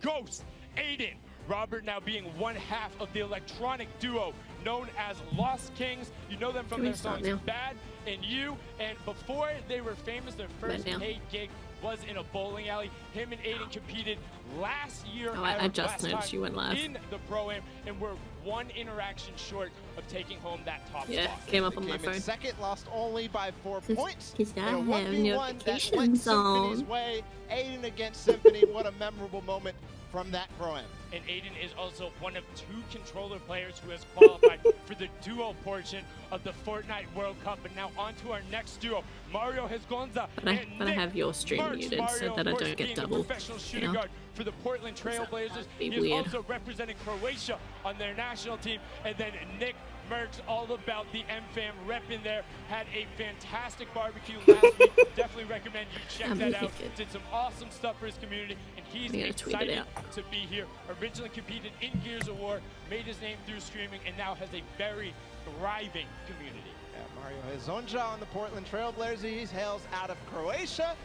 Ghost, Aiden. Robert now being one half of the electronic duo known as Lost Kings. You know them from their songs Bad and You. And before they were famous, their first paid gig was in a bowling alley. Him and Aiden competed last year I just noticed you went live. in the Pro-Am, and we're one interaction short of taking home that top spot. Came up on my phone. Second, lost only by 4 points. Because I in a have 1v1 notifications that went Symphony's on. way. Aiden against Symphony. What a memorable moment from that Pro-Am. And Aiden is also one of 2 controller players who has qualified for the duo portion of the Fortnite World Cup. And now on to our next duo, Mario Hezgonza But I have your stream muted so that I don't get double. Professional shooting guard for the Portland Trailblazers. He is also representing Croatia on their national team. And then Nick Merckx, all about the M-Fam rep in there, had a fantastic barbecue last week. Definitely recommend you check that out. Did some awesome stuff for his community, and he's excited to be here. Originally competed in Gears of War, made his name through streaming, and now has a very thriving community. Yeah, Mario Hezgonza on the Portland Trailblazers. He hails out of Croatia.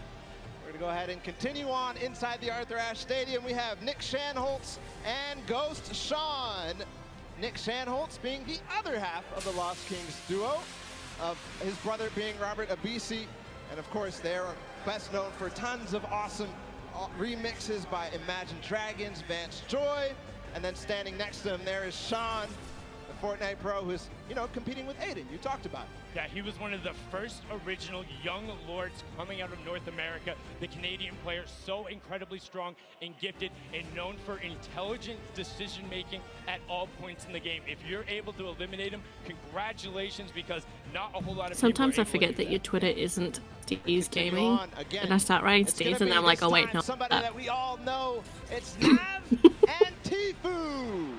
We're going to go ahead and continue on inside the Arthur Ashe Stadium. We have Nick Shanholtz and Ghost Sean. Nick Shanholtz being the other half of the Lost Kings duo, of his brother being Robert Abisi. And of course, they're best known for tons of awesome remixes by Imagine Dragons, Vance Joy. And then standing next to him, there is Sean, the Fortnite pro, who's, you know, competing with Aiden. You talked about it. Yeah, he was one of the first original young lords coming out of North America. The Canadian player, so incredibly strong and gifted and known for intelligent decision-making at all points in the game. If you're able to eliminate him, congratulations, because not a whole lot of Sometimes I forget that your Twitter isn't Steez Gaming, and I start writing Steez, and I'm like, oh wait, no. Somebody that we all know, it's Nav and Tifu.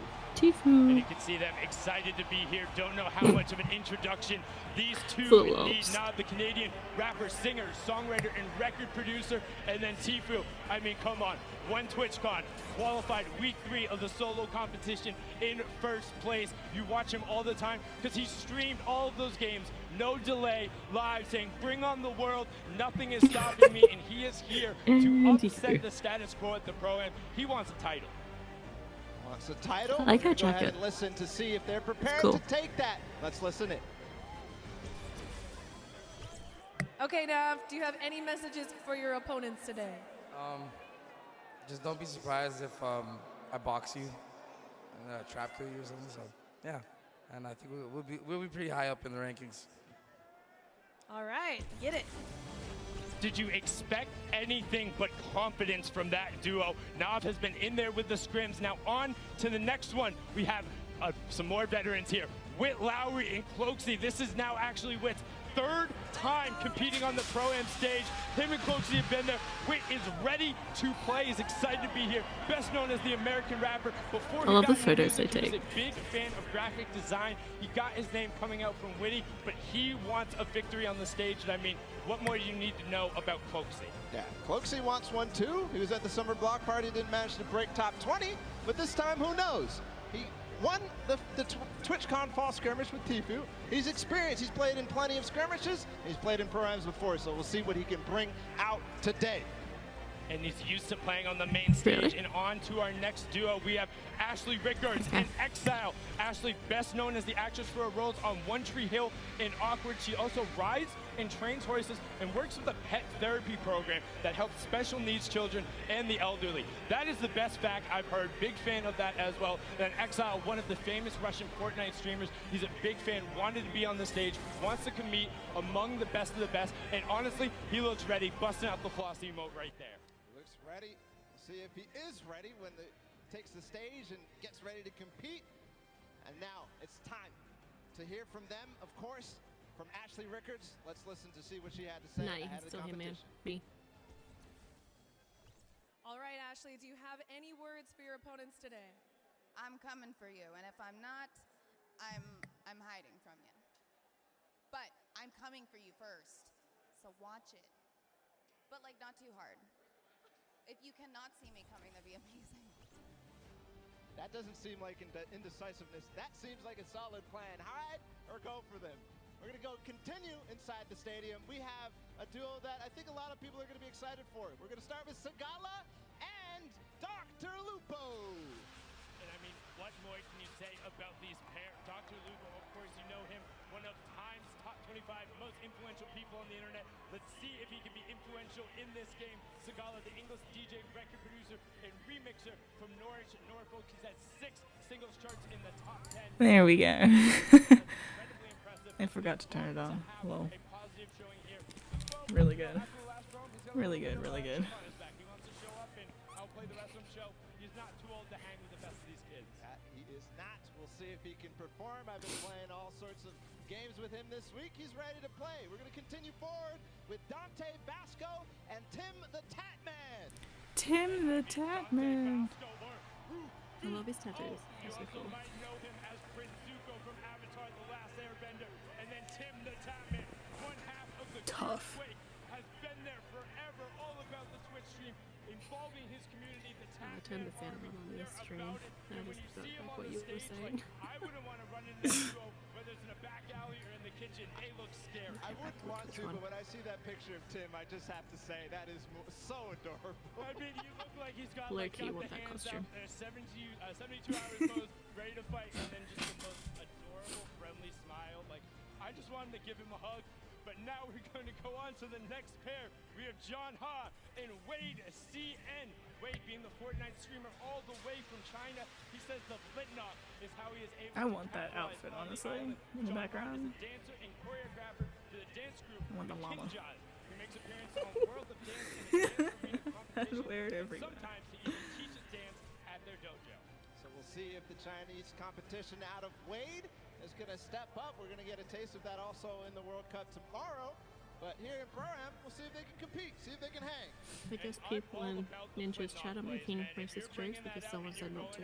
And you can see them excited to be here. Don't know how much of an introduction these two need. Nav, the Canadian rapper, singer, songwriter, and record producer, and then Tifu. I mean, come on. One TwitchCon, qualified week 3 of the solo competition in first place. You watch him all the time because he streamed all of those games, no delay, live, saying, bring on the world, nothing is stopping me, and he is here to upset the status quo at the Pro-Am. He wants a title. Wants a title? I like our Go ahead jacket. and listen to see if they're prepared Cool. to take that. Let's listen in. Okay, Nav, do you have any messages for your opponents today? Just don't be surprised if I box you and trap kill you or something. So yeah, and I think we'll be pretty high up in the rankings. All right, get it. Did you expect anything but confidence from that duo? Nav has been in there with the scrims. Now on to the next one. We have some more veterans here. Whit Lowry and Cloaksy. This is now actually Whit's 3rd time competing on the Pro-Am stage. Him and Cloaksy have been there. Whit is ready to play. He's excited to be here. Best known as the American rapper. Before I love the photos they take. He was a big fan of graphic design. He got his name coming out from Witty, but he wants a victory on the stage. And I mean, what more do you need to know about Cloaksy? Yeah, Cloaksy wants one too. He was at the summer block party, didn't manage to break top 20, but this time, who knows? He won the TwitchCon fall skirmish with Tifu. He's experienced. He's played in plenty of skirmishes. He's played in Pro-Ams before, so we'll see what he can bring out today. And he's used to playing on the main stage. And on to our next duo, we have Ashley Rickards and Exile. Ashley, best known as the actress for her roles on One Tree Hill and Awkward. She also rides and trains horses and works with a pet therapy program that helps special needs children and the elderly. That is the best fact I've heard. Big fan of that as well. Then Exile, one of the famous Russian Fortnite streamers. He's a big fan, wanted to be on the stage, wants to compete among the best of the best. And honestly, he looks ready, busting out the floss emote right there. Looks ready. We'll see if he is ready when he takes the stage and gets ready to compete. And now it's time to hear from them, of course, from Ashley Rickards. Let's listen to see what she had to say ahead of the competition. B. All right, Ashley, do you have any words for your opponents today? I'm coming for you, and if I'm not, I'm hiding from you. But I'm coming for you first, so watch it. But like, not too hard. If you cannot see me coming, that'd be amazing. That doesn't seem like indecisiveness. That seems like a solid plan. Hide or go for them. We're going to go continue inside the stadium. We have a duo that I think a lot of people are going to be excited for. We're going to start with Sagala and Dr. Luke. say about these pairs. Dr. Lugo, of course, you know him, one of Time's top 25 most influential people on the internet. Let's see if he can be influential in this game. Sagala, the English DJ, record producer, and remixer from Norwich, Norfolk. He's had 6 singles charts in the top 10. There we go. Incredibly impressive. I forgot to turn it on. Whoa. A positive showing here. Really good. Really good, really good. He wants to show up and outplay the rest of the show. He's not too old to hang with the best of these kids. He is not. We'll see if he can perform. I've been playing all sorts of games with him this week. He's ready to play. We're going to continue forward with Dante Basco and Tim the Tatman. Tim the Tatman. I love his tattoos. They're so cool. Might know him as Prince Zuko from Avatar: The Last Airbender, and then Tim the Tatman, one half of the Tough. Wake, has been there forever, all about the Twitch stream, involving his community. The I turned the fan on this stream. I just felt like what you were saying. I wouldn't want to run into this duo, whether it's in a back alley or in the kitchen. They look scary. I wouldn't want to, but when I see that picture of Tim, I just have to say that is so adorable. I mean, you look like he's got, Low like, key got want the that hands costume. out, 72 hours pose, ready to fight, and then just the most adorable, friendly smile. Like, I just wanted to give him a hug. But now we're going to go on to the next pair. We have John Ha and Wade CN. Wade being the Fortnite streamer all the way from China. He says the Flintlock is how he is able I to want that capitalize outfit, on the honestly, island. in the John Ha background. is a dancer and choreographer to the dance group I want the llama. Kinjaz. He makes appearances on World of Dance and Dance Arena I'd competitions. wear it And everywhere. sometimes he even teaches dance at their dojo. So we'll see if the Chinese competition out of Wade is going to step up. We're going to get a taste of that also in the World Cup tomorrow. But here in Pro-Am, we'll see if they can compete, see if they can hang. I guess people in Ninja's chat are making racist jokes because someone said not to.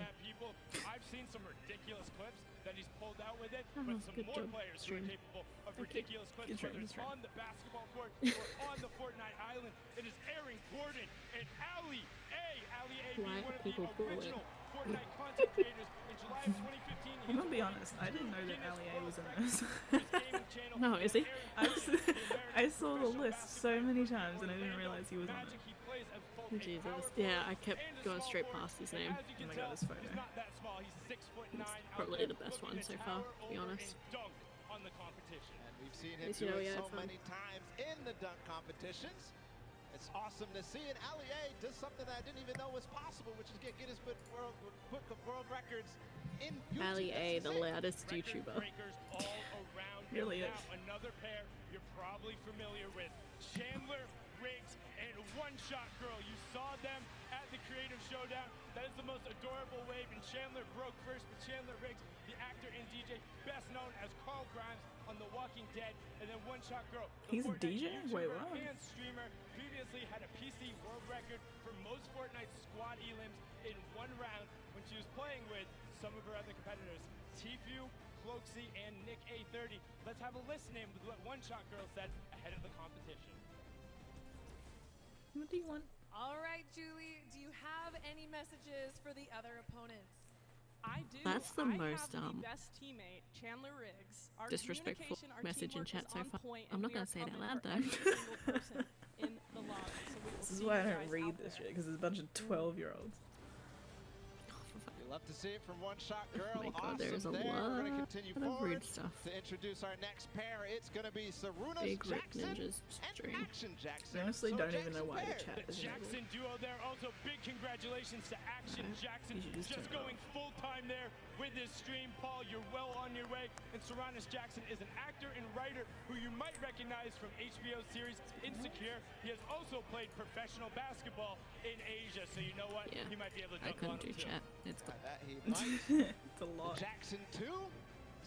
I've seen some ridiculous clips that he's pulled out with it, Oh, but some good more job, players who are stream. capable of Okay, ridiculous clips, good whether stream, it's good stream. on the basketball court or on the Fortnite Island. It is Aaron Gordon and Ali A. Ali A being Why one of people the bully? original Fortnite content creators in July of 2015. I'm gonna be honest, I didn't know that Ali A was in this. No, is he? I saw the list so many times and I didn't realize he was on it. Jesus. Yeah, I kept going straight past his name. Oh my god, this photo. It's probably the best one so far, to be honest. And we've seen him At least you do know it he had so fun. many times in the dunk competitions. It's awesome to see. And Ali A does something that I didn't even know was possible, which is get Guinness Book of World Records in beauty. Ali A, the That's it. loudest YouTuber. Really is. Another pair you're probably familiar with, Chandler Riggs and One Shot Girl. You saw them at the Creative Showdown. That is the most adorable wave, and Chandler broke first, but Chandler Riggs, the actor and DJ, best known as Carl Grimes on The Walking Dead, and then One Shot Girl. the He's a Fortnite DJ? Wait, YouTuber what? and streamer, previously had a PC world record for most Fortnite squad elims in one round when she was playing with some of her other competitors, Tfue, Cloaksy, and Nick A30. Let's have a listen in with what One Shot Girl said ahead of the competition. What do you want? All right, Julie, do you have any messages for the other opponents? I do. That's the I most, have the best teammate, Chandler Riggs. Our disrespectful communication, our message in teamwork chat is so on far. point, I'm and not we gonna are say it out coming loud for though. every single person in the lobby. So we will This is see why I you don't guys read out this there. shit, because there's a bunch of 12-year-olds. We love to see it from One Shot Girl. Oh my god, Awesome there's a there. We're going to lot continue of forward rude stuff. to introduce our next pair. It's going to be Sarunas Big Rip Jackson Ninjas and stream. Action Jackson. I honestly So don't even know Jackson why the pair. chat The is enabled. Jackson duo there. Also, big congratulations to Action Okay. Jackson. You should just Just turn it going full time there with this stream. Paul, you're well on your way. And Sarunas Jackson is an actor and writer who you might recognize from HBO series Insecure. He has also played professional basketball in Asia, so you know what? Yeah, He might be able to I dunk on couldn't do him too. chat. It's That he might. It's a lot. Jackson 2.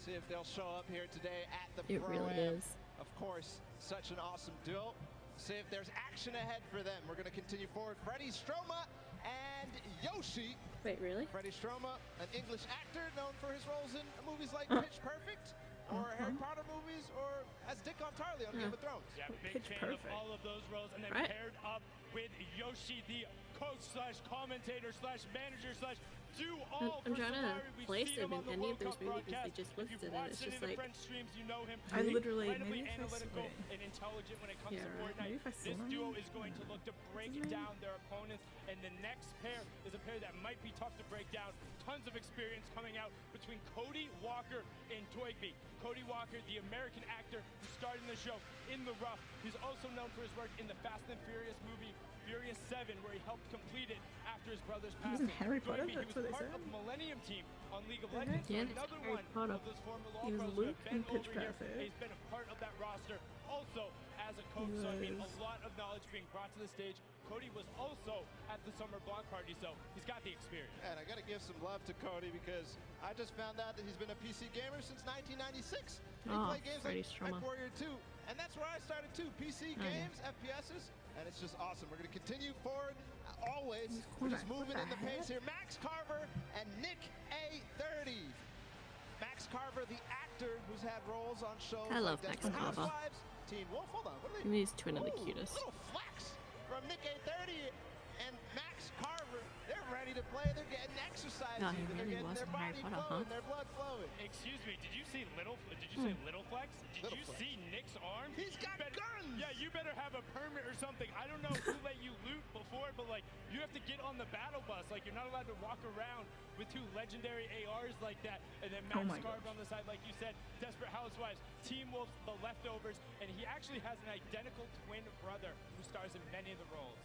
See if they'll show up here today at the It really Pro-Am. is. Of course, such an awesome duo. See if there's action ahead for them. We're going to continue forward. Freddie Stroma and Yoshi. Wait, really? Freddie Stroma, an English actor known for his roles in movies like Pitch Perfect, or Harry Potter movies, or as Dick Ontarley on Game of Thrones. Yeah, big Pitch fan Perfect. of all of those roles, and then Right. paired up with Yoshi, the coach slash commentator slash manager slash do all I'm for trying to Solari. We place see him in on the any of World those Cup movies they broadcast. just If you've listed, and watched it's any just of the like, French streams, you know him. I literally, Incredibly maybe if I analytical saw and intelligent when it comes Yeah, to right. Fortnite. Maybe if I saw This him. duo is going to look to break down their opponents, and the next pair is a pair that might be tough to break down. Tons of experience coming out between Cody Walker and Toygby. Cody Walker, the American actor who starred in the show In the Rough. He's also known for his work in the Fast and Furious movie Furious 7, where he helped complete it after his brother's He was passing. in Harry Potter, Toynbee, that's he was what they part said. of the Millennium Team on League of Legends. Yeah, So it's another Harry one Potter. of those former law He was pros who Luke have in been Pitch over here. Perfect. He's been a part of that roster. Also, as a coach, so I mean, a lot of knowledge being brought to the stage. Cody was also at the Summer Block Party, so he's got the experience. And I got to give some love to Cody because I just found out that he's been a PC gamer since 1996. He Oh, played games Freddy like Strummer. Warrior 2, and that's where I started too. PC Oh, yeah. games, FPSs, and it's just awesome. We're going to continue forward always. He's We're just cornerback. moving What in the the pace heck? here. Max Carver and Nick A30. Max Carver, the actor who's had roles on shows I love like Max Desperate Carver. Housewives, Teen Wolf. Hold on, what are they? I mean, he's twin of the Ooh, cutest. Little flex from Nick A30 and Max Carver. They're ready to play. They're getting exercise. No, he in. They're really getting was their in Harry body Potter, flowing, huh? their blood flowing. Excuse me, did you say Little Flex? Did Little you Flex. see Nick's arm? He's got guns! Yeah, you better have a permit or something. I don't know who let you loot before, but like, you have to get on the battle bus. Like, you're not allowed to walk around with two legendary ARs like that. And then Oh Max my Carver gosh. on the side, like you said, Desperate Housewives, Team Wolf, The Leftovers, and he actually has an identical twin brother who stars in many of the roles.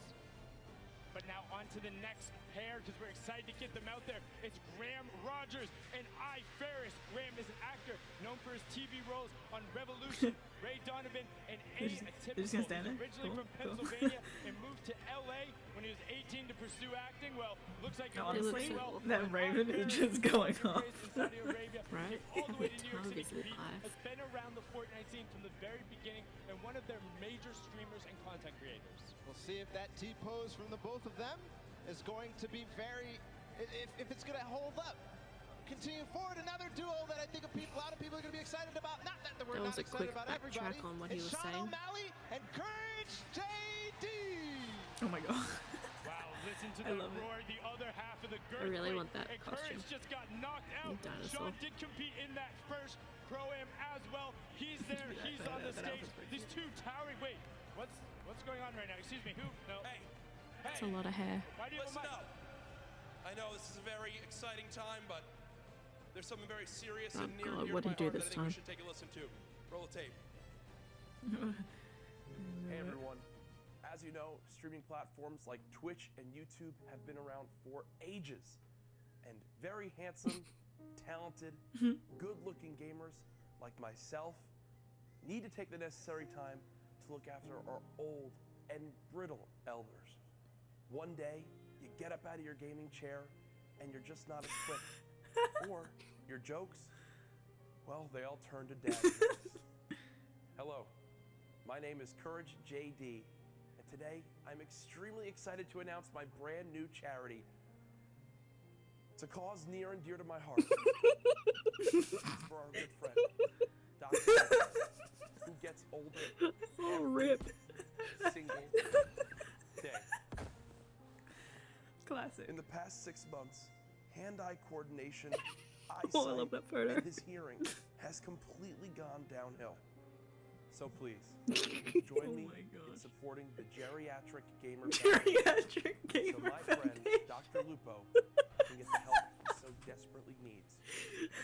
But now on to the next pair, because we're excited to get them out there. It's Graham Rogers and I. Ferris. Graham is an actor known for his TV roles on Revolution, Ray Donovan, and They're just Atypical. gonna stand there? He's originally Cool, from cool. Pennsylvania and moved to LA when he was 18 to pursue acting. Well, looks like it worked Honestly, pretty well. that And Raven I. is Ferris, just going born and off. raised in Saudi Arabia, Right? came all the way to New York Tongue City is to compete, alive. has been around the Fortnite scene from the very beginning, and one of their major streamers and content creators. We'll see if that T-pose from the both of them is going to be very, if it's going to hold up. Continue forward, another duo that I think a lot of people are going to be excited about. Not that we're That not was a excited quick about everybody. backtrack on what he It's was Sean saying. O'Malley and Courage JD. Oh my god. Wow, listen to I the love it. roar, the other half of the girth. I really rate, want that and costume. Courage just got knocked out. The dinosaur. Sean did compete in that first Pro-Am as well. He's there, he's on the that stage. outfit's pretty These two towering, wait, what's going on right now? Excuse me, who? No. Hey, It's a lot of hair. Why do you have a listen mic? up. I know this is a very exciting time, but there's something very serious Oh and near God, and dear what'd to my he do heart this that I think we time? should take a listen to. Roll the tape. Hey everyone. As you know, streaming platforms like Twitch and YouTube have been around for ages. And very handsome, talented, good-looking gamers like myself need to take the necessary time to look after our old and brittle elders. One day, you get up out of your gaming chair and you're just not as quick. Or your jokes, well, they all turn to dad jokes. Hello, my name is Courage JD, and today I'm extremely excited to announce my brand new charity. It's a cause near and dear to my heart. It's for our good friend, Dr. who gets older Oh, rip. every single day. Classic. In the past 6 months, hand-eye coordination, Oh, I love that photo. and his hearing has completely gone downhill. So please, join me my in gosh. supporting the geriatric gamer foundation Geriatric so gamer my friend, foundation. Dr. Lupo, can get the help he so desperately needs.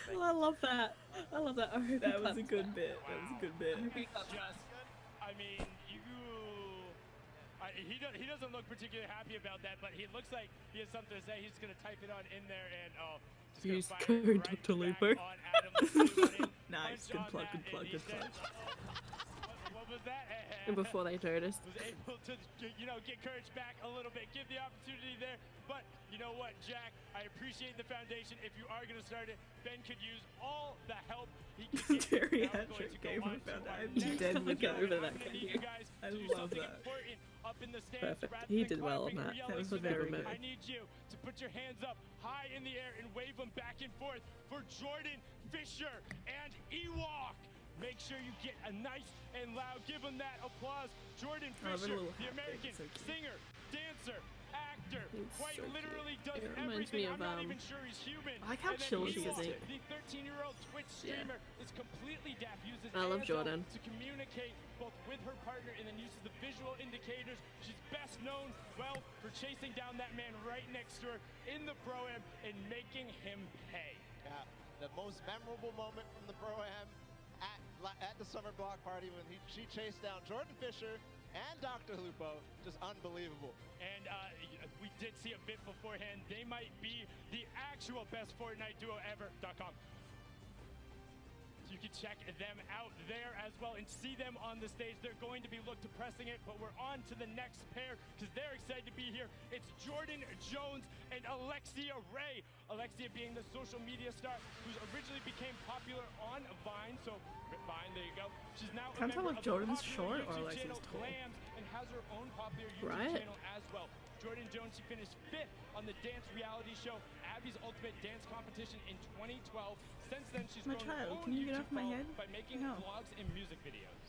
Thank Oh, I love that. I love that. I hope he That was a claps good that. bit. That was a good bit. Just, I mean, he doesn't look particularly happy about that, but he looks like he has something to say. He's gonna type it on in there and just gonna Use fire code it right Dr. back Lupo. on Adam. Let's see what it- Nice. punch Good on plug, that, good plug, and he good plug. said- What was that? And before they noticed. Was able to, get Courage back a little bit, give the opportunity there. But you know what, Jack? I appreciate the foundation. If you are going to start it, Ben could use all the help he can get. Geriatric gamer foundation. I'm dead with Look over that I guy. need you guys I to do love something that. important up in the stands. Perfect. Rather He than did well on clapping or that. yelling That was for very them. good. I need you to put your hands up high in the air and wave them back and forth for Jordan Fisher and Ewok. Make sure you get a nice and loud, give him that applause. Jordan I love a Fisher, little the hat thing, American it's so cute. singer, dancer, actor, actor. It's Quite so literally cute. does It reminds everything. me of, I'm not even sure he's human. I like how And then chill she is. meanwhile, the 13-year-old Twitch streamer is completely deaf, uses I love ASL Jordan. to communicate both with her partner and then uses the visual indicators. She's best known, well, for chasing down that man right next to her in the Pro-Am and making him pay. Yeah, the most memorable moment from the Pro-Am at the summer block party when she chased down Jordan Fisher and Dr. Lupo. Just unbelievable. And we did see a bit beforehand. They might be the actual best Fortnite duo ever.com. You can check them out there as well and see them on the stage. They're going to be looked to pressing it, but we're on to the next pair because they're excited to be here. It's Jordan Jones and Alexia Ray. Alexia being the social media star who originally became popular on Vine. So Vine, there you go. She's now Can't tell if Jordan's short or YouTube Alexia's channel tall. Glams and has her own popular YouTube channel as well. Jordan Jones, she finished 5th on the dance reality show Abby's Ultimate Dance Competition in 2012. Since then, she's My grown child, her own can you get YouTube off my following head? by making No. vlogs and music videos.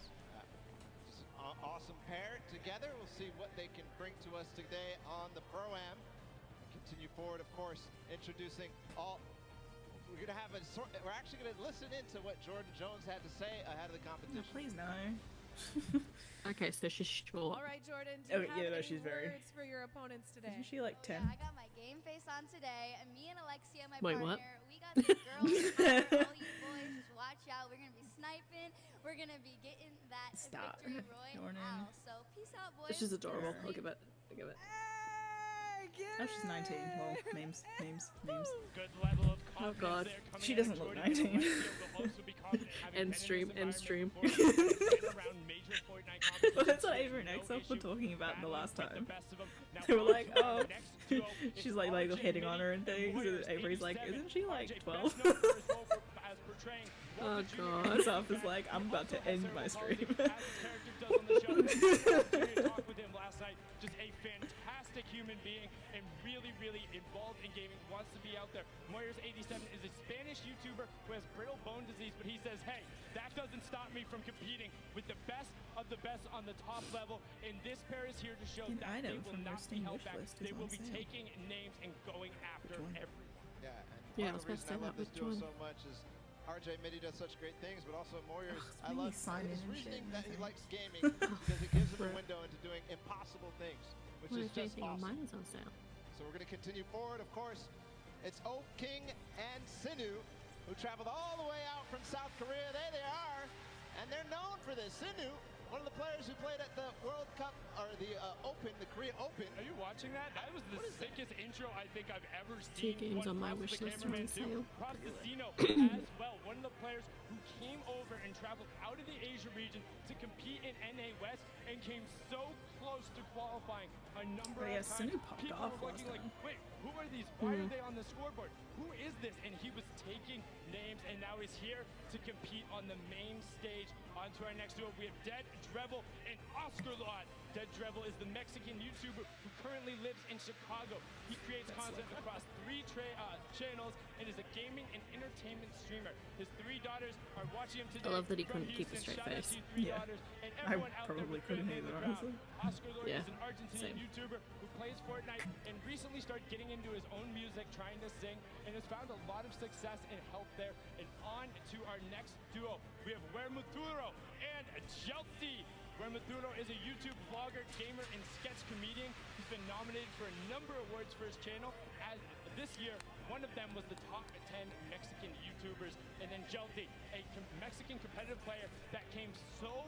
Just an awesome pair together. We'll see what they can bring to us today on the Pro-Am. Continue forward, of course, introducing all. We're gonna have we're actually gonna listen into what Jordan Jones had to say ahead of the competition. No, please no. Okay, so she's short. All right, Jordan. Do Oh, you have yeah, no, any she's very- words for your opponents today? Isn't she like 10? Yeah, I got my game face on today, and me and Alexia, my Wait, partner, what? we got the girls power. All you boys, just watch out. We're gonna be sniping. We're gonna be getting that Stop. victory Jordan. royale. So peace out, boys. This is adorable. Look at it. Look at it. Oh, she's 19. Well, memes. Good level of confidence Oh, God. there coming She out of doesn't look Jordan. 19. Will also be confident having End been in stream, this end stream. environment before, been around major Fortnite competitions, That's what so Avery and no Exel were issue talking about the battling last with the time. best of them. Now They were on like, to our oh, next duo. It's she's like RJ hitting on her and Mini things, Warriors and Avery's like, 87. isn't she like RJ 12? best known for his role as portraying Oh, Walter Jr. God. in Soph is Breaking like, Bad. I'm He about to also has end cerebral my palsy, stream. as his character does on the show. We talked with him last night. Just a fantastic human being and really, really involved in gaming. Wants to be out there. Moyers87 is a Spanish YouTuber who has brittle bone disease, but he says, hey, that doesn't stop me from competing with the best of the best on the top level. And this pair is here to show An that they item will from their not be Steam held wish back. list is They will on be sale. taking names and going after one? everyone. Yeah, and Yeah, I part was of the about to reason say I love that, this which duo one? so much is RJ Mitty does such great things, but also Moyers. it's I making me love sign his in and reasoning shit, that he nothing. likes gaming because it gives him a Right. window into doing impossible things, which What is if just anything on awesome. mine is on sale? So we're going to continue forward. Of course, it's Oak King and Sinu, who traveled all the way out from South Korea. There they are, and they're known for this. Sinu, one of the players who played at the World Cup, or the Open, the Korea Open. Are you watching that? That was the What is that? sickest intro I think I've ever Two seen. games on my Props to wish the list are on cameraman, too. sale. Props to Zeno as well. One of the players who came over and traveled out of the Asia region to compete in NA West and came so close to qualifying a number Oh, yeah, of times. Sinu popped People off were last looking like, time. wait, who are these? Why are they on the scoreboard? Who is this? And he was taking names, and now he's here to compete on the main stage. On to our next duo, we have Dead Drevel and Oscar Lot. Dead Drevel is the Mexican YouTuber who currently lives in Chicago. He creates content across 3 channels and is a gaming and entertainment streamer. His 3 daughters are watching him today. I love that he from couldn't keep a Houston. straight Shout out face. to you 3 Yeah. daughters and I everyone out there probably with couldn't faith in either, the crowd. honestly. Oscar Lord Yeah, is an Argentinian same. YouTuber who plays Fortnite and recently started getting into his own music, trying to sing, and has found a lot of success and help there. And on to our next duo, we have Wermuturo and Jelty. Wermuturo is a YouTube vlogger, gamer, and sketch comedian. He's been nominated for a number of awards for his channel. As this year, one of them was the top 10 Mexican YouTubers. And then Jelty, a Mexican competitive player that came so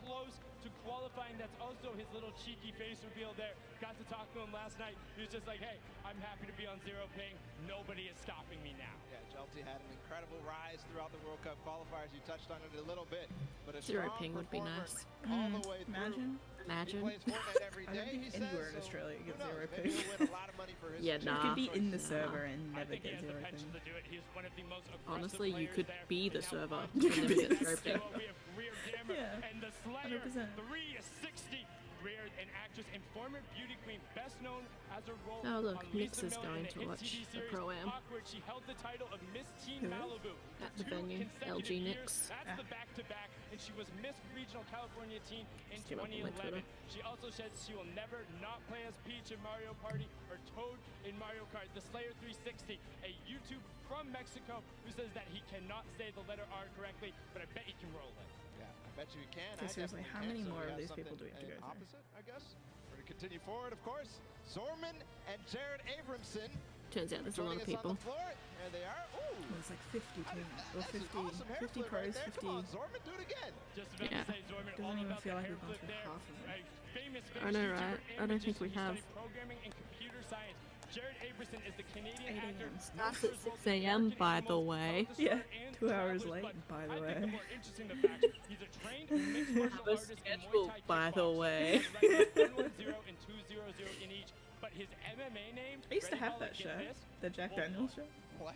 close to qualifying. That's also his little cheeky face reveal there. Got to talk to him last night. He was just like, hey, I'm happy to be on Zero Ping. Nobody is stopping me now. Yeah, Jelty had an incredible rise throughout the World Cup qualifiers. You touched on it a little bit, but a Zero strong Ping would be performer nice. all the way through. Imagine. He Imagine. plays Fortnite every I day, don't think he anywhere says, in so Australia who gets knows? zero Maybe ping. he'll win a lot of money for his Yeah, channel. You could be choices. in the Nah. server and I never think he get has the zero potential ping. to do it. He's one of the most aggressive Honestly, you players could there. be the And now server on and to never the get next zero ping. duo, we have Rear Gamer Yeah, and the Slayer 100%. 360. reared an actress and former beauty queen, best known as her role Oh look, on Nix Lisa is Miller in going the to hit watch TV the series Pro-Am. Awkward. She held the title of Miss Teen Who? Malibu At for the 2 venue, consecutive LG years. Nix. That's the back-to-back, and she was Miss Regional California Teen in Just give up on my 2011. Twitter. She also says she will never not play as Peach in Mario Party or Toad in Mario Kart. The Slayer 360, a YouTube from Mexico, who says that he cannot say the letter R correctly, but I bet he can roll it. Yeah, I bet you can. Okay, I seriously, definitely how can. many So more we of have these people do we have to something go through? opposite, I guess. We're going to continue forward, of course. Zorman and Jared Abramson Turns out there's a lot joining of us on people. the floor. There they are. Ooh. There's like 50 teams. Or That's an 50, awesome hair 50 flip pros, right there. 50. Come on, Zorman, do it again. Just about Yeah. to say, Zorman, Doesn't all even about feel the like hair we've gone flip through there. half of them. A famous I know, YouTuber right? and I don't think magician we who have. studied programming and computer science. Jared Abramson is the Canadian 8 actor. a.m. Starts at 6 a.m. by the way. Yeah, 2 hours late, by the I think way. the more interesting the fact, he's a trained mixed martial Have a artist in Muay schedule, Thai by the kickboxing. way. Has records 110 and 200 in each. But his MMA name, I used to ready, have Molly, that get show, this? the Jack Daniels show. What?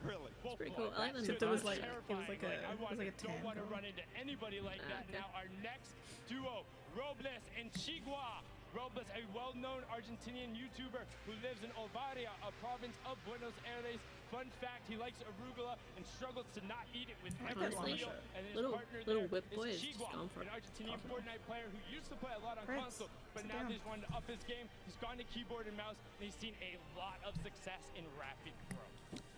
Really? It's pretty cool. I like that Except so it was much. like it was like a don't tan want to color. run into anybody like that. Okay. Now our next duo, Robles and Chigua. Robles, a well-known Argentinian YouTuber who lives in Ovaria, a province of Buenos Aires. Fun fact, he likes arugula and struggles to not eat it with every Honestly, meal. And his little partner whip there boy is is just Chigua, going for an it. Argentinian Fortnite player who used to play a lot on Prince, console, but sit now down. he's wanted to up his game. He's gone to keyboard and mouse, and he's seen a lot of success in rapid growth.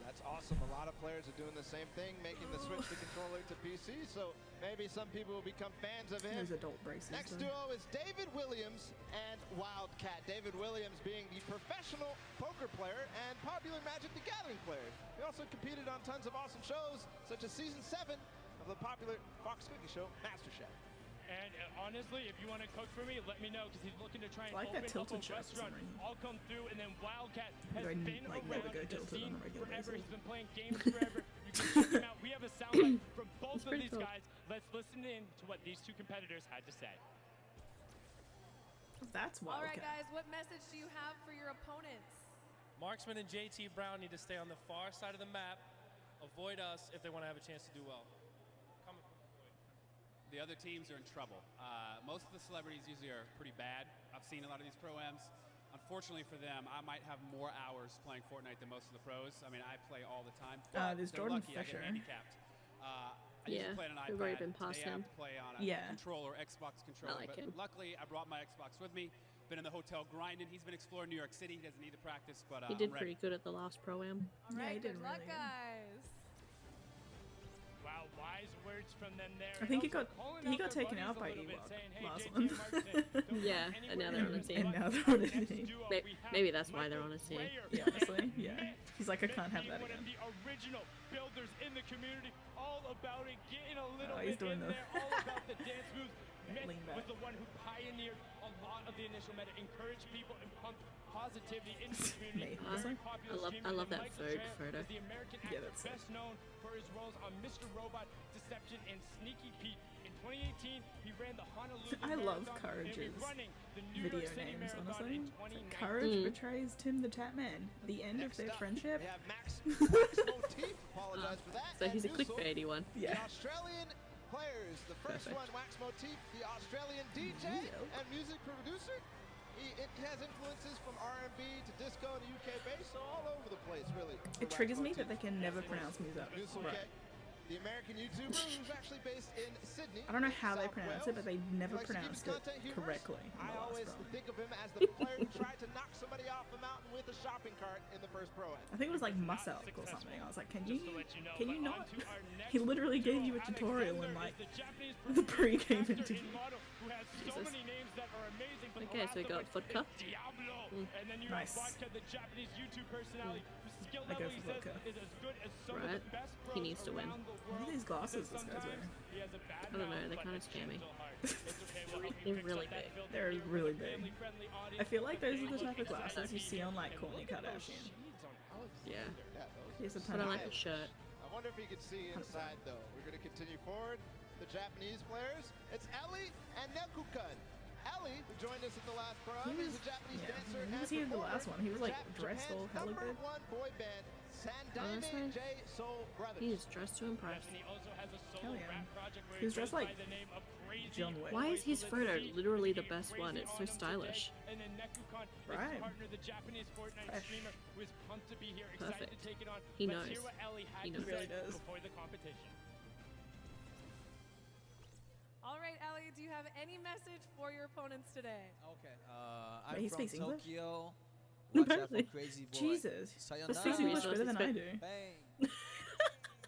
That's awesome. A lot of players are doing the same thing, making the switch to controller to PC. So maybe some people will become fans of him. There's adult braces. Next though. duo is David Williams and Wildcat. David Williams being the professional poker player and popular Magic the Gathering player. He also competed on tons of awesome shows, such as Season 7 of the popular Fox Cookie show, MasterChef. And honestly, if you want to cook for me, let me know, because he's looking to try and I like that open up Tilted a show for some restaurant. reason. I'll come through, and then Wildcat has I been like around never go the Tilted scene on a regular forever. basis. He's been playing games forever. You can check him out. We have a soundbite from both of pretty these cool. guys. Let's listen in to what these two competitors had to say. That's All right, Wildcat. guys, what message do you have for your opponents? Marksman and JT Brown need to stay on the far side of the map, avoid us if they want to have a chance to do well. The other teams are in trouble. Most of the celebrities usually are pretty bad. I've seen a lot of these pro-ams. Unfortunately for them, I might have more hours playing Fortnite than most of the pros. I mean, I play all the time. There's They're Jordan lucky I Fisher. get handicapped. I Yeah, usually play on an we've already iPad. been past Today I him. have to play on a Yeah. controller, Xbox controller. like but him. luckily, I brought my Xbox with me. Been in the hotel grinding. He's been exploring New York City. He doesn't need the practice, but He did I'm ready. pretty good at the last Pro-Am. All Yeah, right, he did good luck, really good. guys. Wow, wise words from them there. I think he And also got calling he out got their taken buddies out a by little bit, Ewok saying, hey, last JT one. and Martin, don't go Yeah, anywhere and now they're near on a us. team. And now they're Our on a next team. duo, May- we have maybe that's why Michael they're on a team. Prayer Yeah, honestly, yeah. Mitt. He's like, I can't have Mitt that being one again. of the original builders in the community, all about it, getting a little he's bit doing in the- there, all about the dance moves. Mitt lean back. was the one who pioneered a lot of the initial meta, encouraged people and pumped positivity into the community. Me, honestly. Very popular I streamer, love and that Michael Vogue Prayer photo. is the American Yeah, actor that's sick. best known for his roles on Mr. Robot, Deception, and Sneaky Pete. In 2018, he ran the Honolulu I love Marathon and Courage's will be running the New video York City names, Marathon honestly. in It's like 2019. Courage betrays Tim the Tatman. The end Next of their up, friendship. We have Max Motif. Apologize for that. So And he's a Newsel, clickbaity one. The Yeah. Australian players. The first Perfect. one, Wax Motif, the Australian DJ Neo. and music producer. He has influences from R&B to disco to UK bass, so all over the place, really. for It Wax triggers me Motif. that they can never pronounce music. Newsel Right. K, the American YouTuber who's actually based in Sydney. I don't know how they South pronounce Wales. it, but they never He likes to keep his pronounced it content humorous. correctly. in the I last always Pro. think of him as the player who tried to knock somebody off a mountain with a shopping cart in the first Pro-Am. I think it was like Muscle or something. I was like, can you But not? on to our next He literally gave you a duo. tutorial in Alexander like is the Japanese the pre-game actor interview. and model who has so Jesus. many names that are amazing, but Okay, the so we last got of which vodka. is Diablo. And then you Nice. have Vodka, the Japanese YouTube personality, whose skill I go level, for he says, vodka. is as good as some of Right. the best He pros needs to win. around the Look at world. these glasses Because this guy's sometimes wearing. he has a bad I don't know, mouth, they're but kinda it's scammy. gentle heart. It's okay, we'll help you They're fix really up that big. filter They're here with really a big. family-friendly audience. I feel like those are the Look type of inside glasses that you see on like and Kourtney look at those Kardashian. shades on Alexander. Yeah. Yeah, those Here's a But I ton like of the shirt. I wonder if you could see inside, though. We're going to continue forward. The Japanese players. It's Ellie and Nekukan. Ali, who joined us at the last pro. He He's was, a Japanese yeah, dancer he and was here in the performer last one. He was for like dressed all Japan's hella number good. one boy band, Sandaime Honestly, J Soul Brothers. he is dressed to impress. Yes, and he also has a Hell solo yeah. rap project where He was dressed goes like by the name of Crazy John Wick. Why is his photo literally the Looking best crazy one? It's so on him stylish. today. And then Nekukon, Right. his partner, the Japanese Fortnite Fresh. streamer, who is pumped to be here, excited Perfect. to take it on. He Let's knows. hear what Ellie had He to knows. say Really does. before the competition. All right, Ellie, do you have any message for your opponents today? Okay. Wait, I'm he from speaks English? Tokyo. Watch out for Apparently. Crazy Boy. Jesus. He Sayonara. speaks English better than I do. Bang.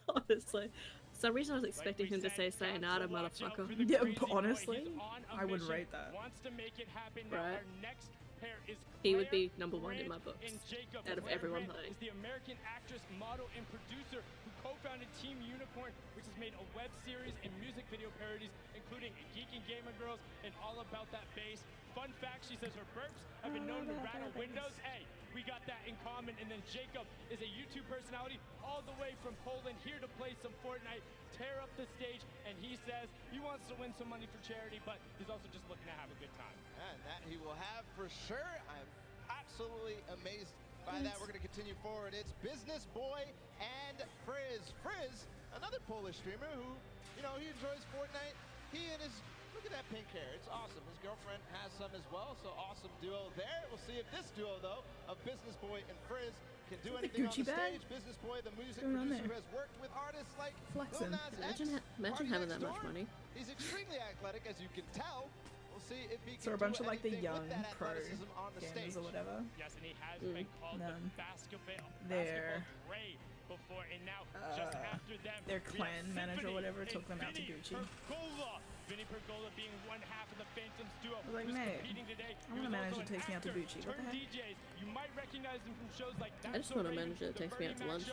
Honestly. For some reason I was expecting him to say sayonara, motherfucker. Yeah, but honestly, I would rate that. Wants to make it happen. Now Right. our next pair is He would Claire be number one in my Grant books. and Jacob. Out of Claire everyone Grant playing. is the American actress, model, and producer who co-founded Team Unicorn, which has made a web series and music video parodies, including Geek and Gamer Girls and All About That Bass. Fun fact, she says her burps have been known to rattle windows. Hey, we got that in common. And then Jacob is a YouTube personality all the way from Poland, here to play some Fortnite, tear up the stage, and he says he wants to win some money for charity, but he's also just looking to have a good time. And that he will have for sure. I'm absolutely amazed by that. We're going to continue forward. It's Business Boy and Frizz. Frizz, another Polish streamer who, you know, he enjoys Fortnite. He and his, look at that pink hair. It's awesome. His girlfriend has some as well, so awesome duo there. We'll see if this duo, though, of Business Boy and Frizz can do anything on the Gucci bag? stage. Business Boy, the music What's going on producer who there? has worked with artists like Flexing. Lil Nas X, Imagine Party having Next that much Door. money. He's extremely athletic, as you can tell. We'll see if he So can a bunch do of like the anything young with that pro athleticism on the gamers stage. or whatever. Yes, and he has been called the None. basketball Their Ray before, and now just after them, their we have clan manager or Symphony whatever and took them out to Vinny Gucci. Pergola. Vinny Pergola being one half of the Phantoms duo. I was like, who's mate, competing today. I want a manager that takes me out to Gucci. What the heck? DJs. You might recognize him from shows like I just want a manager that takes me out to lunch.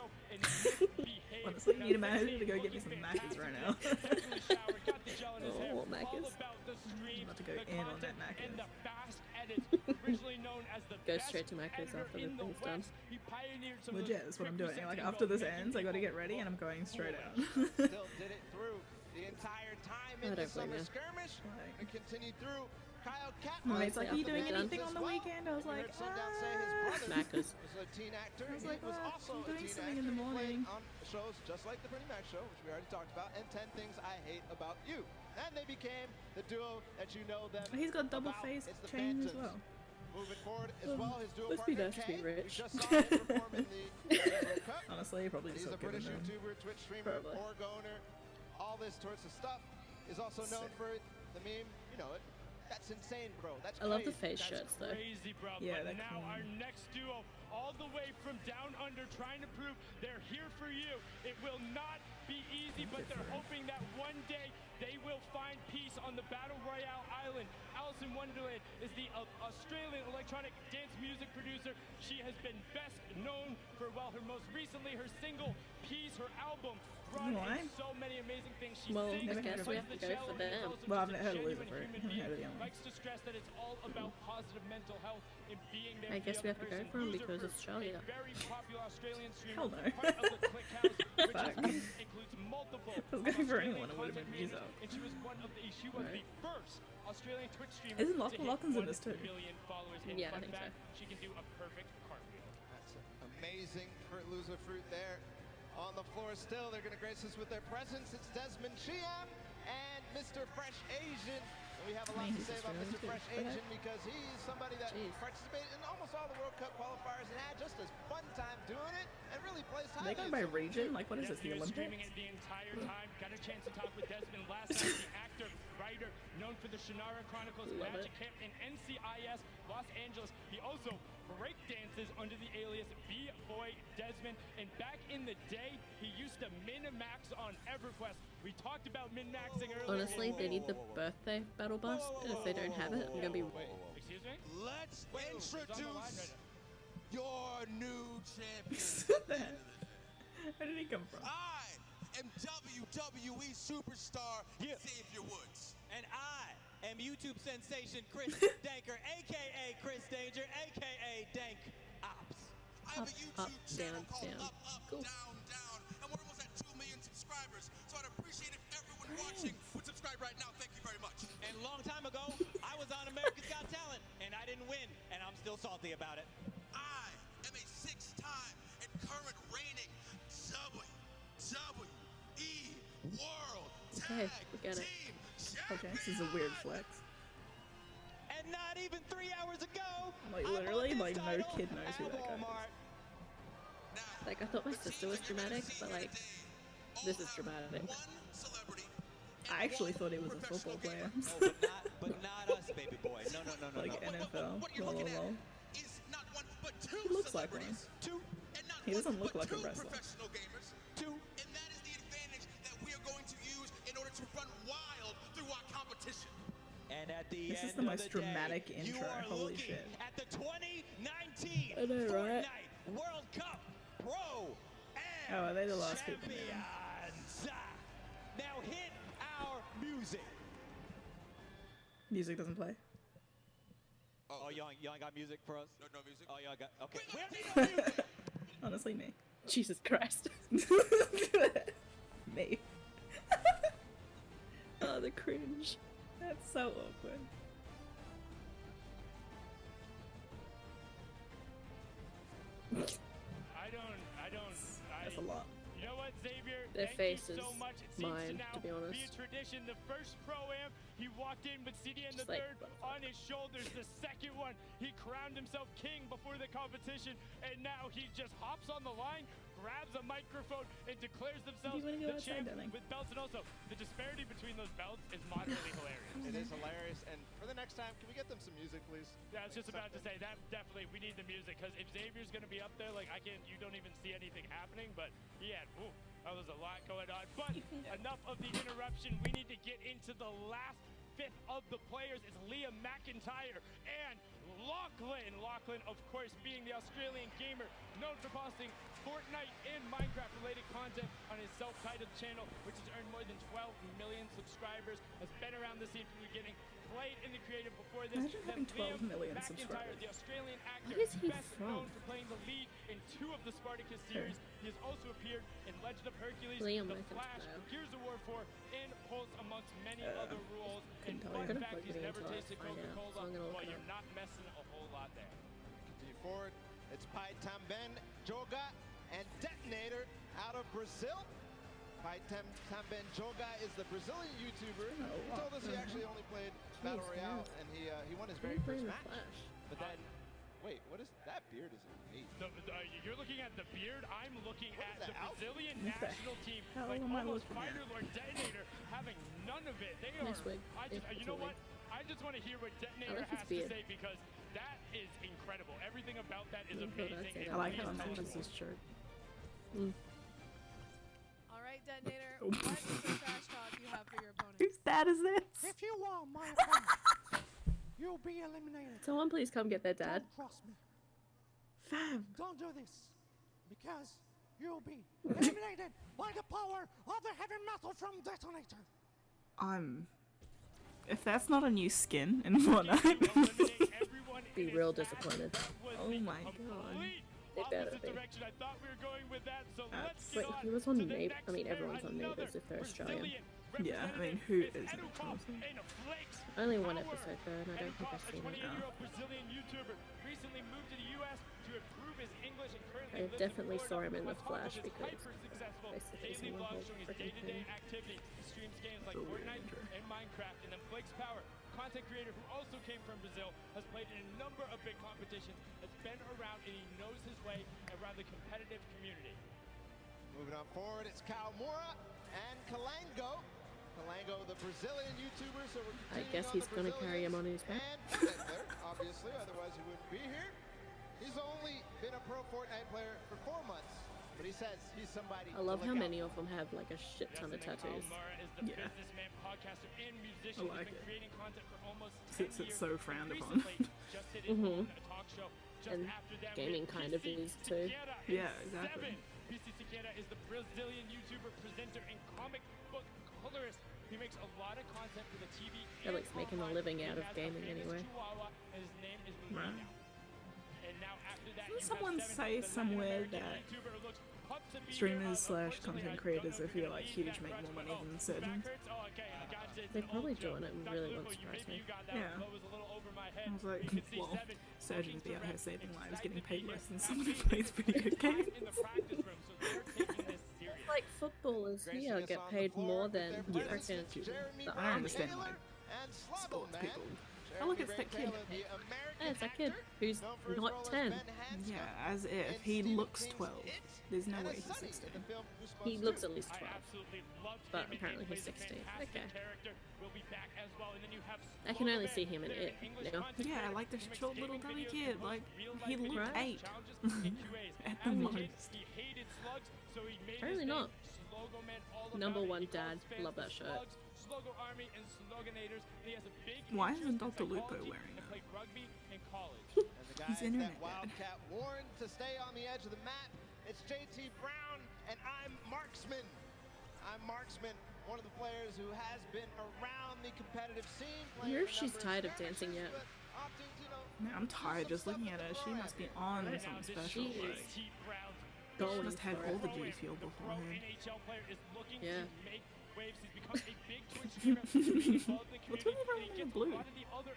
Honestly, you need a manager to go get me some Maccas right now. Oh, Maccas. I'm about to go in on that Maccas. Go straight to Maccas after the thing's done. Legit, that's what I'm doing. Like after this ends, I gotta get ready and I'm going straight out. Still did it through the entire time in I the don't blame summer you. skirmish and continued through. Kyle My Catmull. mate's like, are you doing Done. anything on the weekend? I was like, Sundown say his brother Maccas. was a teen actor. I was He like, was well, also I'm a doing teen something in actor. the He played morning. on shows just like the Pretty Mac Show, which we already talked about, and 10 Things I Hate About You. And they became the duo that you know them. He's got double about. face It's the chain as Phantoms. well. Moving forward as well, his duo Must be partner nice to Kay. be We rich. just saw him perform in the World Cup. Honestly, probably He's just a not British giving them. YouTuber, Twitch streamer, Probably. org owner, all this sorts of stuff. Is also known for the meme, you know it. That's insane, bro. That's I love the crazy. face shirts though. Crazy, bro. Yeah, but they're now clean. our next duo, all the way from down under, trying to prove they're here for you. It will not be easy, but they're hoping that one day they will find peace on the Battle Royale Island. Alice in Wonderland is the Australian electronic dance music producer. She has been best known for, well, her most recently, her single Peace, her album, brought Why? in so many amazing things. She Well, sings, I guess we plays have to the go cello, for and is them. also Well, I've just a heard of genuine Lucifer. human I haven't heard of the being. other one. Likes to stress that it's all about positive mental health and being there I for guess the we other have to go person. for him Loser because Fruit, Australia. a very popular Australian streamer, Hell no. part of the Click House, which Fuck. includes multiple I was going for Australian anyone, it would've content been Muso. creators, and she was the first Australian Twitch streamer Isn't to Lachlan hit Lachlan's in 1 this too? million followers. And Yeah, I fun think so. fact, she can do a perfect cartwheel. That's amazing for Loser Fruit there. On the floor still, they're going to grace us with their presence. It's Desmond Chiam and Mr. Fresh Asian. And we have a lot to He's say about Australian Mr. too. Fresh Go ahead. Asian because he's somebody that Jeez. participated in almost all the World Cup qualifiers and had just as fun time doing it and really plays Are they highly. going by region? Like, what is this, the He was streaming Olympics? it the entire time. Got a chance to talk with Desmond last night. The actor, writer, known for the Shannara Chronicles, Love Magic it. Camp, and NCIS Los Angeles. He also break dances under the alias B-Boy Desmond. And back in the day, he used to min-max on EverQuest. We talked about min-maxing earlier. Honestly, they need the birthday battle bus, and if they don't have it, I'm gonna be. Excuse me? Let's He's on the line right introduce now. your new champion. What the heck? Where did he come from? I am WWE superstar Xavier Woods. And I am YouTube sensation Chris Danker, aka Chris Danger, aka Dank Ops. I have a YouTube channel down, called down. Up, Up, Cool. Down, Down, and we're almost at 2 million subscribers. So I'd appreciate if everyone watching would subscribe right now. Thank you very much. And a long time ago, I was on America's salty about it. I am a 6-time and current reigning WWE World Okay, we get it. Okay, this is a weird flex. And not even 3 hours ago, Like literally, like no kid knows who that guy is. Like, I thought my sister was dramatic, but like, this is dramatic. I actually thought he was a football player. Oh, but not us, baby boy. No. Like NFL. Lol. He looks like one. He doesn't look like a wrestler. And that is the advantage that we are going to use in order to run wild through our competition. And at the This end is the of most the dramatic day, intro. you are Holy looking shit. at the 2019 I know, right? Fortnite World Cup Pro Oh, are they the last people? Champions. Now hit our music. Music doesn't play. Oh, y'all ain't got music for us? No music. Oh, y'all got, okay. We don't need no music. Honestly, me. Jesus Christ. Me. Oh, the cringe. That's so awkward. That's a lot. You know what, Xavier? Their Thank face you is so much. It seems mine, to now to be honest. be a tradition. The first Pro-Am, he walked in with CDN the Just like, third on his shoulders. The second one, he crowned himself king before the competition, and now he just hops on the line, grabs a microphone, and declares themselves wanna go the outside, champ darling? with belts. And also, the disparity between those belts is moderately hilarious. It is hilarious. And for the next time, can we get them some music, please? Yeah, I was just about to say that definitely we need the music, because if Xavier's gonna be up there, like you don't even see anything happening. But he had, that was a lot going on. But enough of the interruption. We need to get into the last fifth of the players. It's Liam McIntyre and Lachlan. Lachlan, of course, being the Australian gamer known for posting Fortnite and Minecraft-related content on his self-titled channel, which has earned more than 12 million subscribers, has been around the scene from the beginning, played in the creative before this. Imagine having 12 million McIntyre, subscribers. the Australian actor, Where is he best known from? for playing the lead in 2 of the Spartacus series. He has also appeared in Legend of Hercules, Liam The Flash, McIntyre. Gears of War 4, and Pulse, amongst many other roles. And couldn't tell fun you. fact, he's Gonna never plug me tasted until I find out, Coca-Cola, so I'm gonna look but it you're not messing a whole lot there. Continue forward. It's Pai Tamben Joga and Detonator out of Brazil. Pai Tamben Joga is the Brazilian YouTuber. He told us he actually only played Battle Royale, and he won his very first match. But then, wait, what is that beard? Is amazing. You're looking at the beard. I'm looking at is the that outfit? Brazilian What the national team, hell like am I almost looking at? Fighter Lord Detonator, having none of it. They are. Nice wig. You know what? I just want to hear what Detonator like his has to beard. say, because that is incredible. Everything about that is Oh, God, I'd amazing. say I and like please how tell much us is his shirt. All right, Detonator. Oh. What is the trash talk you have for your opponent? Whose dad is this? If you are my opponent, you'll be eliminated. Someone please come get their dad. Don't cross me. Fam. Don't do this, because you'll be eliminated by the power of the heavy metal from Detonator. If that's not a new skin in Fortnite, Be real disappointed. oh my god. They better be. direction I thought we were going with that, so let's Wait, get on he was to on the Neighbors. next I mean, player. everyone's on Another Neighbors if they're Australian. Brazilian Yeah, I mean, who representative isn't? Edu Koff honestly? in Flakes Only one Power. episode though, and I don't think Koff, I've a seen it. 28-year-old Brazilian YouTuber, recently moved to the U.S. to improve his English and currently I lives in definitely saw Florida. him in On The top of Flash his because hyper-successful basically daily seen the vlog whole showing his freaking day-to-day thing. activity. He streams games like So weird, Fortnite Andrew. and Minecraft. And then Flakes Power, content creator who also came from Brazil, has played in a number of big competitions, has been around, and he knows his way around the competitive community. Moving on forward, it's Kawamura and Kalango. Kalango, the Brazilian YouTuber, so we're I continuing guess on he's the gonna carry him on his back. And Hitler, obviously, otherwise he wouldn't be here. He's only been a pro Fortnite player for 4 months, but he says he's somebody I love to how look many out of them have like a shit ton of tattoos. Kawamura is the Yeah. businessman, podcaster, and musician. I like He's been it. creating content for almost 10 Since years. it's so frowned upon. Recently, just did his own talk show. Just And after that, gaming with kind of PC is too. Siqueira Yeah, is exactly. 7. PC Siqueira is the Brazilian YouTuber, presenter, and comic book colorist. He makes a lot of content for the TV. Alex and making a online. living He out of has a gaming famous anyway. Chihuahua, and his name is Right. Luna. And now after that, Didn't you someone have 7, say the Latin somewhere American that YouTuber who looks pumped to be here. streamers / Unfortunately, content I creators, don't if you're know like if huge, that make grudge, more but money than back surgeons? hurts? Oh, okay, I got it. It's They're an probably old joke. doing it, Dr. really Lugo, won't surprise maybe me. you got that Yeah. one. That was a little over my head. I was like, You can see well, surgeons be out here saving lives, getting paid less than someone who plays video games. Like footballers here get paid more than freaking the I don't army. understand like sports people. Oh look, it's that kid. Hey, it's that kid who's not 10. Yeah, as if he looks 12. There's no way he's 16. He looks at least 12, but apparently he's 16. Okay. I can only see him in it now. Yeah, like this short little dummy kid. Like, he looked 8 at the most. Apparently not. Number one dad. Love that shirt. Why isn't Dr. Lupo wearing it? He's internet dad. Wildcat warned to stay on the edge of the map. It's JT Brown, and I'm Marksman. I'm Marksman, one of the players who has been around the competitive scene. I wonder if she's tired of dancing yet. Man, I'm tired just looking at her. She must be on something special. She is She going must have for all it. the G Fuel beforehand. Yeah. What's with everyone in blue?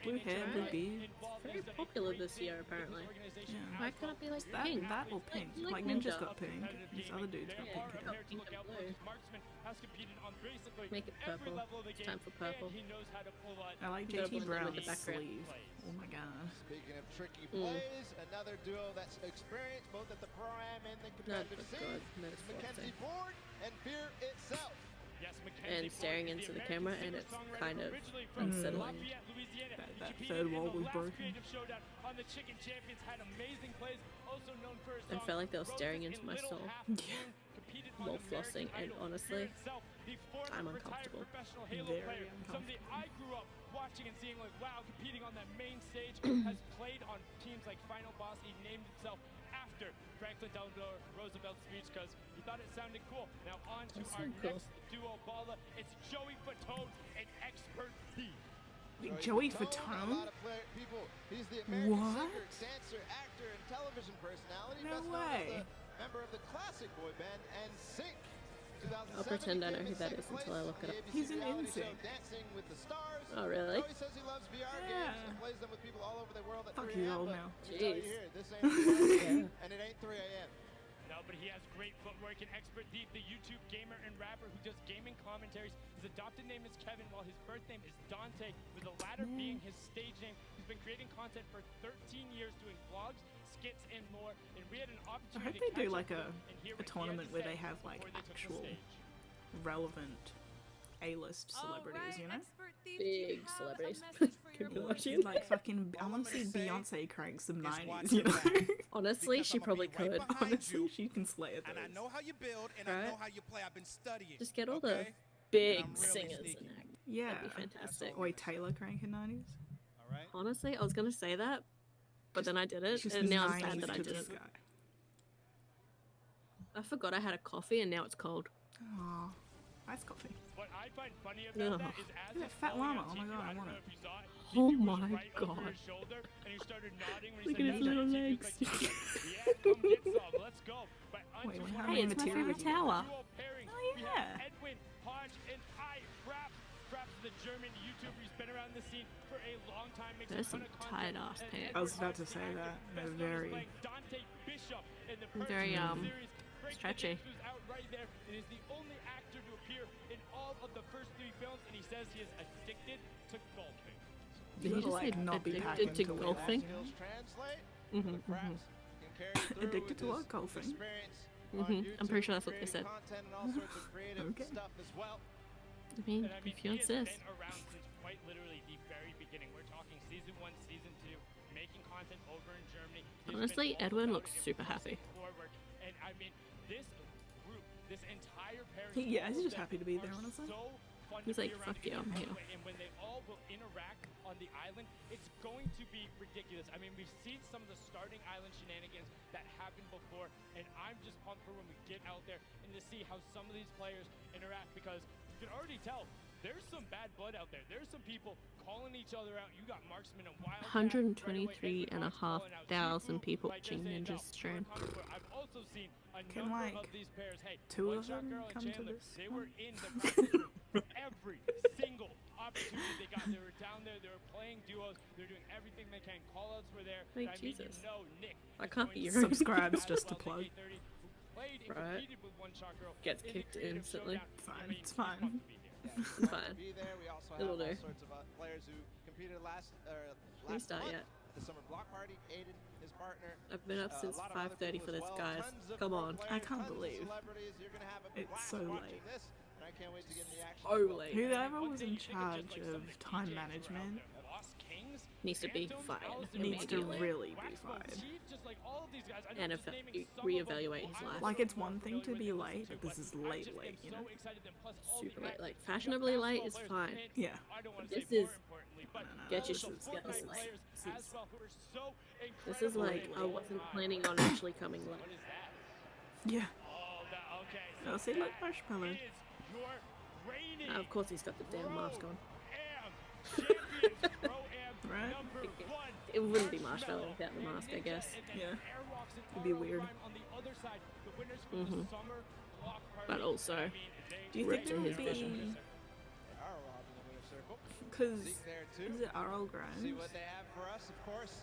Blue hair, blue beard. Very popular this year, apparently. Yeah. Why can't it be like That, pink? that or pink. Like Ninja's got pink. This other dude's got pink hair. Pink and blue. Make it purple. It's time for purple. I like You gotta JT blend it with Brown's the background. sleeve. Oh my god. Speaking of tricky plays, another duo that's experienced both at the pro-am and the competitive scene. It's Mackenzie Ford and Fear itself. And staring into the camera, and it's kind of unsettling. That third wall was broken. I felt like they were staring into my soul while flossing, and honestly, I'm uncomfortable. Very uncomfortable. I grew up watching and seeing like wow, competing on that main stage, has played on teams like Final Boss. He named himself after Franklin Delano Roosevelt's speech because he thought it sounded cool. Now on to That our sounds cool. next duo baller. It's Joey Fatone and Expert Thief. Joey A Fatone? lot of people. He's the American What? singer, dancer, actor, and television personality. No best known as way. the member of the classic boy band NSYNC. I'll pretend I know who that is until I look it up. He's an NSYNC. Dancing with the Stars. Oh, really? Joey says he loves VR Yeah. games and plays them with people all over the world at Fuck 3 you a.m. all but now. we tell you Jeez. here, this ain't 3 a.m. and it ain't 3 a.m. No, but he has great footwork and Expert Thief, the YouTube gamer and rapper who does gaming commentaries. His adopted name is Kevin, while his birth name is Dante, with the latter being his stage name. He's been creating content for 13 years, doing vlogs, skits, and more. And we had an I opportunity hope they do to like catch a up and hear what he had tournament to where say they have like before they took the actual stage. relevant A-list celebrities, you know? Big celebrities. Like fucking, I want to see Beyonce crank some 90s, you know? Honestly, she probably could. Honestly, she can slay it. And I know how you build, and I Right? know how you play. I've been studying. Just get all the okay? big And I'm really singers sneaky. and act. Yeah. That'd be fantastic. Wait, Taylor cranking 90s? All right. Honestly, I was gonna say that, but then I did it, Just and now I'm sad 90s that I to the didn't. sky. I forgot I had a coffee, and now it's cold. Aw, iced coffee. What I find funny about that is as Look at he's that fat falling llama. on Oh my TV, god, I don't want know it. if you saw it, Oh he was my right over god. his shoulder, and he started nodding when he Look said at his "Yeah, little JT," legs. like, yeah, come get some, let's go. But Wait, onto how our many Hey, it's my materials favorite you got? tower. duo pairing. Oh, We yeah. have Edwin, Hodge, and I. Fraps is the German YouTuber. He's been around the scene for a long time. Makes There's a ton some of content. tight-ass And pants. I was Edward about to Hodge, say the that. actor, They're best known as very- playing Dante Bishop in the first Very, series. Great stretchy. Who's out right there and is the only actor to appear in all of the first 3 films, and he says he is addicted to golfing. Did he just say not be addicted packing to to win. golfing? Skills translate. Mhm, Fraps can carry through Addicted with to what? his Golfing? experience on I'm pretty YouTube, sure that's what they creating said. content and all sorts of creative Okay. stuff as well. I mean, And I mean, if you he has insist. been around since quite literally the very beginning. We're talking season 1, season 2, making content over in Germany. He's been Honestly, all Edwin about looks it, super pushing happy. forward. And I mean, this group, this entire pairing. Yeah, all he's of just them happy to be there, are honestly. So fun He's to be like, around "Fuck because yeah, I'm of here." the way- And when they all will interact on the island, it's going to be ridiculous. I mean, we've seen some of the starting island shenanigans that happened before, and I'm just pumped for when we get out there and to see how some of these players interact, because you can already tell there's some bad blood out there. There's some people calling each other out. You got Marksman and Wildcat. 123,500 people watching Ninja's stream. I've also seen a Can, number like, of these pairs. Hey, 2 One of Shot them Girl and come to Chandler, this they one? were in the practice room every single opportunity they got. They were down there. They were playing duos. They're doing everything they can. Call-outs were there. Like, I mean, Jesus. you know Nick I is can't going be to your Subscribes just to plug. played and Right. competed with One Shot Girl Gets in the kicked creative instantly. showdown. Fine, I mean, it's he's fine. pumped to be here. It's fine. Be there. We also have It'll all do. sorts of players who competed last start month yet. at the summer block party. Aiden, his partner. I've been up since a lot of other 5:30 people for as this, well. guys. Tons of Come pro on. players, I can't tons of believe celebrities. You're gonna have a it's blast so watching late. this, and I can't wait to get in the action. So as well. late. Whoever was in charge of time management Needs to be fired needs to immediately. really be fired. And reevaluate his life. Like, it's one thing to be late, but this is late, you know? Super late. Like, fashionably late is fine. Yeah. This is... No, Get your this shit is together. late. This is like, I wasn't planning on actually coming late. Yeah. Oh, see, look, Marshmallow. Of course he's got the damn mask on. Right? It wouldn't be Marshmallow without the mask, I guess. Yeah. It'd be weird. Mm-hmm. But also, Do you think ripped there to will his be... vision. Because, Zeke there too. is it RL See Grimes? what they have for us, of course.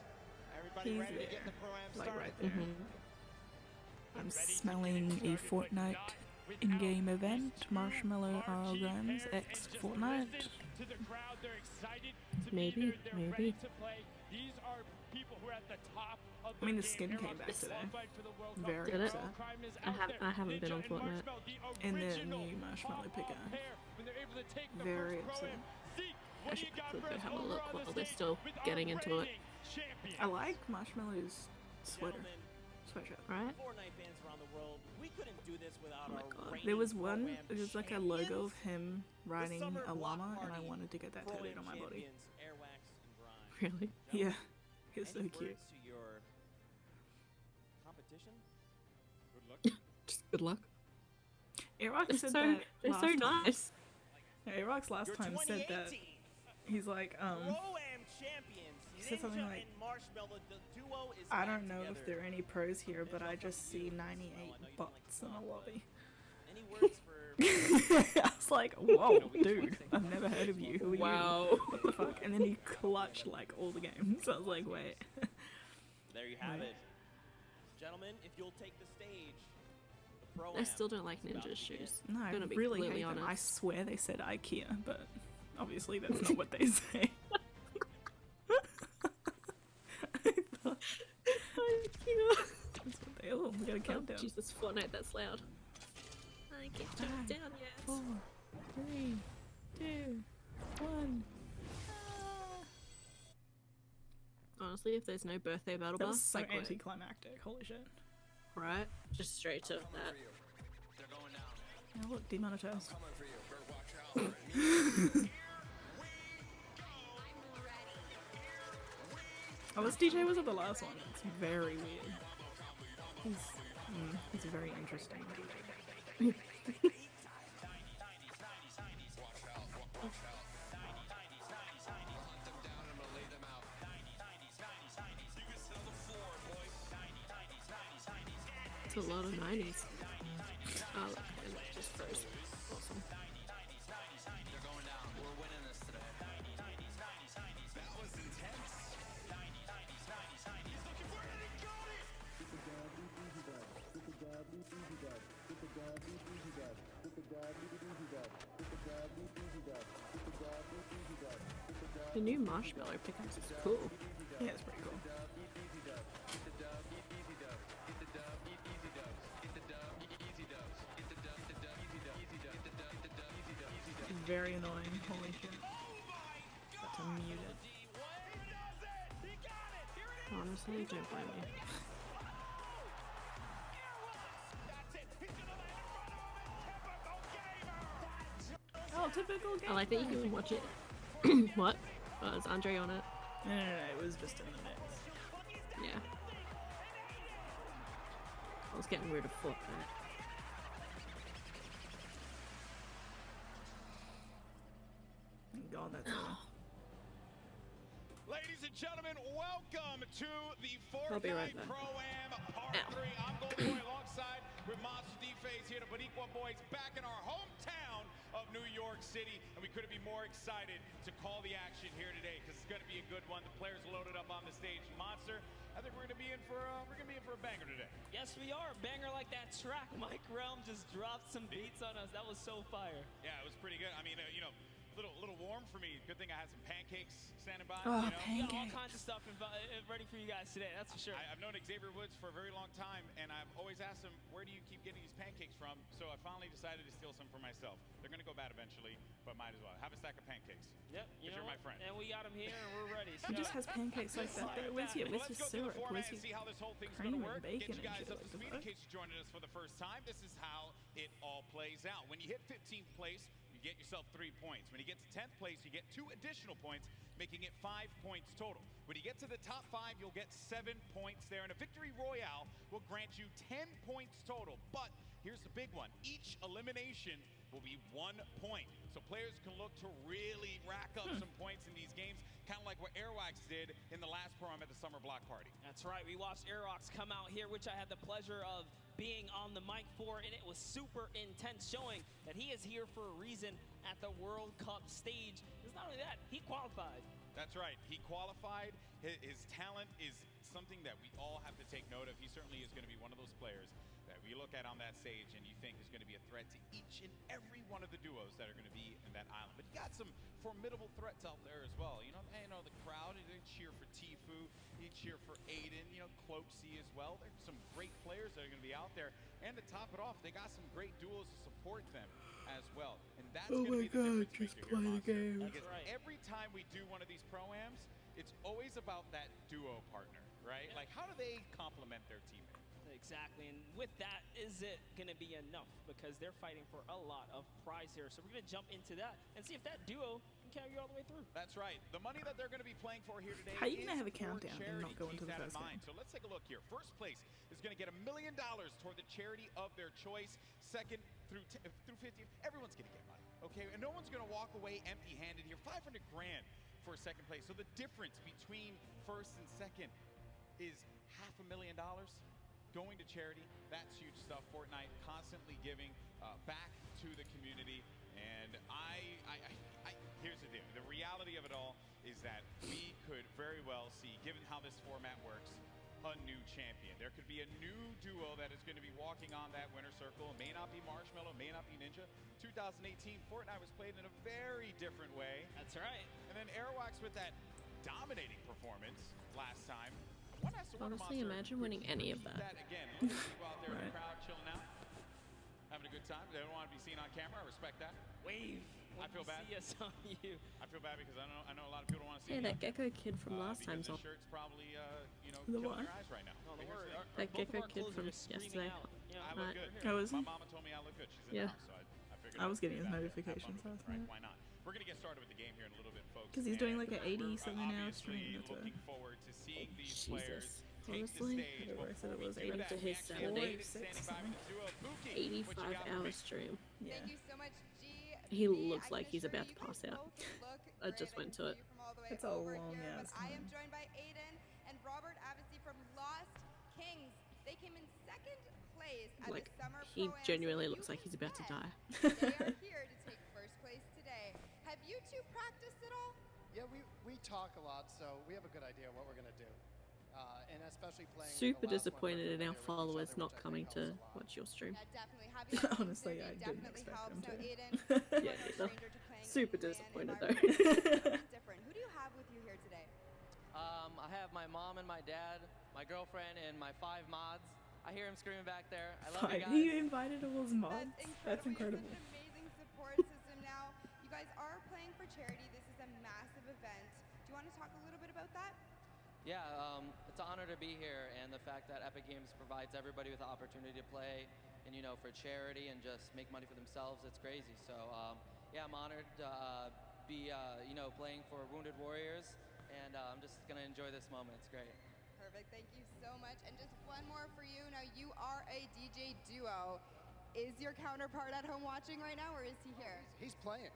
Everybody He's ready to there. get the pro-am Like, started. right there. Mm-hmm. I'm smelling a Fortnite in-game event. Marshmallow RL Grimes X Fortnite. Maybe, maybe. I mean, the skin came back today. Very Did it? upset. I haven't been on Fortnite. And the new Marshmallow picker. Very upset. I should quickly go have a look while they're still getting into it. I like Marshmallow's sweater. Sweatshirt. Right? Fortnite fans around the world, we couldn't do this without Oh my our God. reigning There was one, Pro-Am it was like a champions. logo of him riding The Summer a Block llama, and I Party wanted to get that tattooed on my body. champions, Airwax and Grimes. Really? Yeah. It's so Any cute. words to your competition? Just good luck. Arox They're said so, that they're last so time. nice. Arox last Your time said that 2018 he's like, Pro-Am champions, he said something Ninja like, and Marshmallow, the duo is I back don't know together. if there are any pros here, but I just see 98 butts in a lobby. Any words for I was like, whoa, dude, I've never heard of you. Who are Wow. you? What the fuck? And then he clutched like all the games. I was like, wait. There you have it. Gentlemen, if you'll take the stage, the Pro-Am I still don't like is about Ninja's to begin. shoes. No, I Gonna be really completely hate them. I honest. swear they said IKEA, but obviously that's not what they say. I thought IKEA. That's what they all. We got a countdown. Jesus, Fortnite, that's loud. I can't turn it down yet. 4, 3, 2, 1. Honestly, if there's no birthday battle That bus, was so I quit. anticlimactic. Holy shit. Right? Just straight to that. Now look, demonetized. Oh, this DJ was at the last one. It's very weird. He's very interesting. It's a lot of 90s. Oh, look, and it just froze. Awesome. The new marshmallow pickaxe is cool. Yeah, it's pretty cool. Very annoying. Holy shit. Got to mute it. Honestly, don't blame me. Oh, typical game. I like that you can watch it. What? Oh, is Andre on it? No, it was just in the mix. Yeah. I was getting rid of Fortnite. God, that's all. Ladies and gentlemen, welcome to the I'll be right Fortnite back. Pro-Am Part 3. I'm Golden Boy alongside alongside with Monster D-Phase here to Boricua Boys back in our hometown of New York City. And we couldn't be more excited to call the action here today because it's going to be a good one. The players loaded up on the stage. Monster, I think we're going to be in for a banger today. Yes, we are. Banger like that track. Mike Realm just dropped some beats on us. That was so fire. Yeah, it was pretty good. I mean, you know, little warm for me. Good thing I had some pancakes standing by. Oh, you know? pancakes. We got all kinds of stuff ready for you guys today. That's for sure. I've known Xavier Woods for a very long time, and I've always asked him, where do you keep getting these pancakes from? So I finally decided to steal some for myself. They're going to go bad eventually, but might as well. Have a stack of pancakes. Yep, you're my friend. And we got them here, and we're ready. He just has pancakes like that. Where's your syrup? Where's your See how this whole thing's cream going to work. and bacon Get you guys and up to speed in case you're joining us for the first time. This is how it all plays out. When you hit 15th place, you get yourself 3 points. When you get to 10th place, you get 2 additional points, making it 5 points total. When you get to the top 5, you'll get 7 points there, and a victory royale will grant you 10 points total. But here's the big one. Each elimination will be 1 point. So players can look to really rack up some points in these games, kind of like what Airwax did in the last program at the Summer Block Party. That's right. We watched Airwax come out here, which I had the pleasure of being on the mic for, and it was super intense, showing that he is here for a reason at the World Cup stage. It's not only that, he qualified. That's right. He qualified. His talent is something that we all have to take note of. He certainly is going to be one of those players that we look at on that stage and you think is going to be a threat to each and every one of the duos that are going to be in that island. But you got some formidable threats out there as well. You know, the crowd, they cheer for Tfue, they cheer for Aiden, you know, Cloaksy as well. There's some great players that are going to be out there. And to top it off, they got some great duos to support them as well. And that's going to be the difference maker here, Monster. Because every time we do one of these pro-ams, it's always about that duo partner, right? Like, how do they complement their teammate? Exactly, and with that, is it going to be enough? Because they're fighting for a lot of prize here. So we're going to jump into that and see if that duo can carry you all the way through. That's right. The money that they're going to be playing for here today How are you going to is have a countdown and not go into the first game? So let's take a look here. First place is going to get $1 million toward the charity of their choice. Second through 50th, everyone's going to get money, okay? And no one's going to walk away empty-handed here. 500 grand for second place. So the difference between first and second is $500,000 going to charity. That's huge stuff. Fortnite constantly giving back to the community. And here's the deal. The reality of it all is that we could very well see, given how this format works, a new champion. There could be a new duo that is going to be walking on that winner circle. It may not be Marshmallow, may not be Ninja. 2018, Fortnite was played in a very different way. That's right. And then Airwax with that dominating performance last time. Honestly, imagine winning any of that. Again, look at people out there in the crowd chilling out, having a good time. They don't want to be seen on camera. I respect that. Wave. I feel bad. See us on you. I feel bad because I know a lot of people don't want to see. Hey, that Gecko kid from last time's on. The shirt's probably The killing what? your eyes right now. No, the word. That Gecko kid from yesterday. I look good. Oh, is he? My mama told me I look good. She's in the house, so I figured. I was getting his notifications last night. Why not? We're gonna get started with the game here in a little bit, folks. Because he's doing like an 80 something now stream. Looking forward to seeing these players. Honestly, I said it was 80 to his 70, 85-hour stream. Yeah. Thank you so much, G. He looks like he's about to pass out. I just went to it. It's a long ass I am joined by Aiden and Robert Avesey from Lost Kings. They came in second place at Like, the Summer he Pro-Am, genuinely so looks like he's about to die. They are here to take first place today. Have you two practiced at all? Yeah, we talk a lot, so we have a good idea of what we're going to do. And especially playing Super the last one, disappointed in we're our familiar with each followers other, not which I coming think to helps a lot. watch your stream. Yeah, definitely. Having that Honestly, I community didn't definitely expect helps. them So to. Aiden, Yeah, neither. Super disappointed though. different. Who do you have with you here today? I have my mom and my dad, my girlfriend, and my 5 mods. I hear him screaming back there. I love you guys. He invited all his mods. That's incredible. You have such an amazing support system now. You guys are playing for charity. This is a massive event. Do you want to talk a little bit about that? Yeah, it's an honor to be here, and the fact that Epic Games provides everybody with the opportunity to play, and for charity and just make money for themselves. It's crazy. So yeah, I'm honored to be playing for Wounded Warriors, and I'm just gonna enjoy this moment. It's great. Perfect. Thank you so much. And just one more for you. Now you are a DJ duo. Is your counterpart at home watching right now, or is he here? He's playing.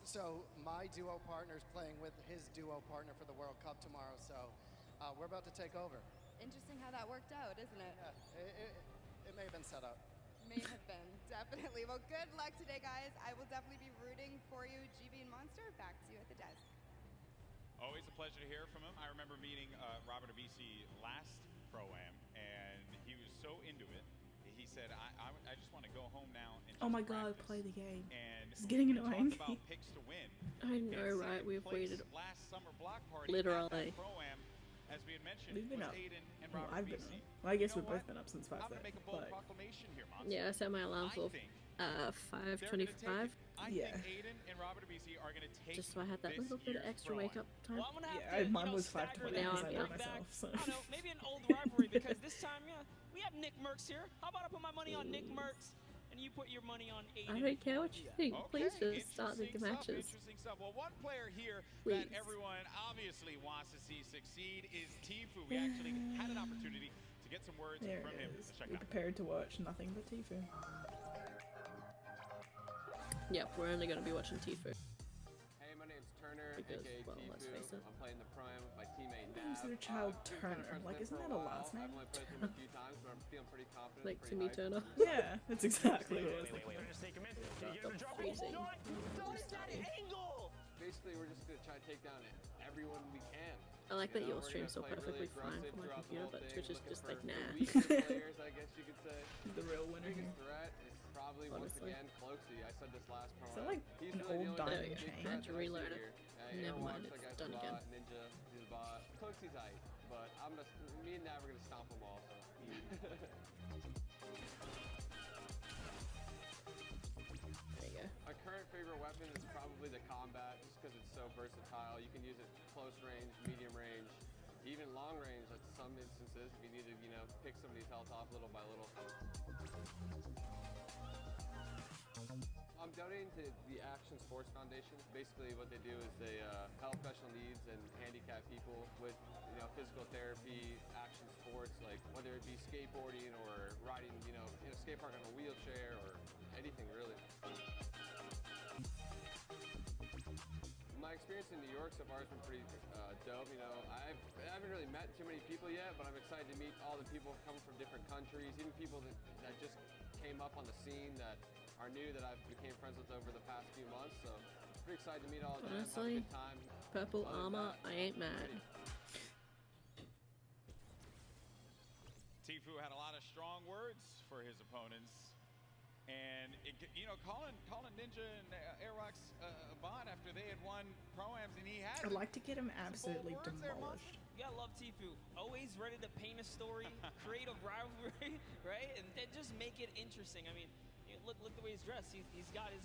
So my duo partner is playing with his duo partner for the World Cup tomorrow. So we're about to take over. Interesting how that worked out, isn't it? Yeah, It may have been set up. May have been, definitely. Well, good luck today, guys. I will definitely be rooting for you. GB and Monster, back to you at the desk. Always a pleasure to hear from him. I remember meeting Robert Avisi last Pro-Am, and he was so into it. He said, I just want to go home now and just Oh my god, practice. play the game. And It's getting annoying. talk about picks to win. I know, right? We've waited last summer block party literally. at that Pro-Am, as we had mentioned, We've been was up. Aiden and Well, Robert I've been Avisi. up. Well, I guess we've both been up since 5:30. I'm going to make a bold But proclamation here, Monster. Yeah, I set my alarm for 5:25. Yeah. Aiden and Robert Avisi are going to take Just so I had that little bit of extra wake up time. Well, I'm gonna have yeah, to, mine you know, was stagger 5:20 it Now because I'm I here. let bring back, myself. So. I don't know, maybe an old rivalry because this time, yeah, we have Nick Merckx here. How about I put my money on Nick Merckx and you put your money on Aiden? I don't care what you think. Please Okay, just start the matches. Interesting stuff. Well, one player here Please. that everyone obviously wants to see succeed is Tfue. We actually had an opportunity to get some words There from it him. is. Let's check Be it out. prepared to watch nothing but Tfue. Yep, we're only going to be watching Tfue. Hey, my name's Turner, Because, aka well, let's face Tfue. it. I'm playing the Prime with my teammate Name's Nav. their child We've been Turner. friends Like, with isn't for that a while. last name? I've only played with him a few times, but I'm feeling pretty confident. Like pretty Timmy hyped. Turner. Yeah, that's exactly what I was thinking. Freezing. Basically, we're just gonna try to take down everyone we can. I like that You know, your we're stream's so gonna play perfectly really fine aggressive for my throughout the computer, whole but thing, Twitch is looking just for like, nah. the weakest players, I guess you could say. The real winner Biggest here. threat is probably once Honestly. again Cloakzy. I said this last Is promo. that like He's an really old the only diamond big chain? threat Had to that I see reload it. here. Never mind, Airwalks, I it's guess, done a again. bot, Ninja, he's a bot. Cloakzy's aight, but I'm gonna, me and Nav are gonna stomp them all. So. There you go. My current favorite weapon is probably the combat, just because it's so versatile. You can use it close range, medium range, even long range at some instances if you need to, you know, pick somebody's health off little by little. I'm donating to the Action Sports Foundation. Basically what they do is they help special needs and handicapped people with, you know, physical therapy, action sports, like whether it be skateboarding or riding, you know, in a skate park on a wheelchair or anything really. My experience in New York so far has been pretty dope. You know, I haven't really met too many people yet, but I'm excited to meet all the people coming from different countries, even people that just came up on the scene that are new that I've became friends with over the past few months. So pretty excited to meet all of them, have a Honestly, good time. purple Other than armor, that, I ain't mad. Tfue had a lot of strong words for his opponents. And, you know, calling Ninja and Airwalks a bot after they had won Pro-Ams and he had I'd like to get him absolutely demolished. You gotta love Tfue. Always ready to paint a story, create a rivalry, right? And then just make it interesting. I mean, look the way he's dressed. He's got his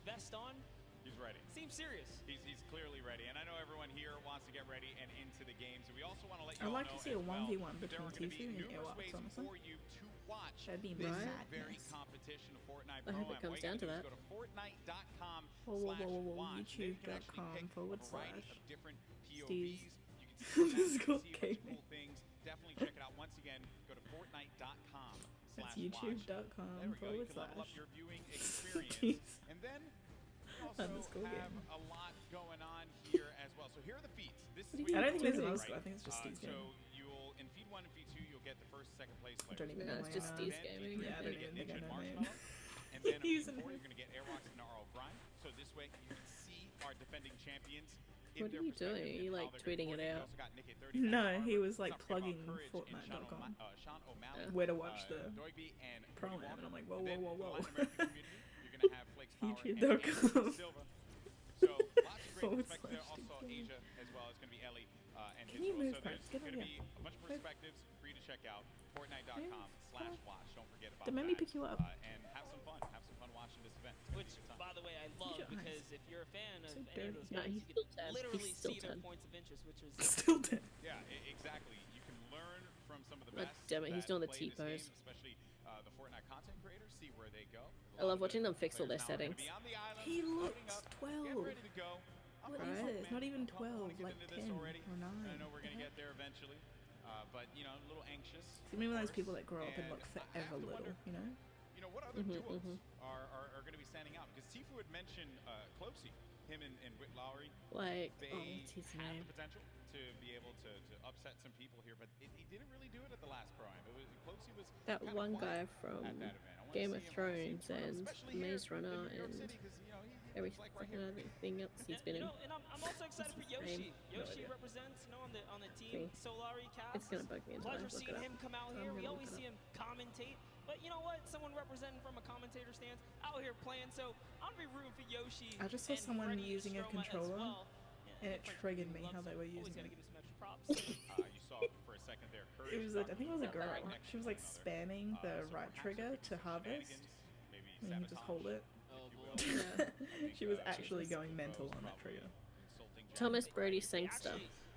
vest on. He's ready. Seems serious. He's clearly ready. And I know everyone here wants to get ready and into the games. And we also want to let you I'd all like know to see a as well 1v1 that there between are going to be Tfue and numerous Airwalks, ways honestly. for you to watch That'd be this madness. very competition of Fortnite I hope Pro-Am. it comes All you down gotta to do is that. Go to Fortnite.com/watch. YouTube.com/. of different POVs. Steve's. You can see Underscore see a bunch of gaming. cool things. Definitely check it out. Once again, go to Fortnite.com/watch. That's youtube.com There we go. You can level up / your viewing experience. cookies. And then we also Underscore have gaming. a lot going on here as well. So here are the feats. This is I don't think there's an right? underscore. I think it's just Steve's So gaming. you'll in feed 1 and feed 2 you'll get the first, second place players. don't even know it's just Steve's Then gaming. feed 3, Yeah, I you're don't gonna even get think I Ninja know and name. Marshmallow. And then in He's feed 4 in you're gonna get Airwalks and RL Grind. So this way you can see our defending champions. What are you doing? Are you like tweeting it out? No, he was like plugging Fortnite.com. Where to watch the Pro-Am, and I'm like, whoa, whoa, whoa, whoa. YouTube.com. So lots of great / perspectives there. Also Asia as well. It's going to be Ellie and Can his you role. move So first? there's Get going to over be a bunch of perspectives for you to check out. Fortnite.com/watch. Don't forget about Don't that. make me pick you up. And have some fun. Have some fun watching this event. Which, by the way, I love your eyes. because if you're a fan of So any of dirty. those No, guys, he's you still can 10. literally He's still see their 10. points of interest, which is Still dead. Yeah, exactly. You can learn from some of the God best. damn it, he's that doing the play this T-pose. game, especially the Fortnite content creators. See where they go. I love watching them fix all their settings. He looks 12. Ready to go. What Okay, is so, it? It's man, not even I wanna 12, get like into this 10 already. or 9. I know we're gonna get there eventually, but you know, a little anxious. See, maybe of those course. people that grow up and And look I have forever to little, wonder, you know? know, what other duos are going to be standing out? Because Tifu had mentioned Closey, him and Whit Lowry. Like, they what's his have name? the potential to be able to upset some people here, but he didn't really do it at the last Pro-Am. Closey was That kinda one quiet guy from at that event. I wanna Game see of him Thrones turn up, and especially here Maze Runner in New York and City, 'cause, you know, he every looks like right fucking here. other thing else he's been in. And I'm also excited for What's his Yoshi. name? No Yoshi idea. represents, on the team Me. Solari cast. It's gonna bug me until I Pleasure look seeing it up. him come out I'm here. gonna We look always it see him commentate. But you know what? Someone representing from a commentator stance out here playing. So I'm gonna be rooting for Yoshi. I just saw and someone Freddy using a Stroma as controller, well. and it triggered me how they were using Always gotta it. give him some extra props. You saw for a second there. It was, I think it was a girl. She was like spamming the right trigger to harvest, and you just hold it. She was actually going mental on that trigger. Thomas Brody Sangster.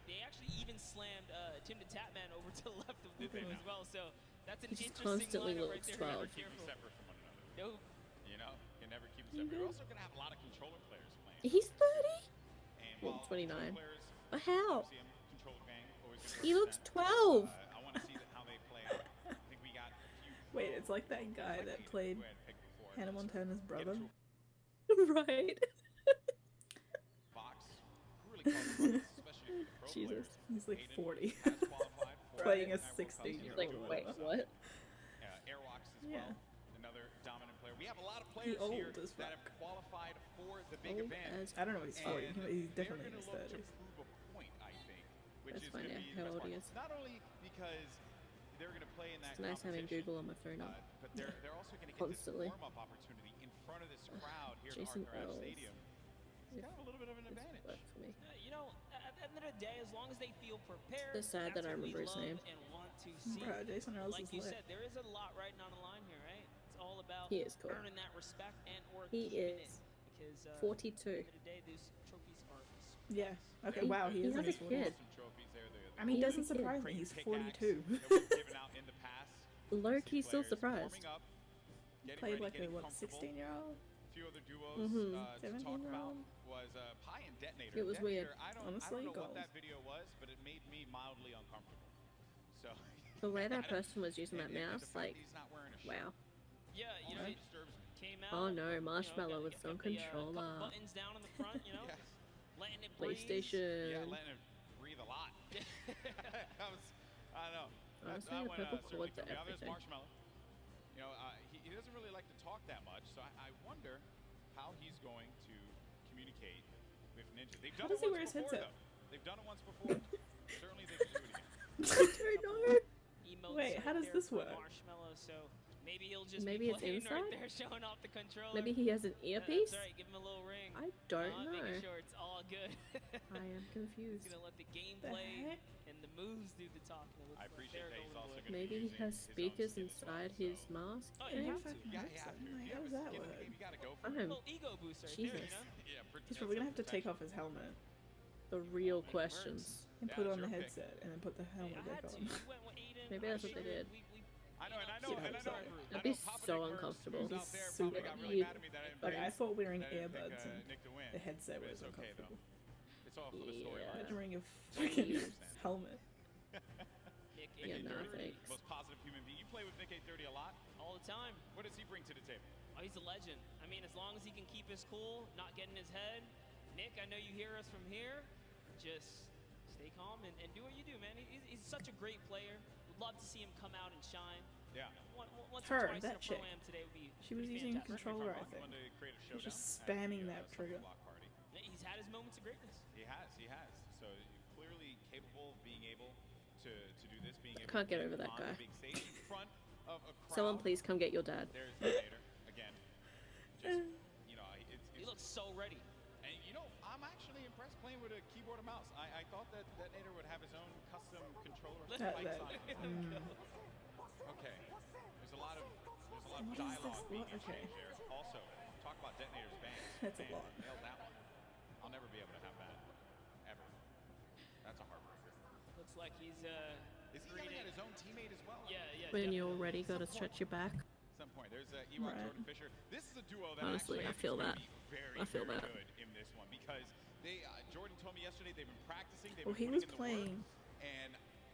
They actually even slammed Tim the Tapman over to the left of Lupo as well. So that's an He just interesting constantly lineup looks right there. 12. Be Keep them careful. separate from one another. Nope. You know, can never keep them separate. We're also going to have a lot of controller players playing. He's 30? And Well, 29. players, But how? controller gang, always gonna He looks represent. 12. I want to see how they play out. I think we got a few. Wait, it's like that guy that played Hannah Montana's brother. Right. Box. Who really calls the runs, especially for the pro Jesus. players. He's like 40. Has qualified for Playing a Fortnite World Cup 16-year-old. Like, wait, what? Airwalks as Yeah. well. Another dominant player. We have a lot of He players old here as that have qualified for the big Old event. as I don't know if he's 40. And He's they're definitely in gonna his look to 30s. prove a point, I think, which Let's is find going to out be how the old best he part. is. Not only because they're going to play in that It's nice having competition, Google on my phone now. but they're also going to get Constantly. this warm-up opportunity in front of this crowd here Jason at Arthur Ashe Earls. Stadium. It's kind of a little bit of an advantage. Work for me. You know, at the end of the day, as long as they feel prepared, It's sad that's that I what we remember his love name. and want to see. Bro, Jason Earls Like is you lit. said, there is a lot riding on the line here, right? It's all about He is cool. earning that respect and or He keeping is it. Because 42. at the end of the day, these trophies are Yeah. Okay, He- wow, he is he in has his a kid. 40s. Some trophies there. I mean, it He's doesn't a kid. surprise me. He's Pickaxe 42. that was given out in the past. Low-key still Players surprised. warming up, getting Played ready, like a, getting what, comfortable. 16-year-old? A few other duos Mhm. to talk 17-year-old? about was Pi and Detonator. It was weird. Detonator, I don't Honestly, know what goals. that video was, but it made me mildly uncomfortable. So The way I that don't- person was using that and the mouse, fact like, that he's not wearing a shirt wow. Yeah, you know, also it disturbs me. came out. Oh no, you know, Marshmallow got- with got some the, controller. couple buttons down in the front, you know, Yes. letting it breathe. PlayStation. Yeah, letting it breathe a lot. I don't know. Honestly, That the one, purple certainly chords are took me out. There's everything. Marshmallow. You know, he doesn't really like to talk that much, so I wonder how he's going to communicate with Ninja. They've How done does it he once wear his before, headset? though. They've done it once before. Certainly they can do it again. I don't know. Emotes Wait, how right does there this for work? Marshmallow, so maybe he'll just Maybe be it's playing right inside? there, showing off the controller. Maybe he has an earpiece? That's right, give him a little ring. I don't know. Making sure it's all good. I am He's confused. gonna let the The gameplay heck? and the moves do the talking. It looks I like appreciate they're that he's going also for it. going to Maybe be he using has his own speakers skin as inside well, his so- mask. Oh, Yeah. you have to. fucking Yeah, hope you so. have to. I'm like, Yeah, how does but that skin in the work? game, you gotta go for I'm it. A little ego boost right Jesus. there, you know? Yeah, He's probably gonna have to take off his helmet The real questions. and Yeah, put that's on the your pick. headset and then put the Hey, helmet I back had to. on. We went with Aiden. Maybe that's what they did. I know, and I know, Yeah, and I so- know. That'd I be know Papa so Nick Merckx, uncomfortable. who's out He's there, super probably got really weird. mad at me that I didn't Like, pick- I thought wearing that I didn't pick, earbuds and Nick to win. the headset But was it's okay, though. uncomfortable. It's all for the Yeah. storyline. Imagine wearing a Jeez. fucking helmet. Nick Yeah, Aiden no, Dirty. thanks. Most positive human being. You play with Nick 830 a lot. All the time. What does he bring to the table? Oh, he's a legend. I mean, as long as he can keep his cool, not get in his head. Nick, I know you hear us from here. Just stay calm and do what you do, man. He's such a great player. Would love to see him come out and shine. Yeah. Once Her, or twice that in a chick. Pro-Am today would be She was pretty using a fantastic. controller, I He think. wanted to create a She was showdown just at spamming the, that Summer trigger. Block Party. He's had his moments of greatness. He has. So clearly capable of being able to do this. Being able Can't get to over play that on guy. the big stage in front of a crowd. Someone please come get your dad. There's Detonator again. Just, you know, He looks so ready. And you know, I'm actually impressed playing with a keyboard and mouse. I thought that Detonator would have his own custom controller with lights on it. Okay. There's a lot of What is dialogue this? being What? Okay. exchanged there. Also, talk about Detonator's bangs. That's a Man, lot. Nailed that one. I'll never be able to have that ever. That's a heartbreaker. Looks like he's Is he yelling at his own teammate as well? Yeah. When you're ready, gotta stretch your back. At some point, there's Ewok Right. Jordan Fisher. This is a duo that Honestly, actually I feel is gonna that. be very, I feel very that. good in this one because they Jordan told me yesterday they've been practicing. They've Well, been he was putting in the work, playing and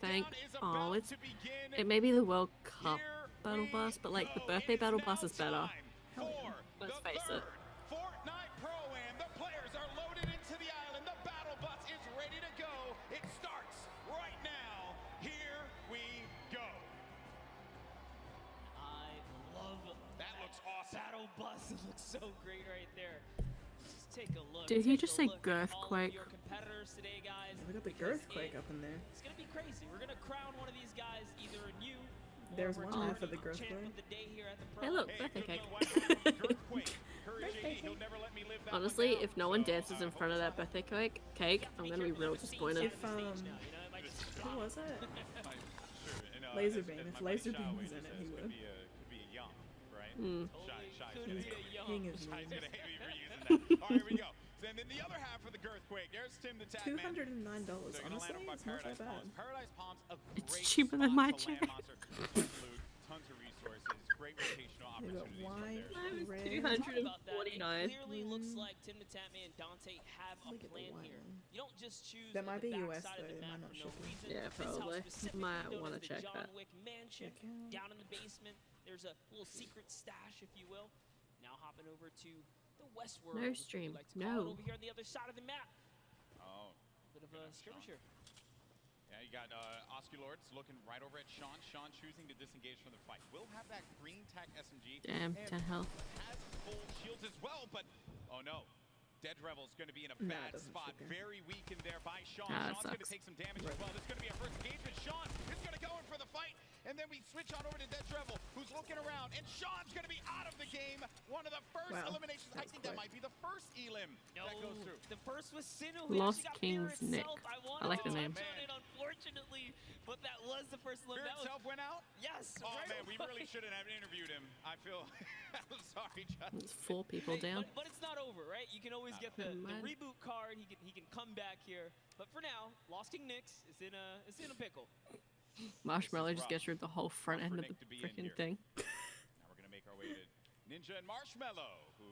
Thank. Oh, it may be the World Cup Battle Pass, but like the birthday Battle Pass is better. Let's face it. Fortnite Pro-Am. The players are loaded into the island. The battle bus. It looks so great right there. Just take a look. Did he Take just a say look at all of girthquake? your competitors today, guys. We got the because girthquake up in there. It's gonna be crazy. We're gonna crown one of these guys either a new There's or one half of the champ girthquake. of the day here at the Hey, Pro. look, birthday cake. Birthday cake. Honestly, if no one dances in front of that birthday cake, I'm gonna be real disappointed. If who was it? Laserbeam. If Laserbeam was in it, he would. Could be a young, right? Mm. He's king of Shy's memes. gonna hate me for using that. All right, here we go. And then the other half of the girthquake. There's Tim the Tap Man. $209. So you're gonna Honestly, land up by it's not that Paradise bad. Palms. Paradise Palms, a It's great cheaper than spot my to chair. land monster. Tons of loot, tons of resources, great rotational They got opportunities wine, from there. red. About that. It 249. clearly looks like Tim the Tatman and Dante have a Look at the plan wine. here. You don't just choose That might the be US backside of though, the it map might not for no ship in. reason. Yeah, This house probably. specifically Might known wanna as the check John that. Wick Mansion. Check out. Down in the basement, there's a little secret stash, if you will. Now hopping over to the Westworld. No as we stream. like to call it, No. over here on the other side of the map. Oh. Bit of a skirmish here. Yeah, you got Oscar Lords looking right over at Sean. Sean choosing to disengage from the fight. Will have that green tech SMG. Damn, and 10 health. has full shields as well, but oh no. Dead Revel's going to be in a Nah, it bad doesn't spot. sugar. Very weakened there by Sean. Ah, that Sean's going to sucks. take some damage as well. This is going to be a first engagement. Sean is going to go in for the fight. And then we switch on over to Dead Revel, who's looking around. And Sean's going to be out of the game. One of the first Wow, eliminations. I that's think that quick. might be the first elim that goes through. The first was Sinnoh. Lost Got King's Fear Nick. itself. I like the name. touch on it, unfortunately, but that was the first limb. Fear That was, itself went out? yes. Oh right man, we away. really shouldn't have interviewed him. I feel I'm sorry, Justin. It's 4 people Hey, down. But it's not over, right? You can always get the over. reboot card. He can come back here. But for now, Lost King Nyx is in a pickle. Marshmallow just rough. gets rid of the whole front Rough end for of the Nick to be in freaking here. thing. Now we're gonna make our way to Ninja and Marshmallow, who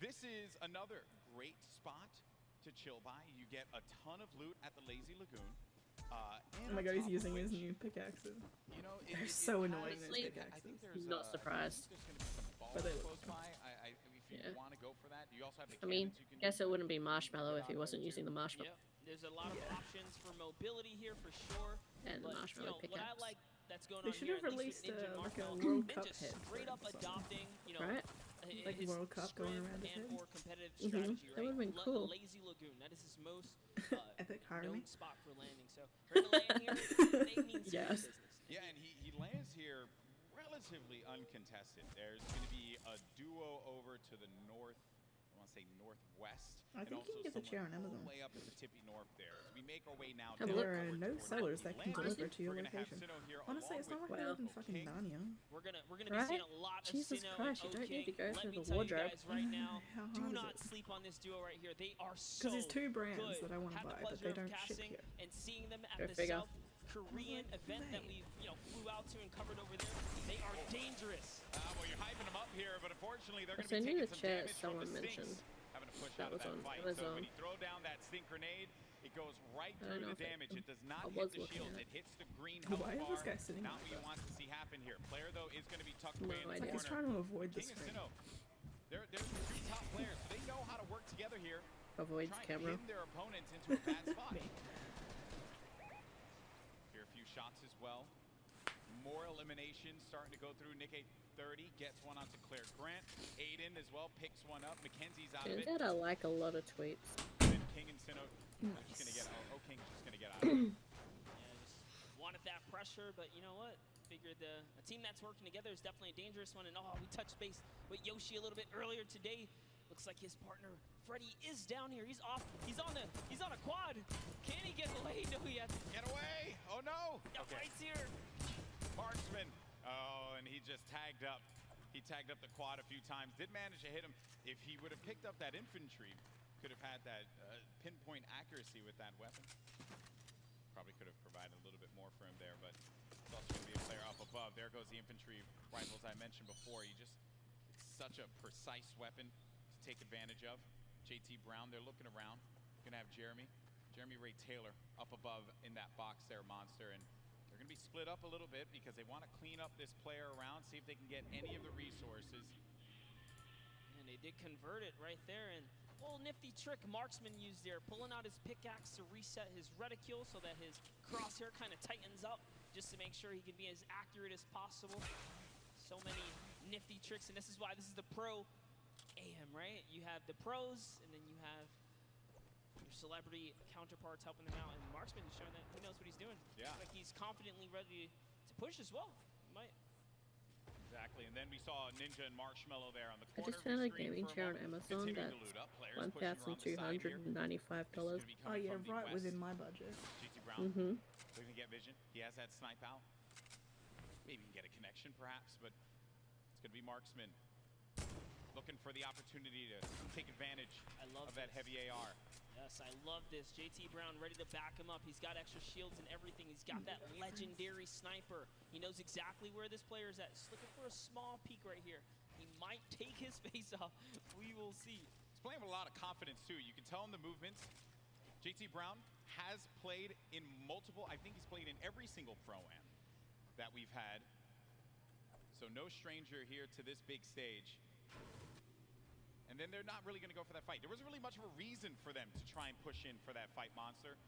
this is another great spot to chill by. You get a ton of loot at the Lazy Lagoon. Oh my god, he's using his new pickaxes. You know, They're so annoying, those Honestly, pickaxes. Not surprised. But they look close by. If you Yeah. want to go for that, you also have the I mean, cannons you can guess it wouldn't be Marshmallow if he wasn't using the marshmallow. Yep. There's a lot of options for mobility here for sure. And but, marshmallow what I pickaxe. like that's going They on should here, have at least released with Ninja and like a Marshmallow, World Ninja Cup hit straight for up him or something. adopting, Right? Like his World Cup going strength around his and head. or competitive Mhm. strategy, That right? would've been cool. Lazy Lagoon, that is his most Epic hire me. known spot for landing. So we're gonna land here. They mean serious Yes. business. Yeah, and he lands here relatively uncontested. There's going to be a duo over to the north. I want to say northwest. I and think you also can get the chair on someone Amazon. way up in the tippy north there. As we make our way now Have a down look. There are over no towards sellers the that can land. deliver to your We're gonna have location. Sinnoh here Honestly, along it's not with like I live in Oak fucking King. Narnia. We're gonna be Right? seeing a lot of Jesus Sinnoh Christ, and you don't need to Oak go King. through Let the me tell wardrobe. you guys right now, How do hard is not it? sleep on this duo right here. They are so Because there's two brands good. that I want to Had the buy, but pleasure they of don't ship casting here. and seeing them at Go the figure. South Korean event that we flew out to and covered over there. They are dangerous. Well, you're hyping them up here, but unfortunately they're I going to be sent you taking the some chair damage from someone the mentioned. Stinks, having to push That out of was that on- fight. it was So on. when you throw down that stink grenade, it goes right I don't through know the if it- damage. It does not I hit was the looking shields. at It hits the green Why health is bar. this guy sitting Not like what you that? want to see happen here. Player though is going to be tucked No away in the idea. Like he's corner. trying to avoid the King and screen. Sinnoh, they're the two top players. So they know how to work together here. Avoids Trying camera. to pin their opponents into a bad spot. Here a few shots as well. More eliminations starting to go through. Nick 830 gets one onto Claire Grant. Aiden as well picks one up. Mackenzie's out of Turns it. out I like a lot of tweets. And King and Sinnoh are just gonna get. Oh, King's just gonna get out of it. Yeah, just wanted that pressure, but you know what? Figured a team that's working together is definitely a dangerous one. And we touched base with Yoshi a little bit earlier today. Looks like his partner Freddy is down here. He's off. He's on a quad. Can he get away? No, he has. Get away! Oh no! Okay. Right here. Marksman. Oh, and he just tagged up. He tagged up the quad a few times. Did manage to hit him. If he would have picked up that infantry, could have had that pinpoint accuracy with that weapon. Probably could have provided a little bit more for him there, but it's also going to be a player up above. There goes the infantry rifles I mentioned before. It's such a precise weapon to take advantage of. JT Brown, they're looking around. Gonna have Jeremy Ray Taylor up above in that box there, Monster, and they're gonna be split up a little bit because they want to clean up this player around, see if they can get any of the resources. And they did convert it right there. And a little nifty trick Marksman used there, pulling out his pickaxe to reset his reticule so that his crosshair kind of tightens up just to make sure he can be as accurate as possible. So many nifty tricks, and this is why this is the pro AM, right? You have the pros, and then you have your celebrity counterparts helping them out, and Marksman is showing that he knows what he's doing. Yeah. Like he's confidently ready to push as well. He might. Exactly, and then we saw Ninja and Marshmallow there on the I corner. just found a gaming chair on Amazon that's $1,295. Oh yeah, right within my budget. JT Brown, looking to get vision. He has that snipe out. Maybe he can get a connection perhaps, but it's going to be Marksman looking for the opportunity to take advantage of that heavy AR. Yes, I love this. JT Brown ready to back him up. He's got extra shields and everything. He's got that legendary sniper. He knows exactly where this player is at. Just looking for a small peek right here. He might take his face off. We will see. He's playing with a lot of confidence too. You can tell in the movements. JT Brown has played in multiple, I think he's played in every single Pro-Am that we've had. So no stranger here to this big stage. And then they're not really going to go for that fight. There wasn't really much of a reason for them to try and push in for that fight, Monster.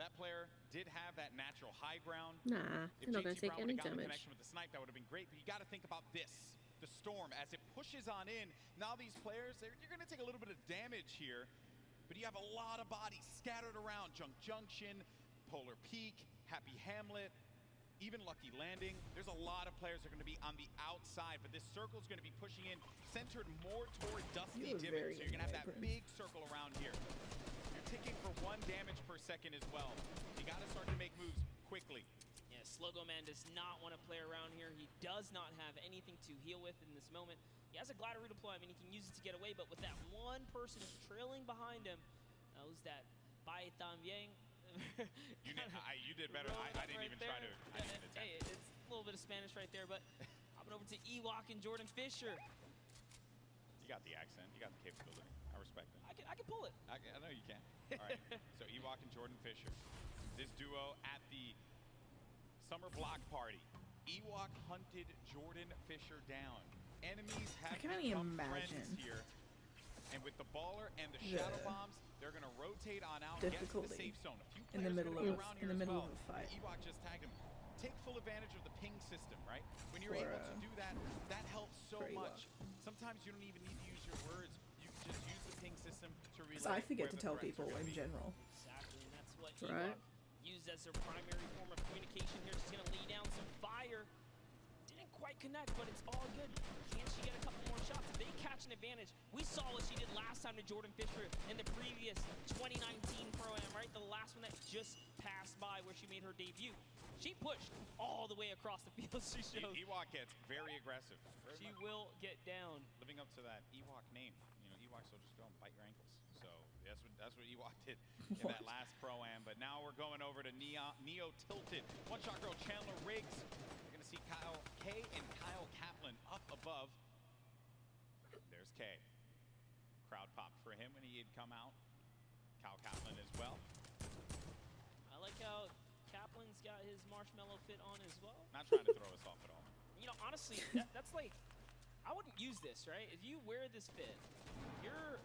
That player did have that natural high ground. Nah, they're not going to take any got damage. The connection with the snipe, that would have been great. But you got to think about this. The storm, as it pushes on in. Now these players, you're going to take a little bit of damage here. But you have a lot of bodies scattered around. Junk Junction, Polar Peak, Happy Hamlet, even Lucky Landing. There's a lot of players that are going to be on the outside, but this circle is going to be pushing in, centered more toward Dusty Divot. So you're going to have that big circle around here. You're ticking for 1 damage per second as well. You got to start to make moves quickly. Yeah, Slogo Man does not want to play around here. He does not have anything to heal with in this moment. He has a glider redeploy. I mean, he can use it to get away, but with that one person trailing behind him, knows that Bai También. You did better. I didn't even try to. Hey, it's a little bit of Spanish right there, but hopping over to Ewok and Jordan Fisher. You got the accent. You got the capability. I respect it. I can pull it. I know you can. All right. So Ewok and Jordan Fisher. This duo at the summer block party. Ewok hunted Jordan Fisher down. Enemies have become friends here. And with the baller and the shadow bombs, they're going to rotate on out, get to the safe zone. A few in the middle of well. a fight. Ewok just tagged him. Take full advantage of the ping system, right? When you're able to do that, that helps so much. Sometimes you don't even need to use your words. You can just use the ping system to relay. Because I forget to tell people in general. Exactly, and that's what Ewok used as their primary form of communication here. Just going to lay down some fire. Didn't quite connect, but it's all good. Can she get a couple more shots? If they catch an advantage, we saw what she did last time to Jordan Fisher in the previous 2019 Pro-Am, right? The last one that just passed by where she made her debut. She pushed all the way across the field. She shows. Ewok gets very aggressive. She will get down. Living up to that Ewok name. You know, Ewoks will just go and bite your ankles. So that's what Ewok did in that last Pro-Am. But now we're going over to Neo Tilted. One shot girl Chandler Riggs. You're going to see Kyle K and Kyle Kaplan up above. There's K. Crowd popped for him when he had come out. Kyle Kaplan as well. I like how Kaplan's got his marshmallow fit on as well. Not trying to throw us off at all. You know, honestly, that's like, I wouldn't use this, right? If you wear this fit, you're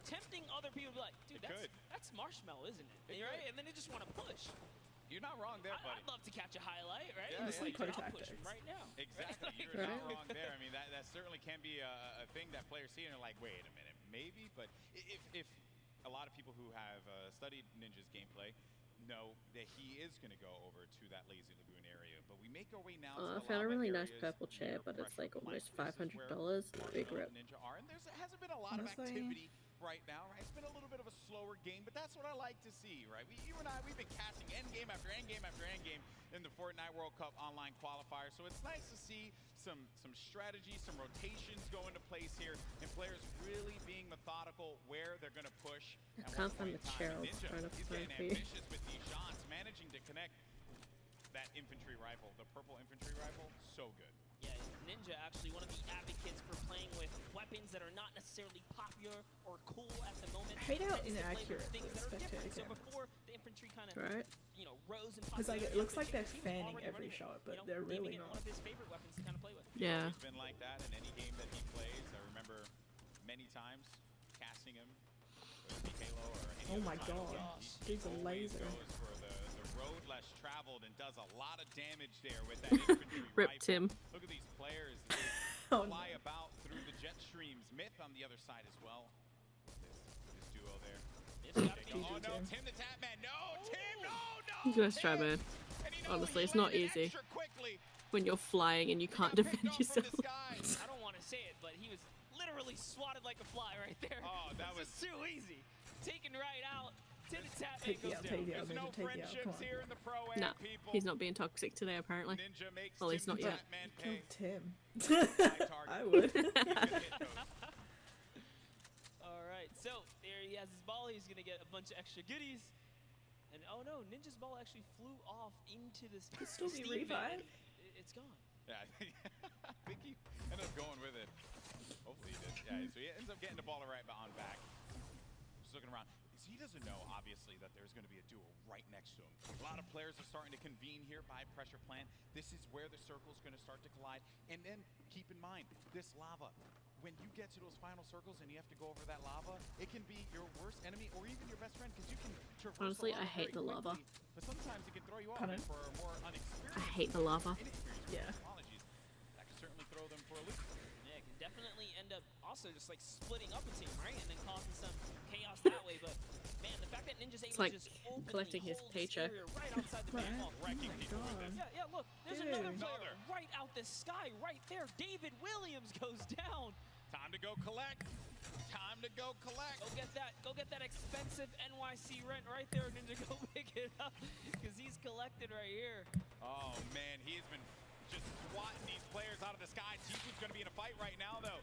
tempting other people to be like, dude, that's marshmallow, isn't it? Right? And then they just want to push. You're not wrong there, buddy. I'd love to catch a highlight, right? Yeah, It's like, I'll push him right now. Exactly. You're not wrong there. I mean, that certainly can be a thing that players see and are like, wait a minute, maybe? But if a lot of people who have studied Ninja's gameplay know that he is going to go over to that Lazy Lagoon area. But we make our way now to I found a really nice purple chair, but it's like almost $500. Big rip. Ninja are, and there hasn't been a lot of activity right now, right? It's been a little bit of a slower game, but that's what I like to see, right? You and I, we've been casting endgame after endgame after endgame in the Fortnite World Cup online qualifier, so it's nice to see some strategy, some rotations go into place here, and players really being methodical where they're going to push. I can't find the chair. I was trying to find for you. Ambitious with these shots, managing to connect that infantry rifle, the purple infantry rifle, so good. Yeah, Ninja actually one of the advocates for playing with weapons that are not necessarily popular or cool at the moment. I hate how inaccurate the spectator So camera before the infantry kind of, you know, rose in because like, it looks like they're fanning every shot, but they're really not. One of his favorite weapons to kind of play with. Yeah. It's been like that in any game that he plays. I remember many times casting him with Halo or any Oh my god, he's a laser. Goes for the road less traveled and does a lot of damage there with that infantry Ripped rifle. him. Look at these players Oh, fly about through the jet streams. Myth on the other side as well. This duo there. Oh no, Tim the Tapman. No, Tim, no. Just try, man. Honestly, it's not easy when you're flying and you can't defend yourself. I don't want to say it, but he was literally swatted like a fly right there. Oh, that was too easy. Taken right out. Tim the Tapman goes down. There's no friendships here in the pro-am, No, people. he's not being toxic today, apparently. Ninja makes Well, he's not yet. Kill Tim. I would. All right, so there he has his ball. He's gonna get a bunch of extra goodies. And oh no, Ninja's ball actually flew off into this. Could still be revived. It's gone. Yeah, I think he ended up going with it. Hopefully he did. Yeah, so he ends up getting the ball right on back. Just looking around. So he doesn't know, obviously, that there's going to be a duel right next to him. A lot of players are starting to convene here by pressure plant. This is where the circle's going to start to collide. And then keep in mind, this lava. When you get to those final circles and you have to go over that lava, it can be your worst enemy or even your best friend because you can traverse Honestly, the lava I hate the lava. quickly, but sometimes it can throw you off Pardon? and for a more unexperienced. I hate the lava. Yeah. Apologies. That can certainly throw them for a loop. Yeah, it can definitely end up also just like splitting up a team, right? And then causing some chaos that way. But man, the fact that Ninja's able like to just openly collecting his hold paycheck. this area right outside the back wall. Wrecking people with this. Yeah, look, there's another player right out the sky right there. David Williams goes down. Time to go collect. Time to go collect. Go get that expensive NYC rent right there, Ninja. Go pick it up because he's collected right here. Oh man, he's been just swatting these players out of the sky. Tifu's going to be in a fight right now, though.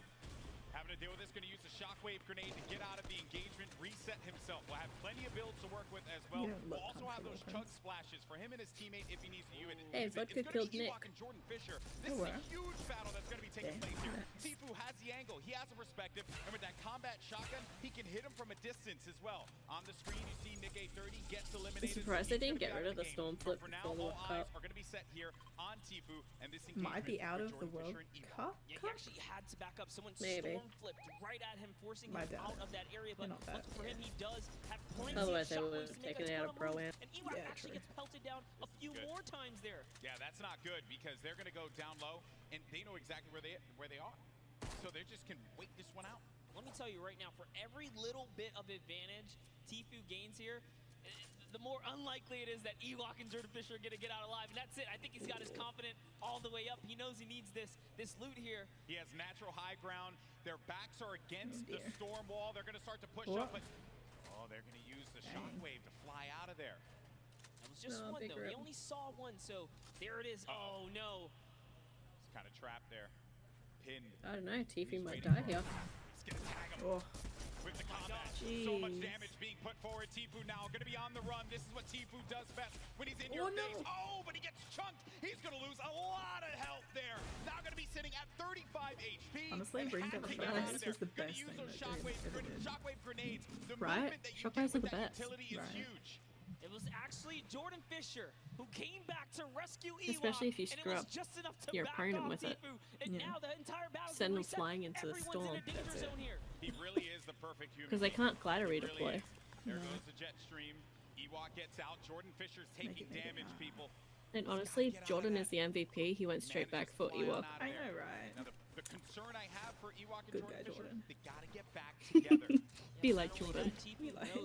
Having to deal with this, going to use a shockwave grenade to get out of the engagement, reset himself. We'll have plenty of builds to work with as well. We'll also have those chug splashes for him and his teammate if he needs to use it. Hey, Vodka killed Nick. Ewok and Jordan Fisher. This is a huge battle that's going to be taking place here. Tifu has the angle. He has a perspective. And with that combat shotgun, he can hit him from a distance as well. On the screen, you see Nick A30 gets eliminated. I'm surprised they didn't get rid of the storm flip for now, before the all World Cup. eyes are going to be set here on Tifu. And this Might be out of the Jordan World Fisher and Cup. Yeah, he actually had to back up. Someone Maybe. storm flipped right at him, forcing My him bad. out of that area. But Not bad. lucky for him, he does have plenty Otherwise, of they would shockwaves have to make taken a it out ton of moves. Pro-Am. And Ewok Yeah, actually true. gets pelted down a few more times there. Yeah, that's not good because they're going to go down low, and they know exactly where they are. So they just can wait this one out. Let me tell you right now, for every little bit of advantage Tifu gains here, the more unlikely it is that Ewok and Jordan Fisher are going to get out alive. And that's it. I think he's got his confidence all the way up. He knows he needs this loot here. He has natural high ground. Their backs are against the storm wall. They're going to start to push up, but they're going to use the shockwave to fly out of there. That was just one, though. He only saw one, so there it is. Oh, no. He's kind of trapped there. Pinned. I don't know, Tifu might die here. He's going to tag him. With the combat, so much damage being put forward. Tifu now going to be on the run. This is what Tifu does best when he's in your face. Oh, but he gets chunked. He's going to lose a lot of health there. Now going to be sitting at 35 HP. Honestly, bringing down the flash is the best thing that shockwave grenades. The Right? movement that you Shockwaves get are with the that best. utility is huge. It was actually Jordan Fisher who came back to rescue Ewok. Especially if you screw and it was up just enough to your back opponent off with it. Tifu. And now the entire battle Send them reset. flying into the Everyone's storm. in a danger zone here. He really is the perfect human. Because they can't glider He redeploy. really is. There goes the jet stream. Ewok gets out. Jordan Fisher's taking damage, people. And honestly, Jordan is the MVP. He went straight back for Ewok. I know, right? Now the concern I have for Ewok and Good Jordan guy, Fisher, Jordan. they gotta get back together. Be like Jordan.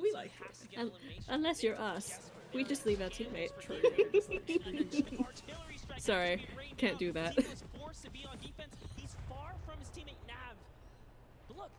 We like Jordan. Unless you're us, we just leave our teammate. Sorry, can't do that. Tifu's forced to be on defense. He's far from his teammate Nav. But look,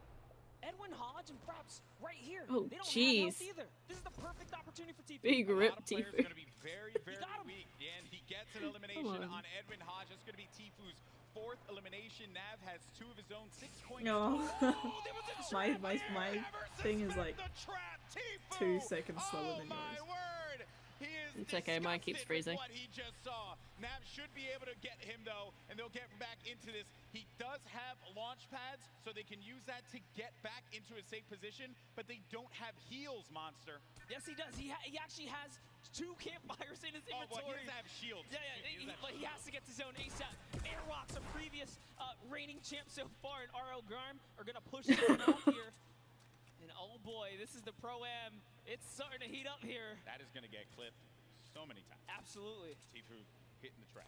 Edwin Hodge and Fraps right here. Oh, they don't jeez. have health either. This is the perfect opportunity for Tifu. Big rip, Tifu. Tifu. Going to be very, very weak, and he gets an elimination on Edwin Hodge. That's going to be Tifu's fourth elimination. Nav has 2 of his own, 6 coins. No. There was a my trap thing is like the trap, Tifu. 2 seconds slower than My yours. word. He is It's okay, mine keeps freezing. what he just saw. Nav should be able to get him though, and they'll get back into this. He does have launch pads, so they can use that to get back into a safe position, but they don't have heals, Monster. Yes, he does. He actually has 2 campfires in his inventory. Oh, well, he doesn't have shields. Yeah, but he has to get to zone ASAP. Airwalks, a previous reigning champ so far in RL Grime, are going to push him out here. And oh boy, this is the Pro-Am. It's starting to heat up here. That is going to get clipped so many times. Absolutely. Tifu hitting the trap.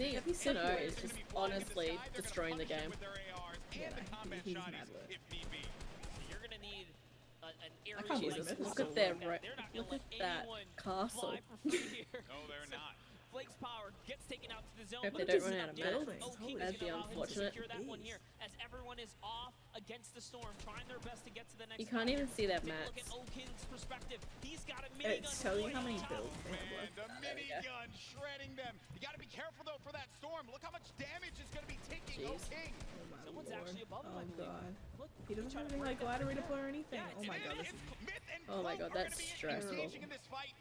Sinnoh is just honestly destroying the game. and the combat he's shotties mad lit. if need be. You're gonna need an area I can't believe like it. this. Look at their They're not gonna look let at that anyone castle. fly for free here. No, they're not. Flake's power gets taken out to the zone. Hope but they don't this run is out of not mana. buildings. Holy King is That'd be gonna allow him to unfortunate. secure that one here as everyone is off against the storm, trying their best to get to the next. You can't even see that Take a mats. look at O-King's perspective. He's got a minigun. It's telling you how many right on builds they have left. The minigun shredding them. You got to be careful though for that storm. Look how much damage is going to be taking Jeez. O-King. Oh my Someone's lord. actually above him, I Oh believe. god. Look, He doesn't trying have to anything break like that glider barrier. redeploy or anything. Yeah, Oh my god, this is Myth and Oh my Cloak god, are that's gonna be stressful. engaging in this fight.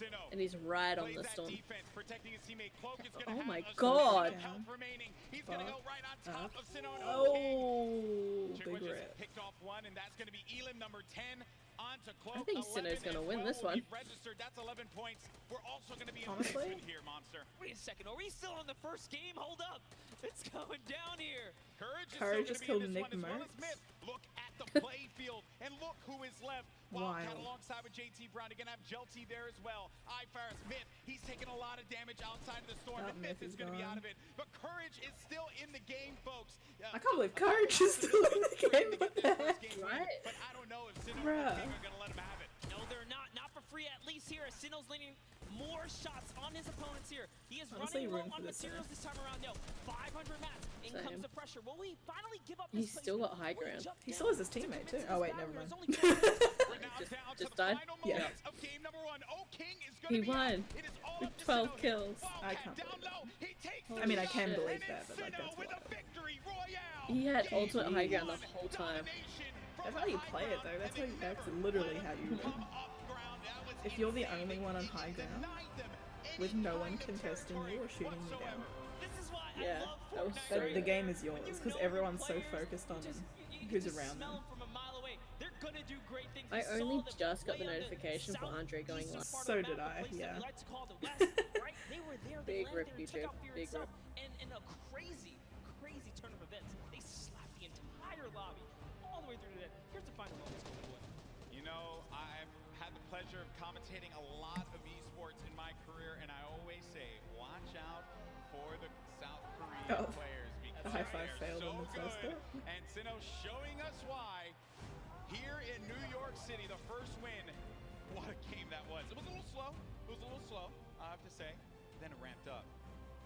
Sinnoh And he's right on plays the that storm. defense, protecting his teammate. Cloak is going to Oh have my a god. certain health remaining. He's going to go right on top of Sinnoh and Oh, Chick big just rip. picked off one, and that's going to be Elam number 10 onto Cloak. I think Sinnoh's 11 gonna and win 12 this will one. be registered. That's 11 points. We're also going to be in Honestly? basement here, Monster. Wait a second, are we still in the first game? Hold up. It's going down here. Courage just is killed still going to be in this Nick one as Merckx. Myth. Look at the play field, and look who is left. Wildcat Wild. alongside with JT Brown. You're going to have Jelty there as well. iFire's Myth. He's taking a lot of damage outside of the storm, That and Myth is Myth is going to be gone. out of it. But Courage is still in the game, folks. I can't believe Courage is still in the game. What the heck? Right? But I don't know if Sinnoh Bruh. and King are going to let him have it. No, they're not. Not for free, at least here, as Sinnoh's landing more shots on his opponents here. He is Honestly, running low room for on this materials this time around. No, 500 mats. In Same. comes the pressure. Will he finally give up He's his still placement? got high Will he ground. jump He down still has his to teammate convince too. Oh his wait, never barriers? mind. Only We're now down to just the died? final Yeah. moments of game number 1. O-King is going He to be won out. It is all with up to 12 Sinnoh. kills. Wildcat I can't down believe low. He takes Holy the I mean, I can shit. believe and that, it's but like Sinnoh that's with a wild. victory royale. He had Game ultimate high ground the one. whole time. Domination That's from how you high play it ground, though. That's and how they that's never literally let how you him win. come up ground. That was If you're the insane. only one on It high ground, denied them with any no one kind of contesting you or shooting you whatsoever. down. This is why Yeah, I love that was Fortnite. so The good. game is yours because everyone's so focused on who's just around smell them. from a mile away. They're gonna do great things. I We saw only them just got the way on notification for Andre going southeastern live. part So of the did map, I, the place that yeah. we like to call the West, right? They were there. They Big landed rip, there and YouTube. took out Fear Big itself. rip. And in a crazy, crazy turn of events, they slapped the entire lobby all the way through to the end. Here's the final moments, Golden Boy. You know, I've had the pleasure of commentating a lot of esports in my career, and I always say, watch out for the South Korean Oh, players because the high five they are failed so on the first good. go. And Sinnoh showing us why here in New York City, the first win. What a game that was. It was a little slow. It was a little slow, I have to say. Then it ramped up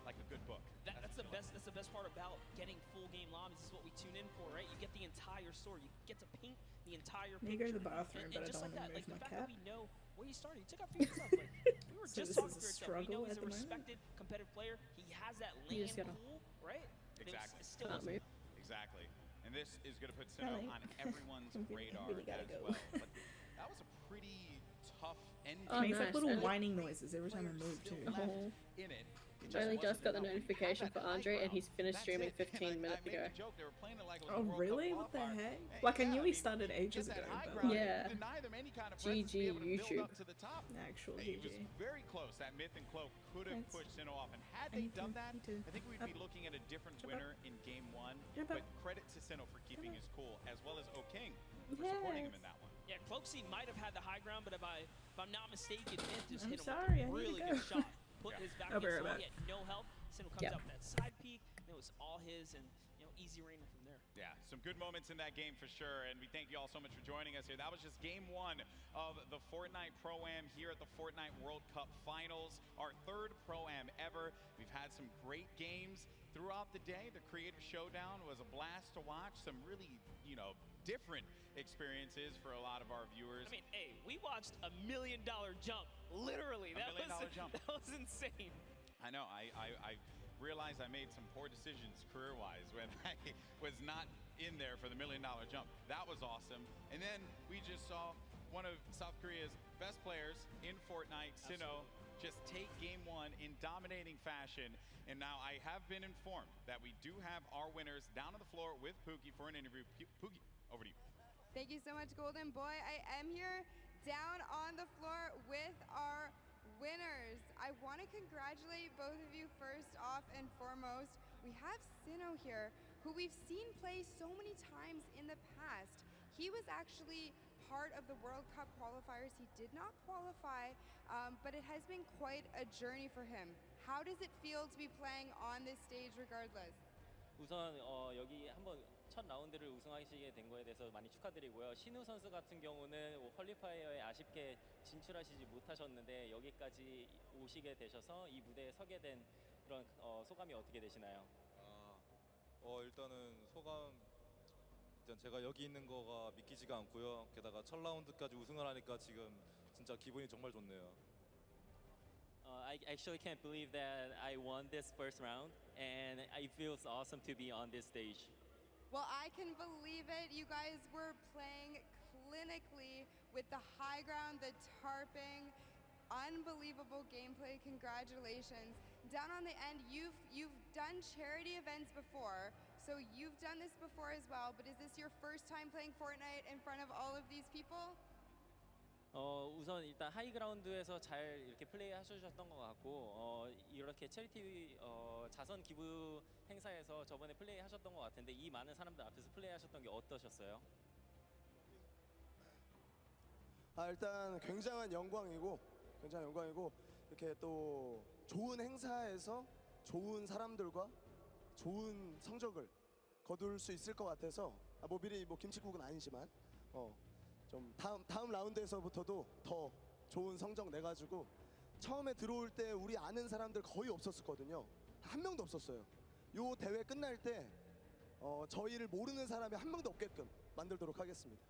like a good book. That's the best. That's the best part about getting full game lobbies. This is what we tune in for, right? You get the entire story. You get to paint the entire Need to picture. go to the bathroom, and but I just don't like want that, to like move the my fact that cat. we know where he started. He took out Fear himself. Like, we were So just this talking is Fear a himself. We know struggle he's at a the moment? respected, competitive player. He has that You land just gotta- pool, right? But it was Exactly. still Can't move. Exactly. And this is going to put Sinnoh Really? on everyone's radar really gotta as go. well. But that was a pretty tough ending. Oh, Makes like nice. little And- whining noises every time I move too. Oh. In it. I only just got the notification for Andre and he's finished streaming 15 minutes ago. Oh really? What the heck? Like I knew he started ages ago, but like, Yeah. GG YouTube. actual He was GG. very close. That Myth and Cloak could have Thanks. pushed Sinnoh off. And had they Thank done you. that, Me too. I think we'd be looking at a different Jump up. winner in game one. Jump But up. credit to Sinnoh for keeping his cool, as well as O-King for Yes. supporting him in that one. Yeah, Cloaksy might have had the high ground, but if I'm not mistaken, Myth just I'm hit him sorry, I with a need really to good go. shot. Put his back I'll be against the right wall. He back. had no help. Sinnoh comes Yep. out with that side peek, and it was all his, and easy raining from there. Yeah, some good moments in that game for sure, and we thank you all so much for joining us here. That was just game one of the Fortnite Pro-Am here at the Fortnite World Cup Finals, our third Pro-Am ever. We've had some great games throughout the day. The Creative Showdown was a blast to watch. Some really, different experiences for a lot of our viewers. I mean, hey, we watched $1 million jump, literally. $1 million jump. That was insane. I know. I realized I made some poor decisions career-wise when I was not in there for the $1 million jump. That was awesome. And then we just saw one of South Korea's best players in Fortnite, Sinnoh, just take game one in dominating fashion. And now I have been informed that we do have our winners down on the floor with Pookie for an interview. Pookie, over to you. Thank you so much, Golden Boy. I am here down on the floor with our winners. I want to congratulate both of you first off and foremost. We have Sinnoh here, who we've seen play so many times in the past. He was actually part of the World Cup qualifiers. He did not qualify, but it has been quite a journey for him. How does it feel to be playing on this stage regardless? 우선 여기 한번 첫 라운드를 우승하시게 된 거에 대해서 많이 축하드리고요. 신우 선수 같은 경우는 퀄리파이어에 아쉽게 진출하시지 못하셨는데 여기까지 오시게 되셔서 이 무대에 서게 된 그런 소감이 어떻게 되시나요? 일단은 소감 일단 제가 여기 있는 거가 믿기지가 않고요. 게다가 첫 라운드까지 우승을 하니까 지금 진짜 기분이 정말 좋네요. I actually can't believe that I won this first round, and it feels awesome to be on this stage. Well, I can believe it. You guys were playing clinically with the high ground, the tarping, unbelievable gameplay. Congratulations. Down on the end, you've done charity events before, so you've done this before as well, but is this your first time playing Fortnite in front of all of these people? 우선 일단 하이그라운드에서 잘 이렇게 플레이 하셨던 것 같고 이렇게 체리티 자선 기부 행사에서 저번에 플레이 하셨던 것 같은데 이 많은 사람들 앞에서 플레이 하셨던 게 어떠셨어요? 일단 굉장한 영광이고 이렇게 또 좋은 행사에서 좋은 사람들과 좋은 성적을 거둘 수 있을 것 같아서 뭐 미리 뭐 김치국은 아니지만 좀 다음 라운드에서부터도 더 좋은 성적 내가지고 처음에 들어올 때 우리 아는 사람들 거의 없었거든요. 한 명도 없었어요. 요 대회 끝날 때 저희를 모르는 사람이 한 명도 없게끔 만들도록 하겠습니다.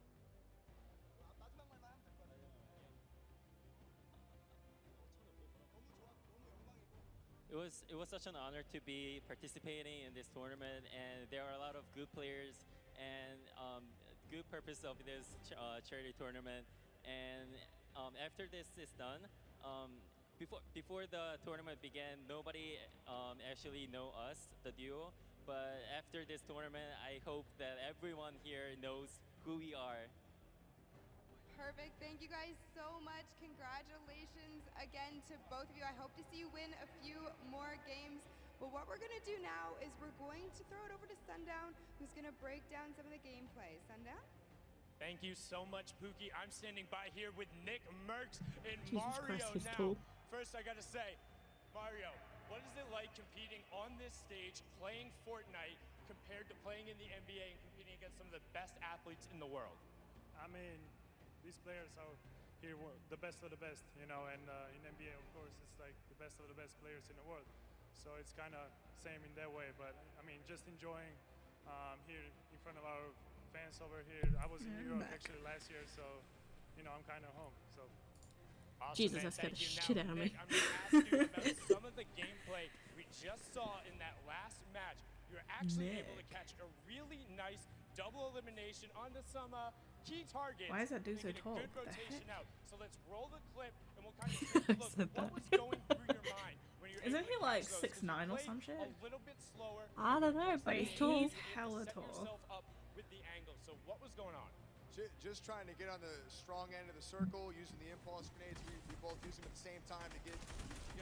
It was such an honor to be participating in this tournament, and there are a lot of good players and good purpose of this charity tournament. And after this is done, before the tournament began, nobody actually know us, the duo. But after this tournament, I hope that everyone here knows who we are. Perfect. Thank you guys so much. Congratulations again to both of you. I hope to see you win a few more games. But what we're going to do now is we're going to throw it over to Sundown, who's going to break down some of the gameplay. Sundown? Thank you so much, Pookie. I'm standing by here with Nick Merckx and Jesus Mario Christ, he's now. tall. First, I got to say, Mario, what is it like competing on this stage, playing Fortnite, compared to playing in the NBA and competing against some of the best athletes in the world? I mean, these players are here the best of the best, you know, and in NBA, of course, it's like the best of the best players in the world. So it's kind of same in that way, but I mean, just enjoying here in front of our fans over here. I was in New York actually last year, so, you know, I'm kind of home, so. Awesome, Jesus, man. that scared the Thank you. shit Now, out of me. Nick, I'm going to ask you about some of the gameplay we just saw in that last match. You're actually able to catch a really nice double elimination on the summer. Key target. Why is that dude so making a tall? Good What the rotation heck? out. So let's roll the clip and we'll kind of take a look. What was going through your mind when you're Isn't able he to like catch those? 'Cause you 6'9" or played some shit? A little bit slower. I don't know, but he's tall. He's hella Set tall. yourself up with the angle. So what was going on? Just trying to get on the strong end of the circle, using the impulse grenades. We both use them at the same time to get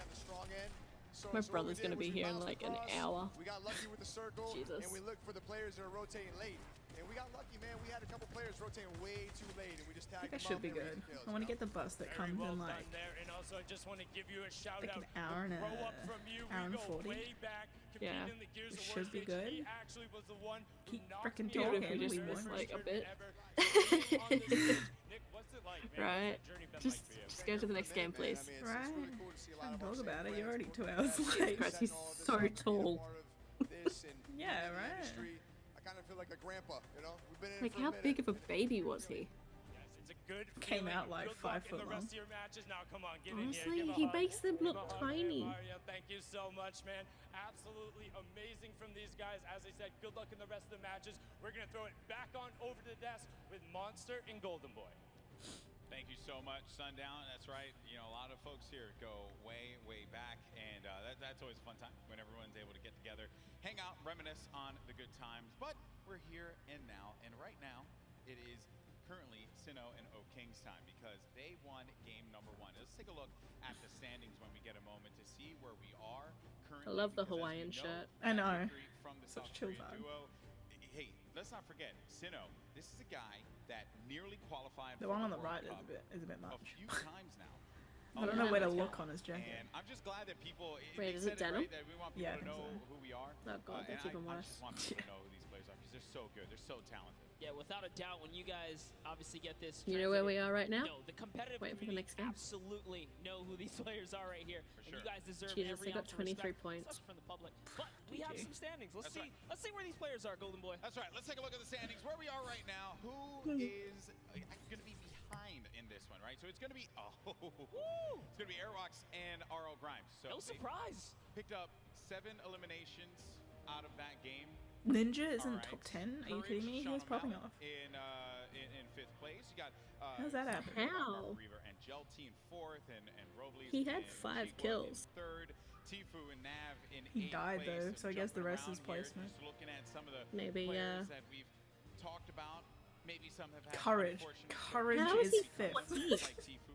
on the strong end. So, My what brother's we did gonna be was we here in bounced like an across, hour. We got lucky with the circle, Jesus. and we looked for the players that are rotating late. And we got lucky, man. We had a couple players rotating way too late, and we just I tagged think I them should up be and we good. hit the kills, I want to you get the bus that comes well in like done there. And also, I just want to give you a shout like out. an hour and The grow up from you. hour and We go 40. way back. Yeah. In the Gears It of should War be stage. good. He actually was the one who Keep knocked freaking me out talking, in we the just very missed, first like, a tournament bit. ever. Being on this stage. Nick, what's it like, man? Right. What's that journey been Just, like for you? just go to the next game, please. right. really cool to see a lot Can't of our talk same about it. friends You're already 2 working hours together. late. Christ, he's Setting all this so up, being a tall. part of this and Yeah, being in the right. industry. I kind of feel like a grandpa, you know? We've been in Like, it for how a minute. big of a baby was he? It's a good Came feeling. out like Good 5 luck in foot the long. rest of your matches. Now, come on, get Honestly, in here. Give a he hug. makes them Give look a hug. tiny. Hey, Mario, thank you so much, man. Absolutely amazing from these guys. As I said, good luck in the rest of the matches. We're going to throw it back on over to the desk with Monster and Golden Boy. Thank you so much, Sundown. That's right. You know, a lot of folks here go way, way back, and that's always a fun time when everyone's able to get together, hang out, reminisce on the good times. But we're here and now, and right now, it is currently Sinnoh and O'King's time because they won game number 1. Let's take a look at the standings when we get a moment to see where we are currently. I love the because as we Hawaiian know, shirt. I know. victory from the Such South chill Korean vibe. duo. Hey, let's not forget, Sinnoh, this is a guy that nearly qualified The for one on the World right Cup is a bit a much. few times now. I don't know where to look on his jacket. And I'm just glad that people. Wait, is it denim? Right, that we want people to know who we are. Oh god, that's even I worse. just want people to know who these players are because they're so good. They're so talented. Yeah, without a doubt, when you guys obviously get this. You know where we are right now? No, the competitive Waiting for the next game. absolutely know who these players are right here. And you guys deserve Jesus, every they got ounce of 23 respect, points. especially from the public. But we have some standings. Let's see. Let's see where these players are, Golden Boy. That's right. Let's take a look at the standings. Where we are right now. Who is going to be behind in this one, right? So it's going to be it's going to be Airwalks and RL Grimes. So no surprise. Picked up 7 eliminations out of that game. Ninja is in the top 10. Are you kidding me? He was popping off. In 5th place, you got how's that happen? How? And Jelty in 4th, and Robles. He had 5 kills. 3rd, Tifu and Nav in 8th He died place. though, so I guess the rest is Here, placement. just looking at some of the Maybe, players that we've talked about. Maybe some have had Courage. unfortunate Courage How is is he 5th. 14th? like Tifu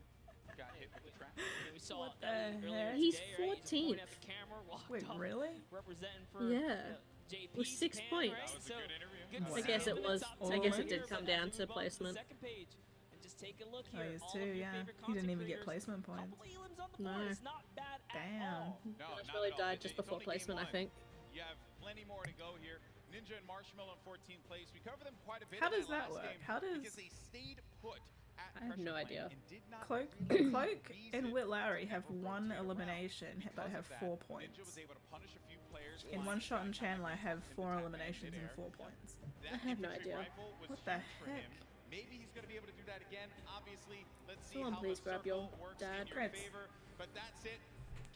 got hit with the trap. Yeah, we saw What the heck? He's today, right? Just 14th. pointing at the camera, walked Wait, up, really? Representing for Yeah. JP With 6 Japan, points. right? That was a good interview. Good to I see guess him it in the was. top I 10 guess right it did here, come but down as to we move on placement. the second page and just take a look Oh, here. he is All too, of your yeah. favorite He didn't even content get creators. placement points. Couple elims on the No. board is not bad at Damn. all. No, That's not really at all. died just It's before only game placement, I one. think. You have plenty more to go here. Ninja and Marshmallow in 14th place. We covered them quite a bit. How in does that last work? game How does- because they stayed put at I have pressure no point idea. and did not Cloak, really Cloak use and it Whit Lowry have to 1 rotate around. elimination, but Because have of that, 4 Ninja points. was able to punish a few players. In flying One Shot and back Chandler have in the 4 attack eliminations and midair. 4 points. That I have no infantry idea. rifle was What the huge for heck? him. Maybe he's going to be able to do that again. Obviously, let's see Someone how please the grab your circle works dad. in your Grabs. favor. But that's it.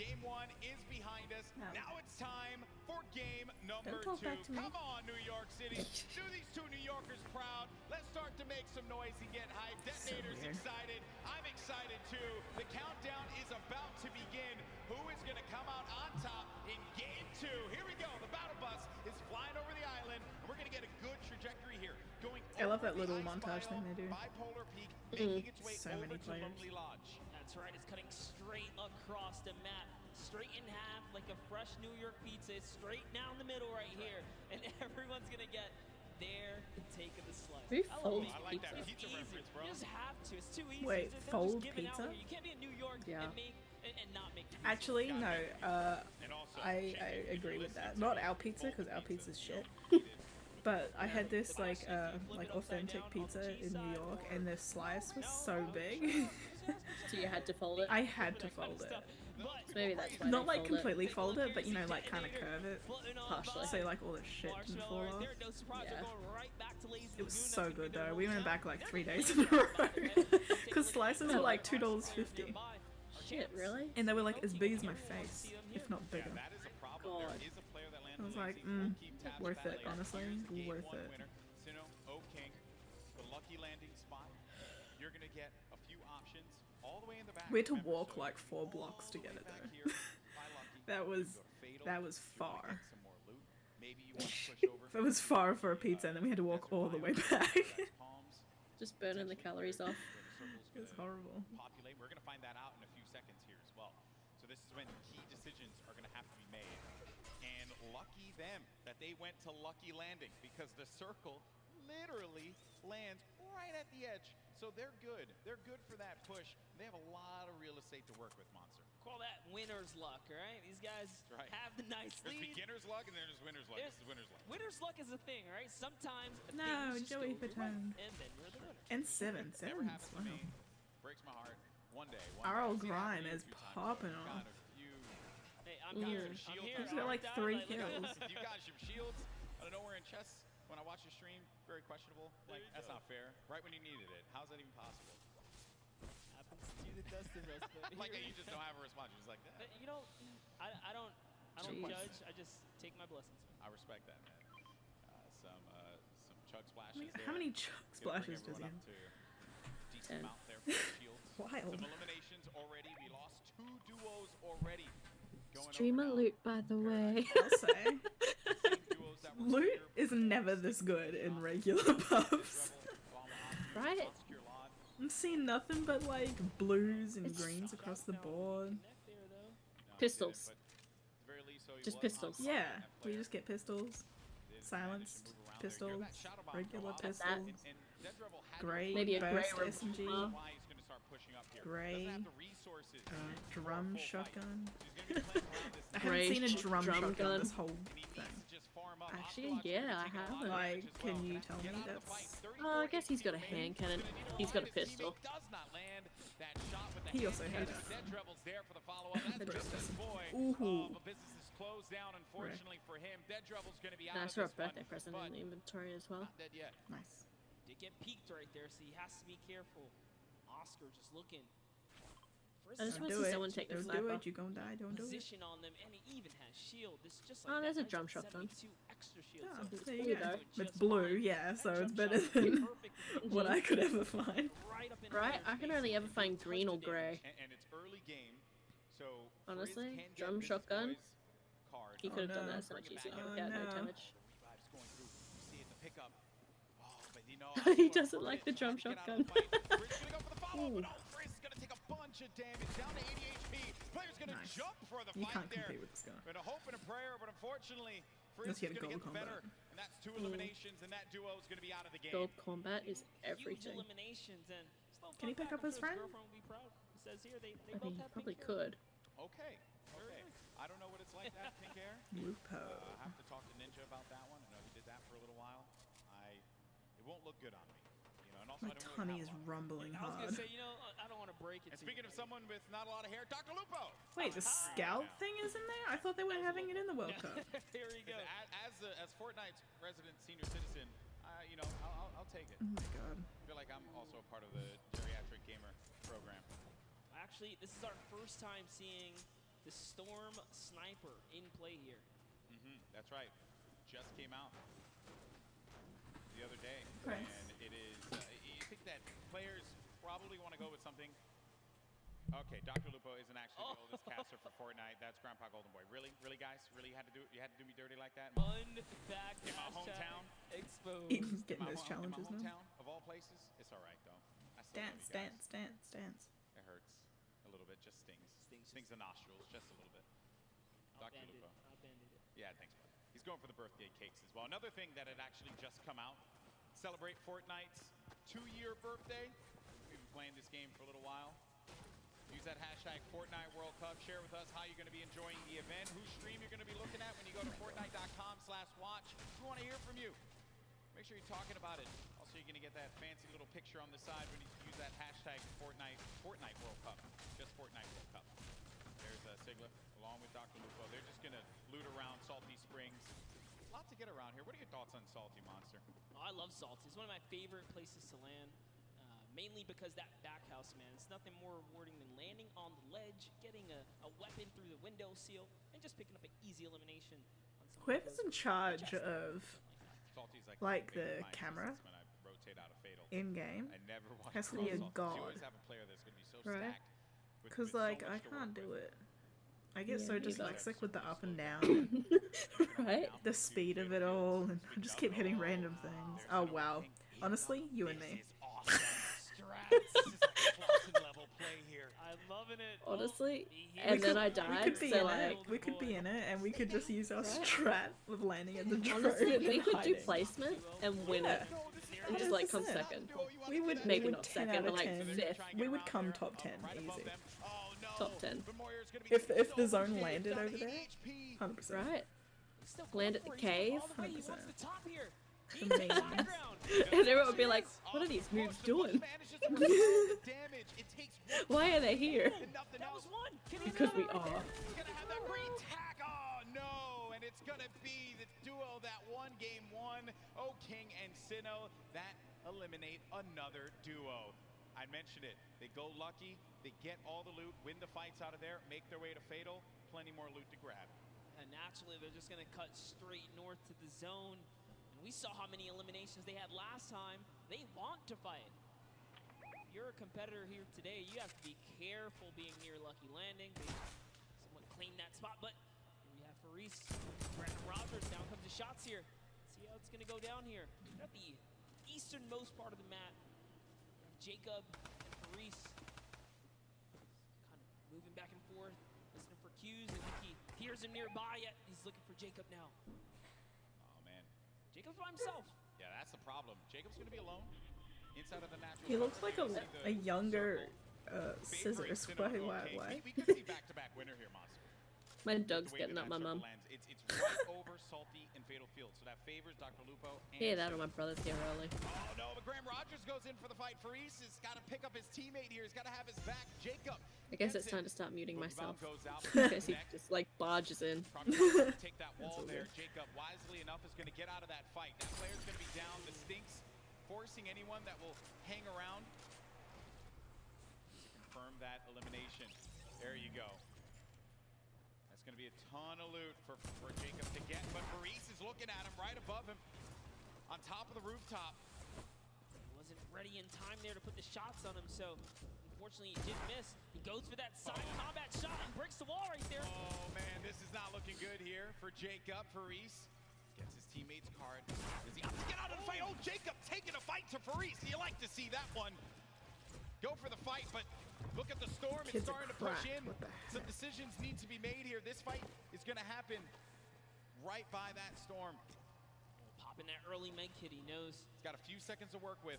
Game 1 is behind us. No. Now it's time for game number Don't talk 2. back to me. Come on, New York City. Do these 2 New Yorkers proud. Let's start to make some noise and get hyped. So Detonator's weird. excited. I'm excited too. The countdown is about to begin. Who is going to come out on top in game 2? Here we go. The battle bus is flying over the island. And we're going to get a good trajectory here. Going I love that over the little ice montage thing pile, they do. Bipolar Peak, making its way So over many to players. Lonely Lodge. That's right. It's cutting straight across the map. Straight in half like a fresh New York pizza. It's straight down the middle right here. And everyone's going to get their take of the slice. Who I love folds it. I like that pizza? pizza Easy. reference, bro. You just have to. It's too easy. Wait, They're fold just giving pizza? out here. You can't be in New York Yeah. and make and not make pizza. Actually, no. And also, I agree with that. Not our pizza, because our pizza's shit. But I had this like authentic pizza in New York, and the slice was so big. So you had to fold it? I had to fold it. So maybe that's why Not they like fold completely fold it, but you know, like kind of curve it, Partially. so like all the shit didn't fall off. No surprise, Yeah. we're going right back to Lazy It was Lagoon. so That's gonna good be their though. We went hometown. back like They're 3 gonna days be in a row, right back. because slices were like $2.50, Shit, really? and they were like as big as my face, if not bigger. That is a problem. God. There is a player that lands I was lazy. like, We'll keep tabs of worth that it, later. honestly, Here's game worth 1 it. winner, Sinnoh, O-King, the lucky landing spot. You're going to get a few options all the way in the back. We had to remember, walk so like 4 all blocks the to get way it back though. here by Lucky. That was You go to Fatal. that was You wanna far. get some more loot. Maybe you want to push over. It was far for a pizza, and then we had to walk all the way back. Palms. Just burning the calories off. It was horrible. Populate. We're going to find that out in a few seconds here as well. So this is when key decisions are going to have to be made. And lucky them that they went to Lucky Landing, because the circle literally lands right at the edge. So they're good. They're good for that push. They have a lot of real estate to work with, Monster. Call that winner's luck, all right? These guys Right. have the nice There's lead. beginner's luck and then there's winner's luck. This is winner's luck. Winner's luck is a thing, all right? Sometimes No, things just Joey go your way, Fatone. and then you're the winner. And 7 Never sevens. happens to Wow. me. Breaks my heart. One day. RL I've seen it happen Grime to you is a few times, popping though. off. Got a few. Hey, I'm Mm. here. Shields I'm here. He's got like 3 kills. You got some shields out of nowhere in chess. When I watched your stream, very questionable. Like, that's not fair. Right when you needed it. How's that even possible? Happens to the best of us, but Like, here you just don't have a response. You're just like that. You know, I don't Jeez. judge. I just take my blessings. I respect that, man. Some chug splashes. How there. many chug Gonna bring splashes does he everyone have? up to decent 10. amount there for the shields. Wild. Some eliminations already. We lost 2 duos already. Going Streamer over now. loot, by the way. I'll say. Same duos that were Loot here. is never this good in regular pubs. Right? Obscure Lod. I'm seeing nothing but like blues and It's- greens across the board. Connect there, though. No, Pistols. but at the very least, so he Just was pistols. on Yeah, that we player. just get pistols, Did manage to silenced move around there. Hear pistols, that shadow bomb regular go off. pistols, And Dead Rebel had to great Maybe a burst gray SMG. revolver. why he's going to start pushing up here. Gray, Doesn't have the resources. drum shotgun. I Gray haven't seen a drum shotgun gun. this whole thing. Actually, yeah, I haven't. Like, can you tell me that's... I guess he's got a hand cannon. He's got a pistol. He also has... Ooh. Business is closed down, unfortunately for him. Dead Rebel's going to be out Nice of for a this one, birthday present in the inventory as well. Not dead yet. Nice. Did get peeked right there, so he has to be careful. Oscar just looking. I just want to see someone take the Don't sniper. do it. You gonna die. Don't do it. Position on them, and he even has shield. This is just Oh, like there's a that. drum Nice shotgun. 72 extra shield. Yeah, So there it's you blue go. though, It's blue, yeah, so it's better than what I could ever find. Right? I can only ever find green or grey. And it's early game, so Honestly, Frizz can drum get this shotgun. boy's card. He could have done no. that so much easier Oh, without no no. damage. Revive's going through. You see it, the pickup. Oh, but you know, He doesn't like the drum shotgun. Frizz is gonna take a bunch of damage, down to 80 HP. Player's gonna jump for the You fight can't there. compete with this guy. Been a hope and a prayer, but unfortunately, Unless Frizz you is had gonna gold get the better. combat. And that's 2 eliminations, and that duo is gonna be out of the game. Gold combat is Huge everything. eliminations, and still Can he pick up his friend? girlfriend will be proud. It says here they I both mean, he have probably pink hair. could. Okay. I don't know what it's like to have pink hair. Lupo. I have to talk to Ninja about that one. I know he did that for a little while. It won't look good on me. You know, and also My I don't really tummy have is one. rumbling I was hard. gonna say, you know, I don't want to break it. And speaking of someone with not a lot of hair, Dr. Lupo. Wait, the scout thing is in there? I thought they were having it in the World Cup. Here we go. As Fortnite's resident senior citizen, you know, I'll take it. Oh my god. I feel like I'm also a part of the geriatric gamer program. Actually, this is our first time seeing the Storm Sniper in play here. That's right. Just came out the other day, Nice. and it is. You think that players probably want to go with something? Okay, Dr. Lupo isn't actually the oldest caster for Fortnite. That's Grandpa Golden Boy. Really, guys? Really, you had to do me dirty like that? Unback In my hometown. Exposed. Getting those challenges in my now. hometown, of all places. It's all right though. I still love Dance, you guys. dance. It hurts a little bit. Just stings the nostrils just a little bit. Dr. Lupo. I'll bandit it. Yeah, thanks, bud. He's going for the birthday cakes as well. Another thing that had actually just come out. Celebrate Fortnite's 2-year birthday. We've been playing this game for a little while. Use that hashtag Fortnite World Cup. Share with us how you're going to be enjoying the event, whose stream you're going to be looking at when you go to Fortnite.com/watch. We want to hear from you. Make sure you're talking about it. Also, you're going to get that fancy little picture on the side when you use that hashtag Fortnite World Cup. Just Fortnite World Cup. There's Sigla along with Dr. Lupo. They're just going to loot around Salty Springs. A lot to get around here. What are your thoughts on Salty, Monster? Oh, I love Salty. It's one of my favorite places to land. Mainly because that back house, man, it's nothing more rewarding than landing on the ledge, getting a weapon through the window seal, and just picking up an easy elimination. Whoever's in charge of Salty's like my the camera when I rotate out of Fatal. in game I never want has to call be a Salty. god. You always have a player that's going to be so Right. stacked. Because with like so I much to can't work do with. it. I get Yeah, so me either. dyslexic with the up and down, Right? the speed of it all, and I just keep hitting random things. Oh wow. Honestly, you and me. I'm loving it. Honestly, Oh, and then I We died, could be so in like, it. We could be in it, and we could just use our Right. strat of landing at the drone. honestly, we and could do hiding. placement and win it, and just like come 100%. second. We would Maybe we would not 10 second, out but of like 10. fifth. We would come top 10 easy. Top 10. If the zone landed over there, 100%. Right? Land at the cave. 100%. Top here. Amazing. And everyone would be like, what are these moves doing? Why are they here? That was one. Because we are. Gonna have that green tag. Oh no! And it's gonna be the duo that won game 1. O King and Sinnoh that eliminate another duo. I mentioned it. They go lucky. They get all the loot, win the fights out of there, make their way to Fatal. Plenty more loot to grab. And naturally, they're just gonna cut straight north to the zone. And we saw how many eliminations they had last time. They want to fight. If you're a competitor here today, you have to be careful being near Lucky Landing. Someone claimed that spot, but here we have Faris. Brandon Rogers, down comes the shots here. See how it's gonna go down here. They're at the easternmost part of the map. We have Jacob and Faris kind of moving back and forth, listening for cues. I think he hears him nearby, yet he's looking for Jacob now. Oh man. Jacob's by himself. Yeah, that's the problem. Jacob's gonna be alone inside of the natural. He looks like a younger Scissors. Why? We could see back-to-back winner here, Monster. My With the dog's way getting that up my circle mum. lands. It's right over Salty and Fatal Field, so that favors Dr. Lupo. And Yeah, that or my brother's here early. Oh no, but Graham Rogers goes in for the fight. Faris has got to pick up his teammate here. He's got to have his back. Jacob. I guess it's time to start muting myself. Goes out Because he just like barges in. Probably take that wall there. Jacob, wisely enough, is going to get out of that fight. That player's going to be down. The Stinks forcing anyone that will hang around to confirm that elimination. There you go. That's going to be a ton of loot for Jacob to get, but Faris is looking at him right above him on top of the rooftop. Wasn't ready in time there to put the shots on him, so unfortunately he did miss. He goes for that side combat shot and breaks the wall right there. Oh man, this is not looking good here for Jacob. Faris gets his teammate's card. Does he have to get out of the fight? Oh, Jacob taking a fight to Faris. You like to see that one. Go for the fight, but look at the storm. It's starting to push in. Some decisions need to be made here. This fight is going to happen right by that storm. Popping that early med kit, he knows. He's got a few seconds to work with.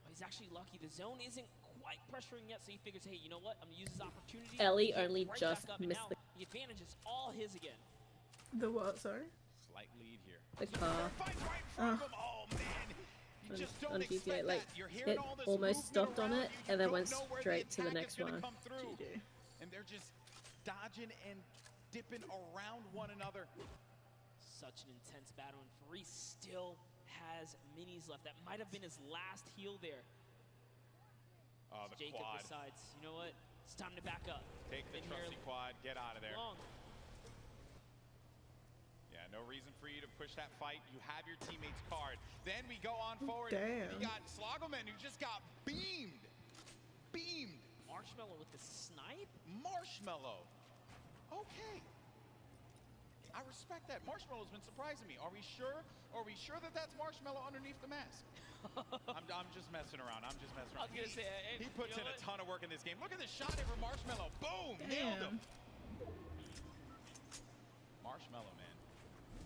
He's actually lucky. The zone isn't quite pressuring yet, so he figures, hey, you know what? I'm going to use this opportunity. Ellie only just missed the advantage is all his again. The what, sorry? Slight lead here. The car. Oh man. On GTA, like, it almost stopped on it and then went straight to the next one. And they're just dodging and dipping around one another. Such an intense battle, and Faris still has minis left. That might have been his last heal there. Oh, the Jacob quad. decides, you know what? It's time to back up. Take the trusty quad, get out of there. Long. Yeah, no reason for you to push that fight. You have your teammate's card. Then we go on forward. Damn. We got Slogoman, who just got beamed. Beamed. Marshmallow with the snipe? Marshmallow. Okay. I respect that. Marshmallow's been surprising me. Are we sure? Are we sure that that's Marshmallow underneath the mask? I'm just messing around. I'm just messing around. I was gonna say, He puts in a ton of work in this game. Look at this shot here for Marshmallow. Boom! Nailed him. Marshmallow, man.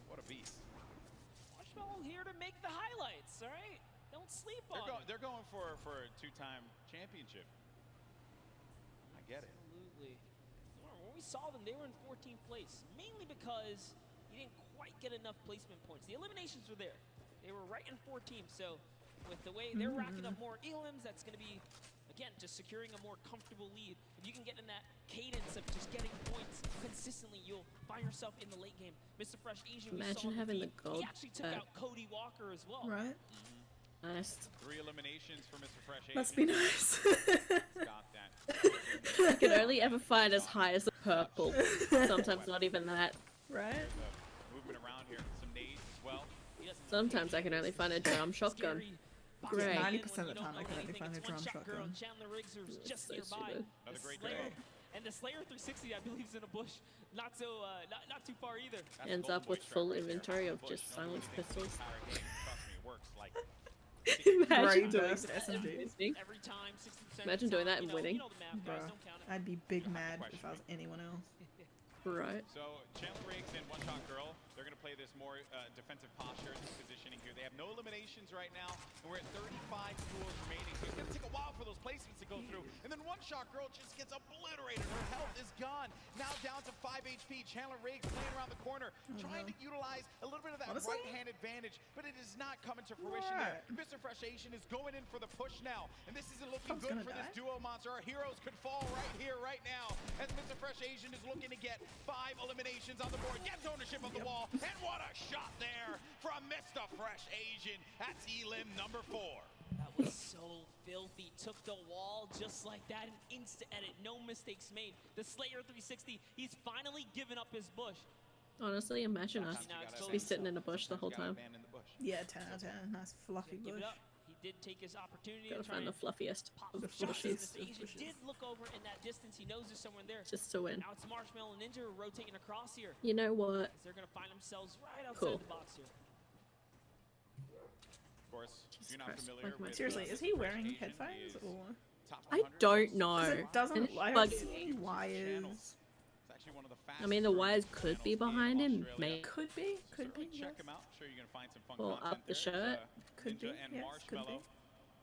What a beast. Marshmallow here to make the highlights, all right? Don't sleep on it. They're going for a two-time championship. I get it. Absolutely. When we saw them, they were in 14th place, mainly because you didn't quite get enough placement points. The eliminations were there. They were right in 14th, so with the way they're racking up more elims, that's going to be, again, just securing a more comfortable lead. If you can get in that cadence of just getting points consistently, you'll find yourself in the late game. Mr. Fresh Asian, Imagine having the gold. He actually took out Cody Walker as well. Right. Nice. 3 eliminations for Mr. Fresh Asian. Must be nice. Got that. I can only ever find as high as the purple. Sometimes not even that. Right? Movement around here. Some nades as well. Sometimes I can only find a drum shotgun. Great. 90% of the time I can only find a drum shotgun. Chandler Riggs is just so nearby. stupid. Another great Slayer, demo. and the Slayer 360, I believe, is in a bush. Not so, not too far either. Ends up with full inventory of just silenced pistols. Trust me, it works like Imagine doing burst that and SMGs. winning. Every time, 60% Imagine doing that and winning. Bruh, I'd be big mad if I was anyone else. Right. So Chandler Riggs and One Shot Girl, they're going to play this more defensive posture positioning here. They have no eliminations right now, and we're at 35 duels remaining. So it's going to take a while for those placements to go through. And then One Shot Girl just gets obliterated. Her health is gone. Now down to 5 HP. Chandler Riggs playing around the corner, trying to utilize a little bit of that right-hand advantage, but it is not coming to fruition there. Mr. Fresh Asian is going in for the push now, and this isn't looking good for this duo monster. Our heroes could fall right here, right now, as Mr. Fresh Asian is looking to get 5 eliminations on the board, gets ownership of the wall, and what a shot there from Mr. Fresh Asian. That's elim number 4. That was so filthy. Took the wall just like that. An instant edit. No mistakes made. The Slayer 360, he's finally given up his bush. Honestly, imagine us just be sitting in a bush the whole time. Yeah, 10 out of 10. Nice fluffy Give bush. it up. He did take his opportunity Gotta to try find the and fluffiest pop of the some shots. bushes. Mr. Asian did look over in that distance. He knows there's someone there. Just to win. Now it's Marshmallow Ninja rotating across here. You know what? They're going to find themselves right outside Cool. the box here. Of course, if you're not familiar with Seriously, is he wearing headphones or? I don't know. It doesn't. And I don't see any wires. I mean, the wires could be behind him. Maybe. Could be. Could be. Check Yes. him out. I'm sure you're going to find some fun Or content up the there. shirt. Could be. Ninja and Yes. Could Marshmallow. be.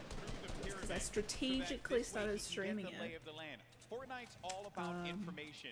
Because I strategically started streaming it. Fortnite's all about information.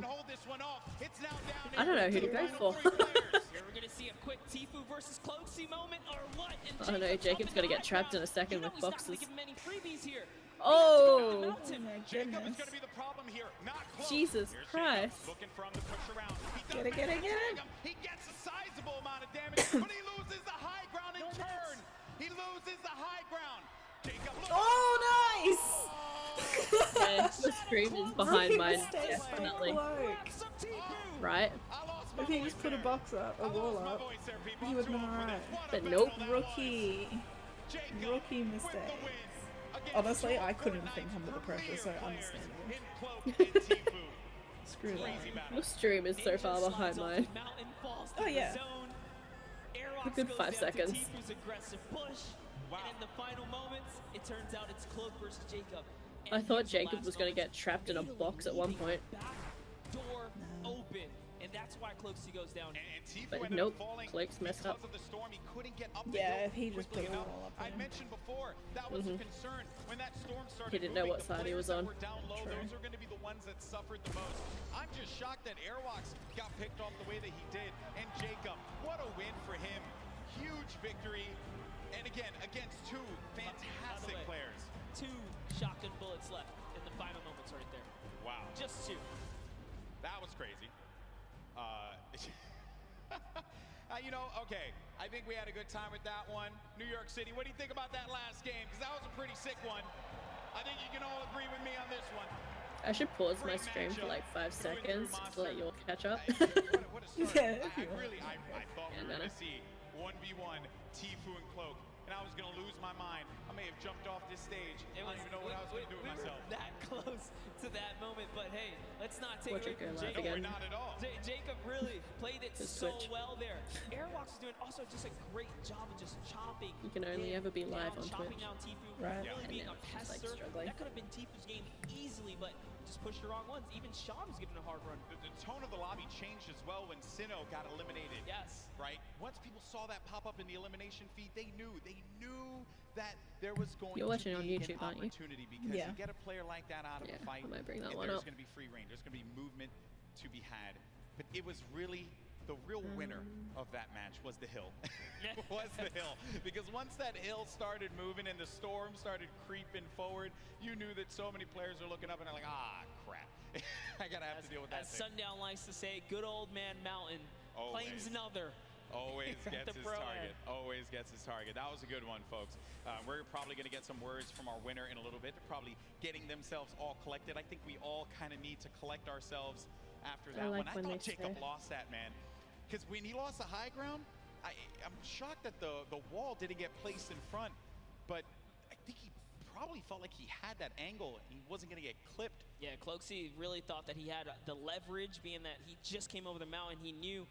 on. I don't know who to go for. Here we're gonna see a quick Tfue versus Cloaksy moment, or what? And Oh no, Jacob's gonna get trapped in a second with boxes. many freebies here. Oh! Jacob is going to be the problem here, not close. Jesus Christ. Looking for him to push around. Get it, get it, get it. He gets a sizable amount of damage, but he loses the high ground in turn. He loses the high ground. Jacob. Oh, nice! Yeah, the scream is behind mine, definitely. Right? If he just put a box up, a wall up, he would have been alright. But nope. Rookie mistake. Honestly, I couldn't think under the pressure, so understandable. Screw that. Your stream is so far behind mine. Oh yeah. A good 5 seconds. Tifu's aggressive push, and in the final moments, it turns out it's Cloak versus Jacob. I thought Jacob was gonna get trapped in a box at one point. Door open, and that's why Cloaksy goes down. But nope, Cloak's messed up. Yeah, he just put it all up. I mentioned before that was a concern when that storm started. He didn't know what side he was on. Down low, those are going to be the ones that suffered the most. I'm just shocked that Airwalks got picked off the way that he did. And Jacob, what a win for him. Huge victory. And again, against two fantastic players. 2 shotgun bullets left in the final moments right there. Wow. Just 2. That was crazy. You know, okay, I think we had a good time with that one. New York City, what do you think about that last game? Because that was a pretty sick one. I think you can all agree with me on this one. I should pause my stream for like 5 seconds to let you all catch up. Yeah, I thought we were going to see 1v1 Tifu and Cloak, and I was going to lose my mind. I may have jumped off this stage. I don't even know what I was going to do with myself. We were that close to that moment, but hey, let's not take Watch away it go from live Jacob. again. No, we're not at all. Jacob really played it so Twitch. well there. Airwalks is doing also just a great job of just chopping. You can only ever be live on chopping Twitch. down Tifu, Right. really And being now a he's, like, pester. struggling. That could have been Tifu's game easily, but just pushed the wrong ones. Even Sean was giving a hard run. The tone of the lobby changed as well when Sinnoh got eliminated. Yes. Right? Once people saw that pop up in the elimination feed, they knew that there was going You're watching to on be YouTube, an aren't you? opportunity because you get a player like that out of a fight, I might bring that and one there's up. going to be free reign. There's going to be movement to be had. But it was really the real winner of that match was the hill. Was the hill. Because once that hill started moving and the storm started creeping forward, you knew that so many players are looking up and they're like, ah, crap. I got to have to deal with that As thing. Sundown likes to say, good old man Mountain claims another. Always gets The his pro-am. target. Always gets his target. That was a good one, folks. We're probably going to get some words from our winner in a little bit. They're probably getting themselves all collected. I think we all kind of need to collect ourselves after that like one. I when thought they Jacob say. lost that, man. Because when he lost the high ground, I'm shocked that the wall didn't get placed in front. But I think he probably felt like he had that angle and he wasn't going to get clipped. Yeah, Cloaksy really thought that he had the leverage, being that he just came over the mountain. He knew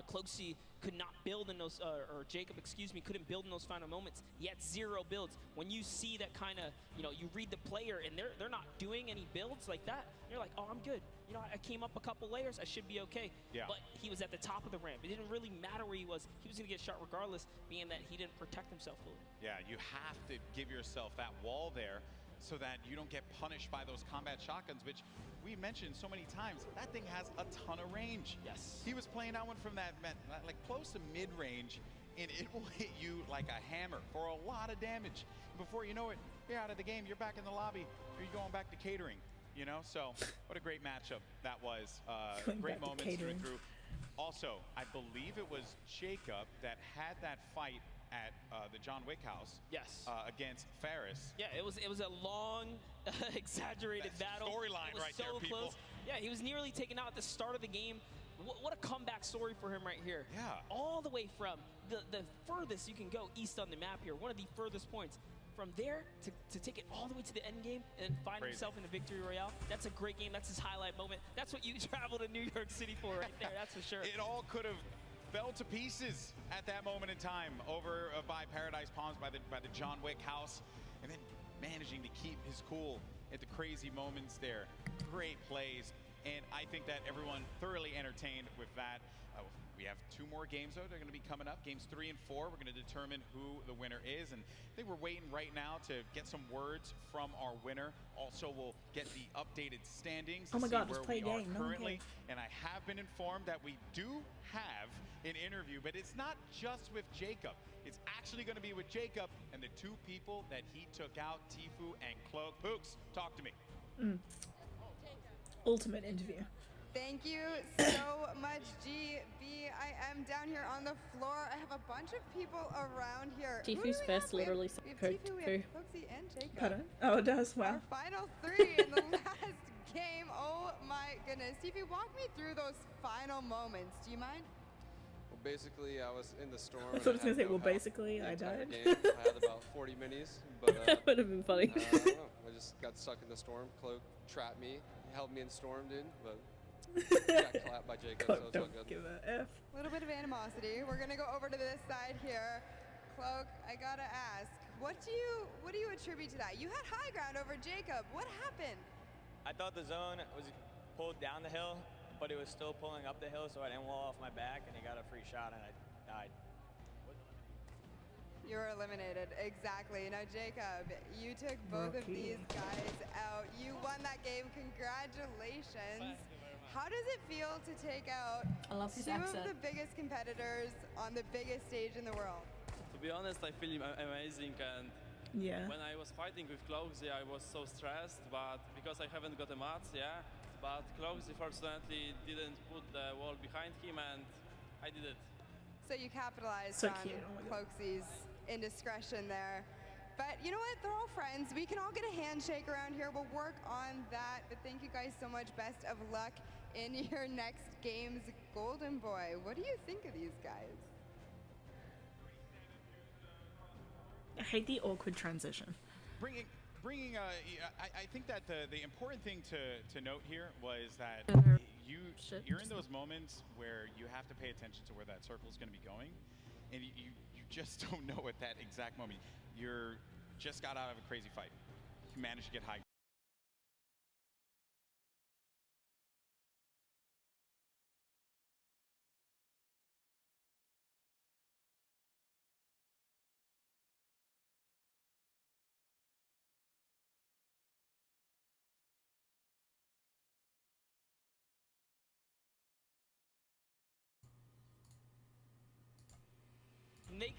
Cloaksy could not build in those, or Jacob, excuse me, couldn't build in those final moments. He had 0 builds. When you see that kind of, you read the player and they're not doing any builds like that, you're like, oh, I'm good. I came up a couple layers, I should be okay. Yeah. But he was at the top of the ramp. It didn't really matter where he was. He was going to get shot regardless, being that he didn't protect himself fully. Yeah, you have to give yourself that wall there so that you don't get punished by those combat shotguns, which we mentioned so many times. That thing has a ton of range. Yes. He was playing that one from that like close to mid-range, and it will hit you like a hammer for a lot of damage. Before you know it, you're out of the game, you're back in the lobby, or you're going back to catering. So what a great matchup that was. Great moments through and through. Also, I believe it was Jacob that had that fight at the John Wick house. Yes. Against Ferris. Yeah, it was a long, exaggerated battle. Storyline right so there, people. close. Yeah, he was nearly taken out at the start of the game. What a comeback story for him right here. Yeah. All the way from the furthest you can go east on the map here, one of the furthest points. From there to take it all the way to the end game and find himself in the victory royale. That's a great game. That's his highlight moment. That's what you travel to New York City for right there. That's for sure. It all could have fell to pieces at that moment in time over by Paradise Palms, by the John Wick house, and then managing to keep his cool at the crazy moments there. Great plays, and I think that everyone thoroughly entertained with that. We have 2 more games, though. They're going to be coming up. Games 3 and 4. We're going to determine who the winner is. And I think we're waiting right now to get some words from our winner. Also, we'll get the updated standings to Oh my see God, where just play we a are game. No one currently. cares. And I have been informed that we do have an interview, but it's not just with Jacob. It's actually going to be with Jacob and the 2 people that he took out, Tifu and Cloak. Pooks, talk to me. Ultimate interview. Thank you so much, GB. I am down here on the floor. I have a bunch of people around here. Who do Tifu's we first have? literally We have said Tifu, we Fu. have Foxy, and Jacob. Pardon? Oh, it does. Wow. Our final three in the last game. Oh my goodness. Tifu, walk me through those final moments. Do you mind? Well, basically, I was in the storm. I thought I was gonna say, well, basically, I died. Game. I had about 40 minis, but That would have been funny. I don't know. I just got stuck in the storm. Cloak trapped me, held me in storm, dude. But got clapped by Jacob, so it's all good. Give a F. A little bit of animosity. We're gonna go over to this side here. Cloak, I gotta ask, what do you attribute to that? You had high ground over Jacob. What happened? I thought the zone was pulled down the hill, but it was still pulling up the hill, so I didn't wall off my back, and he got a free shot, and I died. You were eliminated, exactly. Now, Jacob, you took both of these guys out. You won that game. Congratulations. How does it feel to take out I love his two accent. of the biggest competitors on the biggest stage in the world? To be honest, I feel amazing, and yeah. When I was fighting with Clogsy, I was so stressed, but because I haven't got a match, yeah. But Clogsy fortunately didn't put the wall behind him, and I did it. So you capitalized So on cute. Oh my God. Cloaksy's indiscretion there. But you know what? They're all friends. We can all get a handshake around here. We'll work on that. But thank you guys so much. Best of luck in your next games, Golden Boy. What do you think of these guys? I hate the awkward transition. Bringing I think that the important thing to note here was that you're in those moments where you have to pay attention to where that circle is going to be going, and you just don't know at that exact moment. You're just got out of a crazy fight. You managed to get high. Make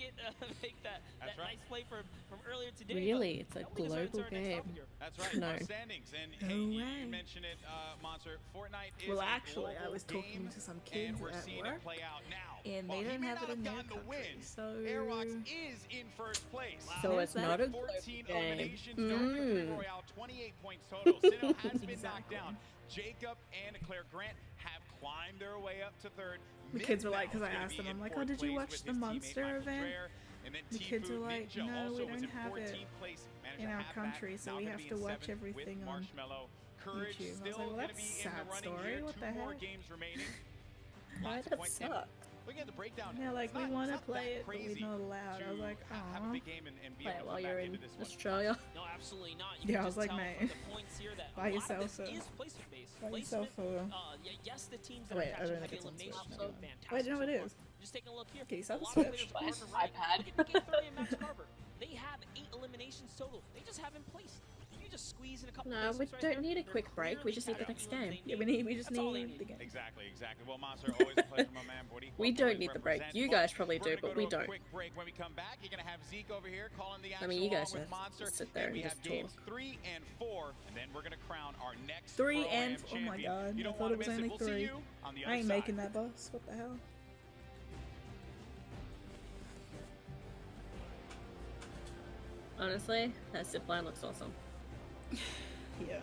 that nice play from earlier today. Really? It's a nobody deserves global our next game. top here. That's right. No. Our standings, and No hey, you way. mentioned it, Monster. Fortnite is Well, a actually, I global was talking game, to some and kids we're at seeing work, it play out now. and While they he don't may have not it in their gotten the country, win, so Airrox is in first place. So it's not a 14 global game. eliminations, don't complete Royale, 28 points total. Sinnoh has been knocked down. Jacob and Claire Grant have climbed their way up to third. the kids were like, because I Mid-Mouth asked them, gonna I'm be like, in oh, did you fourth watch place the with his Monster teammate Michael event? Dreher. And then The kids Tifu were like, Ninja no, also we was don't in have it 14th place, managed in to our have country, back, so now we gonna have be to in watch seventh with everything on Marshmallow. Courage YouTube. I was still like, well, going to that's be a in the sad running story. here. What Two the more heck? games remaining. Why Lots of that points. And suck? looking at the breakdown, Yeah, like, it's we not- want to it's not play that it, but we're crazy not allowed. I was like, have a aw. big game and be Play able it to while come you're back in into this one. Australia. No, absolutely not. Yeah, You can I just was like, tell mate, from the points here that by a lot yourself, of this sir. is placement based. By Placement, yourself, yes, the teams that Wait, are I don't catching think heavy it's on eliminations Switch. are doing fantastic. Wait, no, so it far. is. Just taking a look here. Okay, so a lot Switch. of players partner right. Look at Game 30 and Max Carver. They have 8 eliminations total. They just haven't placed. You just squeeze in a couple No, we placements right don't there. need a They're quick break. We clearly just need the next game. Yeah, we just That's all they need the game. Exactly. Well, Monster, always a pleasure, my man. Buddy. We don't need the break. You guys probably do, but we don't. Quick break. When we come back, you're gonna have Zeke over here calling the I action mean, you guys along with just Monster. sit there and we and have just games talk. 3 and 4, and then we're gonna crown our next 3 Pro-Am and oh my champion. god, You I don't thought wanna it was miss only We'll see 3. you on the I ain't other making side. that boss. What the hell? Honestly, that zip line looks awesome. Yeah.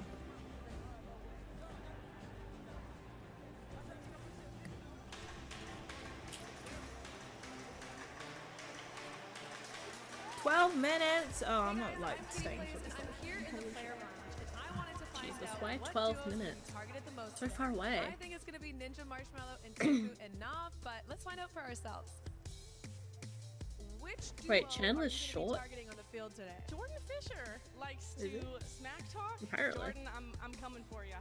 "12 minutes? Oh, I'm not like staying for this whole Here in the player lounge, and I wanted to find Jesus, out why what 12 duos minutes? you targeted the most. So today. far away. I think it's gonna be Ninja Marshmallow and Tifu and Nav, but let's find out for ourselves. Which duo Wait, Chandler's are you gonna be short? targeting on the field today? Jordan Fisher likes Is to it? smack talk. Apparently. Jordan, I'm coming for you.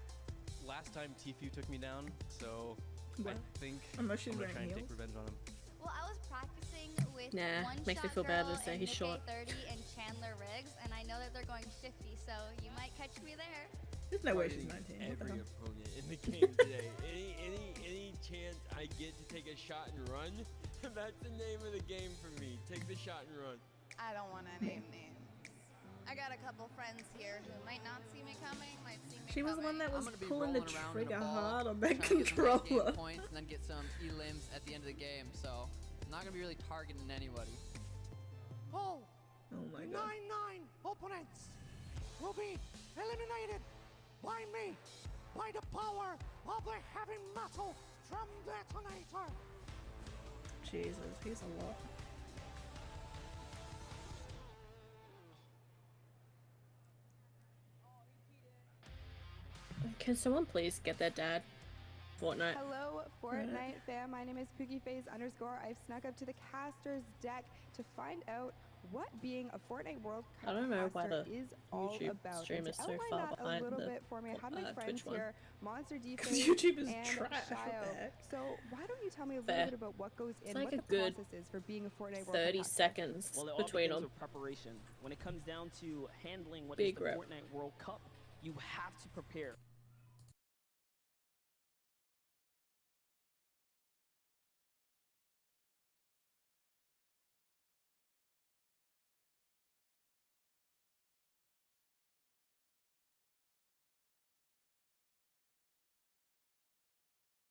Last time Tfue took me down, so What? I think Unless she's I'm gonna wearing try and heels. take revenge on him. Well, I was practicing with Nah, One makes me Shot feel bad Girl to say and he's Nick short. A30 and Chandler Riggs, and I know that they're going shifty, so you might catch me there. There's no way she's Targeting 19. What the every hell? opponent in the game today. Any chance I get to take a shot and run? That's the name of the game for me. Take the shot and run. I don't want to name names. I got a couple friends here who might not see me coming, might see me She was the one that was I'm gonna be pulling the rolling around in a trigger ball, hard on that trying to get some late game controller. points and then get some elims at the end of the game. So I'm not gonna be really targeting anybody. Oh my god. 9 opponents will be eliminated by me, by the power of the heavy metal from Detonator. Jesus, he's a lot. Can someone please get their dad? Fortnite. Hello, Fortnite fam. My name is PookieFace_. I've snuck up to the caster's deck to find out what being a Fortnite World Cup I don't know why caster the is all YouTube about. stream And is to so outline far that behind a little the bit for me, I have my friends Twitch one. here, Monster Because Defense YouTube is and trash with Shio. that. So why don't you tell me a Fair. little bit about what goes in, like what a the good process is for being a Fortnite World 30 Cup caster? seconds Well, it all between begins them. with preparation. When it comes down to handling what is Big the rep. Fortnite World Cup, you have to prepare.